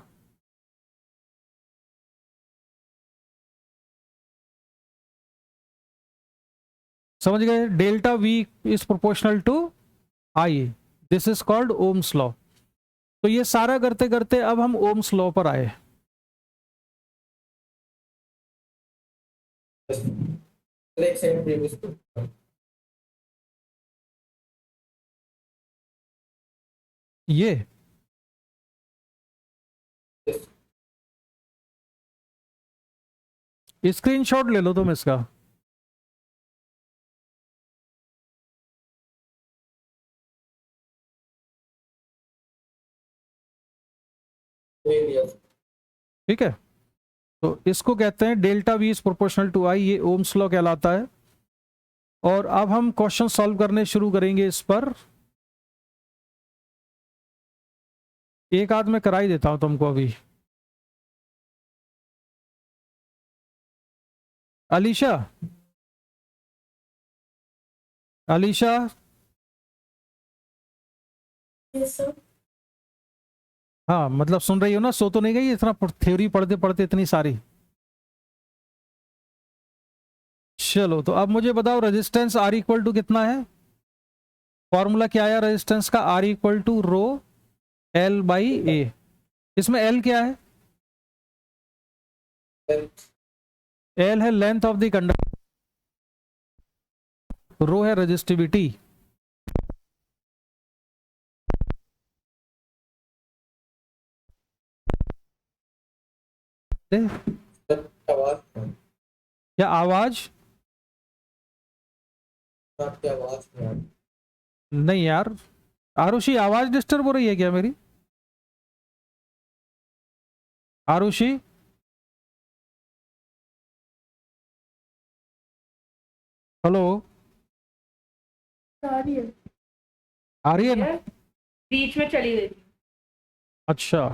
समझ गए? Delta V is proportional to I, this is called Ohm's law. तो ये सारा करते करते अब हम ओम्स लॉ पर आए। एक सेकंड प्रीवियस ये स्क्रीनशॉट ले लो तुम इसका। ठीक है, तो इसको कहते हैं delta V is proportional to I, ये ओम्स लॉ कहलाता है। और अब हम क्वेश्चन सॉल्व करने शुरू करेंगे इस पर। एक आध मैं करा ही देता हूं तुमको अभी। Alisha, Alisha Yes, sir. हाँ मतलब सुन रही हो ना? सो तो नहीं गई इतना थ्योरी पढ़ते पढ़ते इतनी सारी? चलो तो अब मुझे बताओ रेजिस्टेंस आर इक्वल टू कितना है? फॉर्मूला क्या आया रेजिस्टेंस का? R equal to rho L by A. इसमें एल क्या है? एल है length of the conductor, rho है रेजिस्टिविटी। क्या आवाज? आपकी आवाज नहीं यार, आरुषि आवाज डिस्टर्ब हो रही है क्या मेरी? आरुषि हेलो, आ रही है। आ रही है ना? बीच में चली गई थी। अच्छा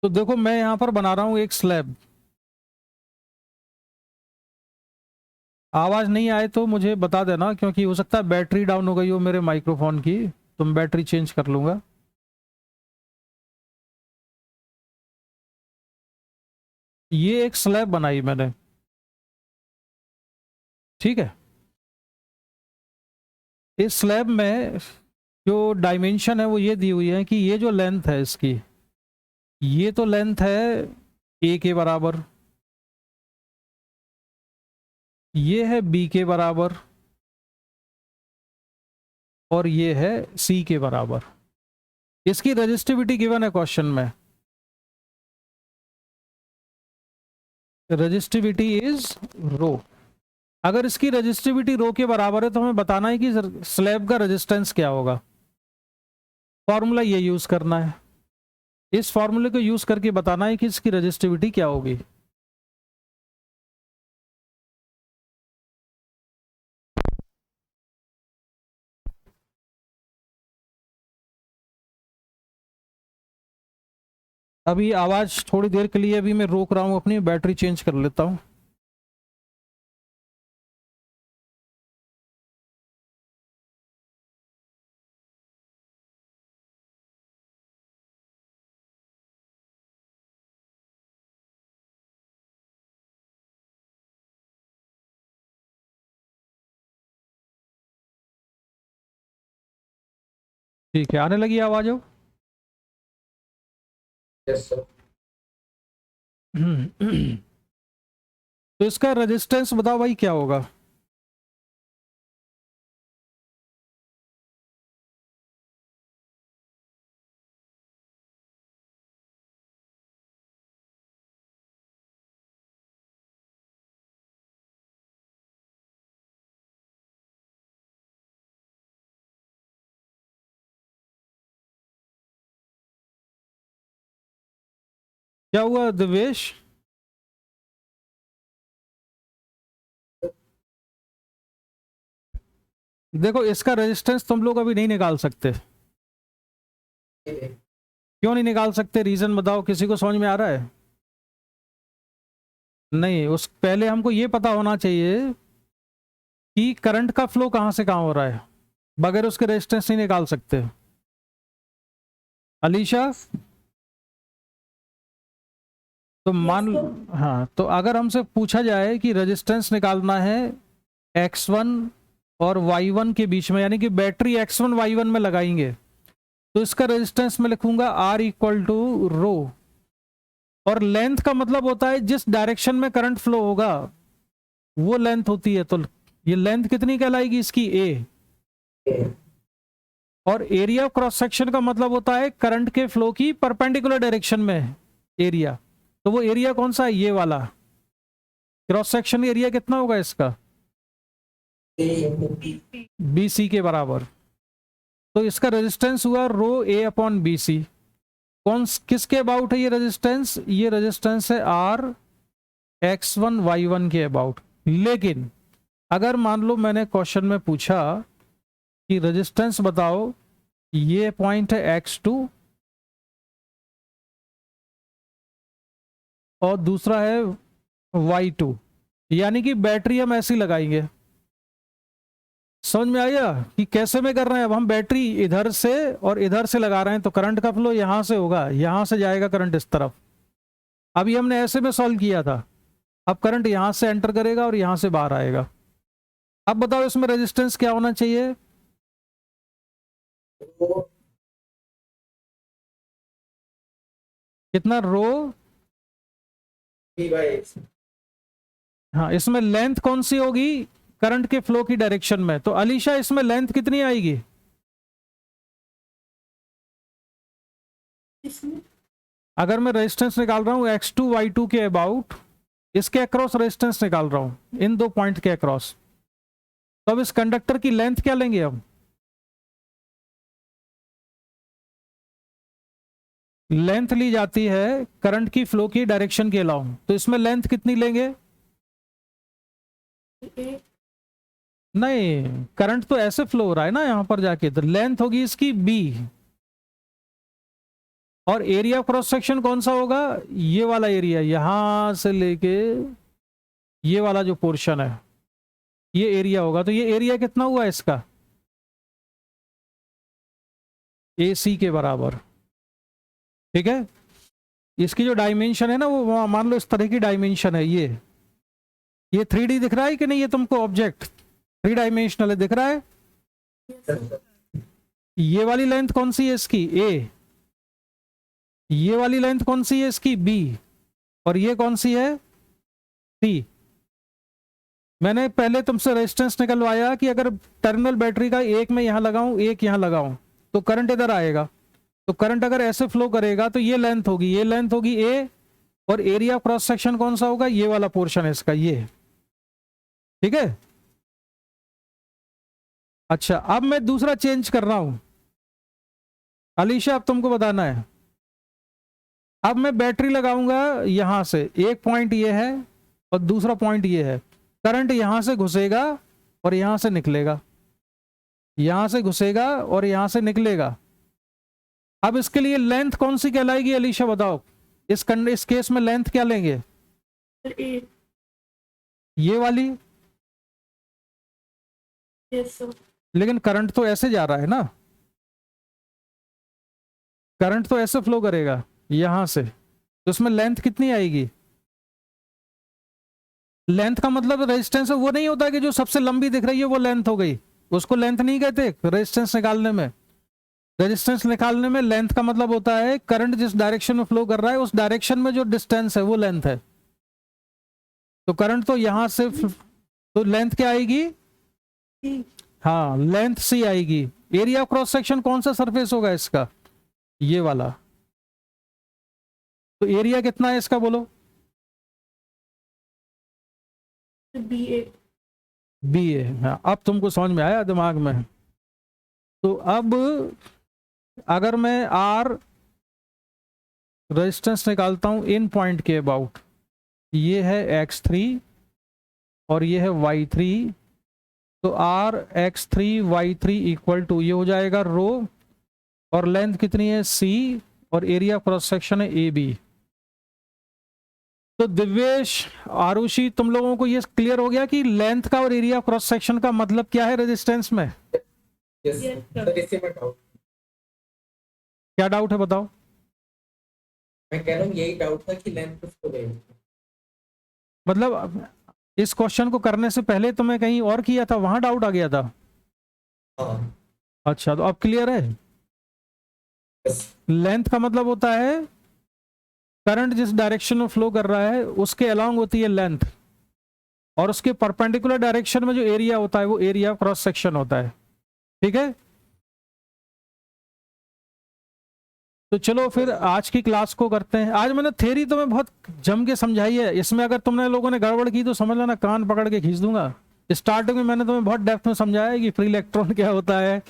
तो देखो मैं यहां पर बना रहा हूं एक स्लैब। आवाज नहीं आए तो मुझे बता देना, क्योंकि हो सकता है बैटरी डाउन हो गई हो मेरे माइक्रोफोन की, तो मैं बैटरी चेंज कर लूंगा। ये एक स्लैब बनाई मैंने, ठीक है। इस स्लैब में जो डायमेंशन है वो ये दी हुई है कि ये जो लेंथ है इसकी, ये तो लेंथ है ए के बराबर, ये है बी के बराबर, और ये है c के बराबर। इसकी रेजिस्टिविटी गिवन है क्वेश्चन में, रेजिस्टिविटी इज रो। अगर इसकी रेजिस्टिविटी रो के बराबर है तो हमें बताना है कि स्लैब का रेजिस्टेंस क्या होगा। फॉर्मूला ये यूज करना है, इस फॉर्मूले को यूज करके बताना है कि इसकी रेजिस्टिविटी क्या होगी। अभी आवाज थोड़ी देर के लिए अभी मैं रोक रहा हूं, अपनी बैटरी चेंज कर लेता हूं। ठीक है, आने लगी आवाज अब। Yes sir. तो इसका रेजिस्टेंस बताओ भाई क्या होगा। क्या हुआ दिवेश? देखो इसका रेजिस्टेंस तुम लोग अभी नहीं निकाल सकते। क्यों नहीं निकाल सकते, रीजन बताओ, किसी को समझ में आ रहा है? नहीं, उस पहले हमको ये पता होना चाहिए कि करंट का फ्लो कहां से कहां हो रहा है, बगैर उसके रेजिस्टेंस नहीं निकाल सकते। अलीशा, तो मान, हाँ, तो अगर हमसे पूछा जाए कि रेजिस्टेंस निकालना है x1 और y1 के बीच में, यानी कि बैटरी x1 y1 में लगाएंगे, तो इसका रेजिस्टेंस मैं लिखूंगा R इक्वल टू रो। और लेंथ का मतलब होता है जिस डायरेक्शन में करंट फ्लो होगा वो लेंथ होती है। तो ये लेंथ कितनी कहलाएगी इसकी, a। और एरिया ऑफ क्रॉस सेक्शन का मतलब होता है करंट के फ्लो की परपेंडिकुलर डायरेक्शन में एरिया। तो वो एरिया कौन सा है, ये वाला। क्रॉस सेक्शन एरिया कितना होगा इसका, BC के बराबर। तो इसका रेजिस्टेंस हुआ रो A अपॉन BC। कौन किसके अबाउट है ये रेजिस्टेंस? ये रेजिस्टेंस है R x1 y1 के अबाउट। लेकिन अगर मान लो मैंने क्वेश्चन में पूछा कि रेजिस्टेंस बताओ, ये पॉइंट है x2 और दूसरा है y2, यानी कि बैटरी हम ऐसी लगाएंगे। समझ में आया कि कैसे में कर रहे हैं? अब हम बैटरी इधर से और इधर से लगा रहे हैं, तो करंट का फ्लो यहां से होगा, यहां से जाएगा करंट इस तरफ। अभी हमने ऐसे में सॉल्व किया था, अब करंट यहां से एंटर करेगा और यहां से बाहर आएगा। अब बताओ इसमें रेजिस्टेंस क्या होना चाहिए? कितना, रो हाँ, इसमें लेंथ कौन सी होगी करंट के फ्लो की डायरेक्शन में? तो अलीशा इसमें लेंथ कितनी आएगी? इसमें अगर मैं रेजिस्टेंस निकाल रहा हूं x2 y2 के अबाउट, इसके अक्रॉस रेजिस्टेंस निकाल रहा हूं, इन दो पॉइंट के अक्रॉस, तो अब इस कंडक्टर की लेंथ क्या लेंगे हम? लेंथ ली जाती है करंट की फ्लो की डायरेक्शन के अलाउ, तो इसमें लेंथ कितनी लेंगे? नहीं, करंट तो ऐसे फ्लो हो रहा है ना यहां पर जाके, तो लेंथ होगी इसकी b। और एरिया क्रॉस सेक्शन कौन सा होगा? ये वाला एरिया, यहां से लेके ये वाला जो पोर्शन है, ये एरिया होगा। तो ये एरिया कितना हुआ इसका, AC के बराबर। ठीक है, इसकी जो डायमेंशन है ना, वो मान लो इस तरह की डायमेंशन है। ये 3D दिख रहा है कि नहीं? ये तुमको ऑब्जेक्ट 3 डायमेंशनल है, दिख रहा है? ये वाली लेंथ कौन सी है इसकी, A। ये वाली लेंथ कौन सी है इसकी, B। और ये कौन सी है, C। मैंने पहले तुमसे रेजिस्टेंस निकलवाया कि अगर टर्मिनल बैटरी का एक में यहाँ लगाऊं एक यहाँ लगाऊं तो करंट इधर आएगा। तो करंट अगर ऐसे फ्लो करेगा तो ये लेंथ होगी ए, और एरिया क्रॉस सेक्शन कौन सा होगा, ये वाला पोर्शन है इसका, ये। ठीक है। अच्छा, अब मैं दूसरा चेंज कर रहा हूं अलीशा, अब तुमको बताना है। अब मैं बैटरी लगाऊंगा यहां से, एक पॉइंट ये है और दूसरा पॉइंट ये है। करंट यहां से घुसेगा और यहां से निकलेगा, यहां से घुसेगा और यहां से निकलेगा। अब इसके लिए लेंथ कौन सी कहलाएगी अलीशा, बताओ। इस केस में लेंथ क्या लेंगे, ए। ये वाली। Yes sir. लेकिन करंट तो ऐसे जा रहा है ना, करंट तो ऐसे फ्लो करेगा यहां से, तो उसमें लेंथ कितनी आएगी। लेंथ का मतलब रेजिस्टेंस वो नहीं होता कि जो सबसे लंबी दिख रही है वो लेंथ हो गई, उसको लेंथ नहीं कहते रेजिस्टेंस निकालने में। रेजिस्टेंस निकालने में लेंथ का मतलब होता है करंट जिस डायरेक्शन में फ्लो कर रहा है उस डायरेक्शन में जो डिस्टेंस है वो लेंथ है। तो करंट तो यहां से, तो लेंथ क्या आएगी, हाँ लेंथ सी आएगी। एरिया क्रॉस सेक्शन कौन सा सरफेस होगा इसका, ये वाला। तो एरिया कितना है इसका बोलो, बी ए। बी ए। हाँ, अब तुमको समझ में आया दिमाग में। तो अब अगर मैं आर रेजिस्टेंस निकालता हूं इन पॉइंट के अबाउट, ये है x3 और ये है y3, तो are x3 y3 equal to ये हो जाएगा रो, और लेंथ कितनी है c, और एरिया क्रॉस सेक्शन है ए बी। तो दिव्येश, आरुषि, तुम लोगों को ये क्लियर हो गया कि लेंथ का और एरिया क्रॉस सेक्शन का मतलब क्या है रेजिस्टेंस में। यस सर, इससे मैं डाउट, क्या डाउट है बताओ। मैं कह रहा हूँ यही डाउट था कि लेंथ किसको देंगे। मतलब इस क्वेश्चन को करने से पहले तुम्हें कहीं और किया था, वहां डाउट आ गया था। हाँ अच्छा, तो अब क्लियर है। यस लेंथ का मतलब होता है करंट जिस डायरेक्शन में फ्लो कर रहा है उसके अलोंग होती है लेंथ, और उसके परपेंडिकुलर डायरेक्शन में जो एरिया होता है वो एरिया क्रॉस सेक्शन होता है। ठीक है। तो चलो फिर आज की क्लास को करते हैं। आज मैंने थ्योरी तुम्हें बहुत जम के समझाई है, इसमें अगर तुमने लोगों ने गड़बड़ की तो समझ लेना कान पकड़ के खींच दूंगा। स्टार्टिंग में मैंने तुम्हें बहुत डेप्थ में समझाया है कि फ्री इलेक्ट्रॉन क्या होता है,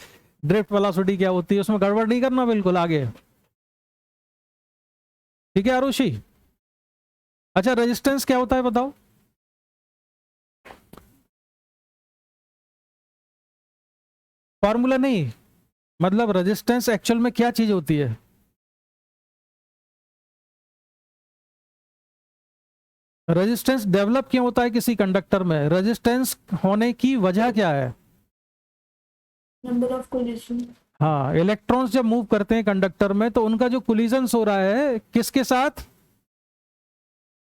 ड्रिफ्ट वेलोसिटी क्या होती है, उसमें गड़बड़ नहीं करना बिल्कुल आगे। ठीक है आरुषि। अच्छा, रेजिस्टेंस क्या होता है बताओ। फॉर्मूला नहीं, मतलब रेजिस्टेंस एक्चुअल में क्या चीज होती है। रेजिस्टेंस डेवलप क्यों होता है किसी कंडक्टर में, रेजिस्टेंस होने की वजह क्या है। Number of collision. हाँ, इलेक्ट्रॉन्स जब मूव करते हैं कंडक्टर में तो उनका जो कोलिजन हो रहा है किसके साथ,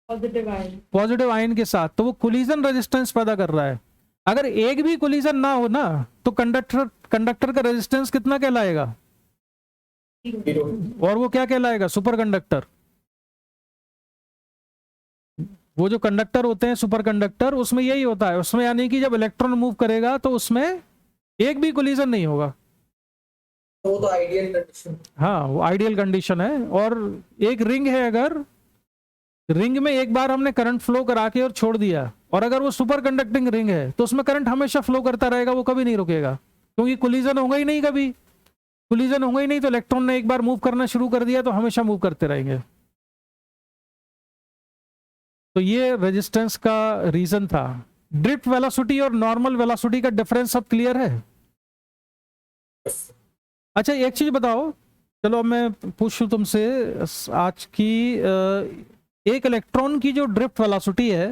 पॉजिटिव आयन। पॉजिटिव आयन के साथ, तो वो कोलिजन रेजिस्टेंस पैदा कर रहा है। अगर एक भी कोलिजन ना हो ना तो कंडक्टर का रेजिस्टेंस कितना कहलाएगा, जीरो। और वो क्या कहलाएगा, सुपर कंडक्टर। वो जो कंडक्टर होते हैं सुपर कंडक्टर, उसमें यही होता है, उसमें यानी कि जब इलेक्ट्रॉन मूव करेगा तो उसमें एक भी कोलिजन नहीं होगा। तो वो तो आइडियल कंडीशन। हाँ, वो आइडियल कंडीशन है। और एक रिंग है, अगर रिंग में एक बार हमने करंट फ्लो करा के और छोड़ दिया, और अगर वो सुपर कंडक्टिंग रिंग है तो उसमें करंट हमेशा फ्लो करता रहेगा, वो कभी नहीं रुकेगा, क्योंकि कोलिजन होगा ही नहीं, कभी कोलिजन होगा ही नहीं। तो इलेक्ट्रॉन ने एक बार मूव करना शुरू कर दिया तो हमेशा मूव करते रहेंगे। तो ये रेजिस्टेंस का रीजन था। ड्रिफ्ट वेलोसिटी और नॉर्मल वेलोसिटी का डिफरेंस सब क्लियर है। अच्छा, एक चीज बताओ, चलो अब मैं पूछूं तुमसे, आज की एक इलेक्ट्रॉन की जो ड्रिफ्ट वेलोसिटी है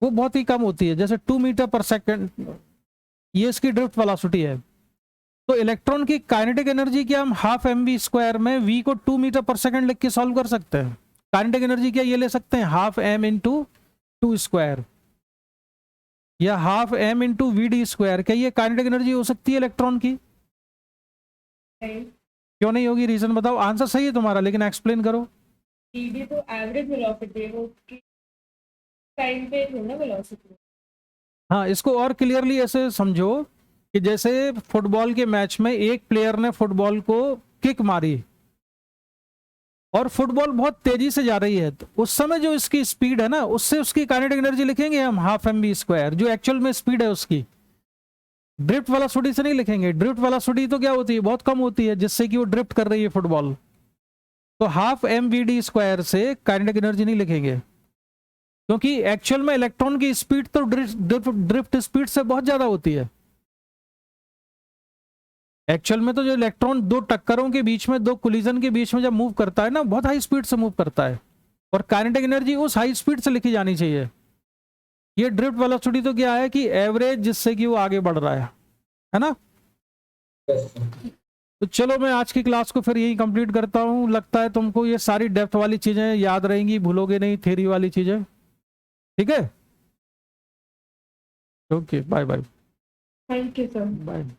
वो बहुत ही कम होती है, जैसे 2 मीटर पर सेकंड, ये इसकी ड्रिफ्ट वेलोसिटी है। तो इलेक्ट्रॉन की काइनेटिक एनर्जी क्या हम हाफ mv² में v को 2 मीटर पर सेकंड लिख के सॉल्व कर सकते हैं। काइनेटिक एनर्जी क्या ये ले सकते हैं, हाफ m इंटू 2², या हाफ m इंटू vd²। क्या ये काइनेटिक एनर्जी हो सकती है इलेक्ट्रॉन की, क्यों नहीं होगी, रीजन बताओ। आंसर सही है तुम्हारा, लेकिन एक्सप्लेन करो। ईडी तो एवरेज वेलोसिटी है, वो टाइम पे थोड़ा वेलोसिटी। हाँ, इसको और क्लियरली ऐसे समझो कि जैसे फुटबॉल के मैच में एक प्लेयर ने फुटबॉल को किक मारी और फुटबॉल बहुत तेजी से जा रही है, तो उस समय जो इसकी स्पीड है ना, उससे उसकी काइनेटिक एनर्जी लिखेंगे हम हाफ mv², जो एक्चुअल में स्पीड है उसकी। ड्रिफ्ट वेलोसिटी से नहीं लिखेंगे। ड्रिफ्ट वेलोसिटी तो क्या होती है, बहुत कम होती है, जिससे कि वो ड्रिफ्ट कर रही है फुटबॉल। तो हाफ mvd² से काइनेटिक एनर्जी नहीं लिखेंगे, क्योंकि एक्चुअल में इलेक्ट्रॉन की स्पीड तो ड्रिफ्ट स्पीड से बहुत ज्यादा होती है। एक्चुअल में तो जो इलेक्ट्रॉन दो टक्करों के बीच में, दो कोलिजन के बीच में जब मूव करता है ना, बहुत हाई स्पीड से मूव करता है, और काइनेटिक एनर्जी उस हाई स्पीड से लिखी जानी चाहिए। ये ड्रिफ्ट वेलोसिटी तो क्या है कि एवरेज, जिससे कि वो आगे बढ़ रहा है ना। तो चलो मैं आज की क्लास को फिर यही कंप्लीट करता हूँ। लगता है तुमको ये सारी डेप्थ वाली चीजें याद रहेंगी, भूलोगे नहीं थ्योरी वाली चीजें। ठीक है, okay, bye bye. Thank you sir. Bye.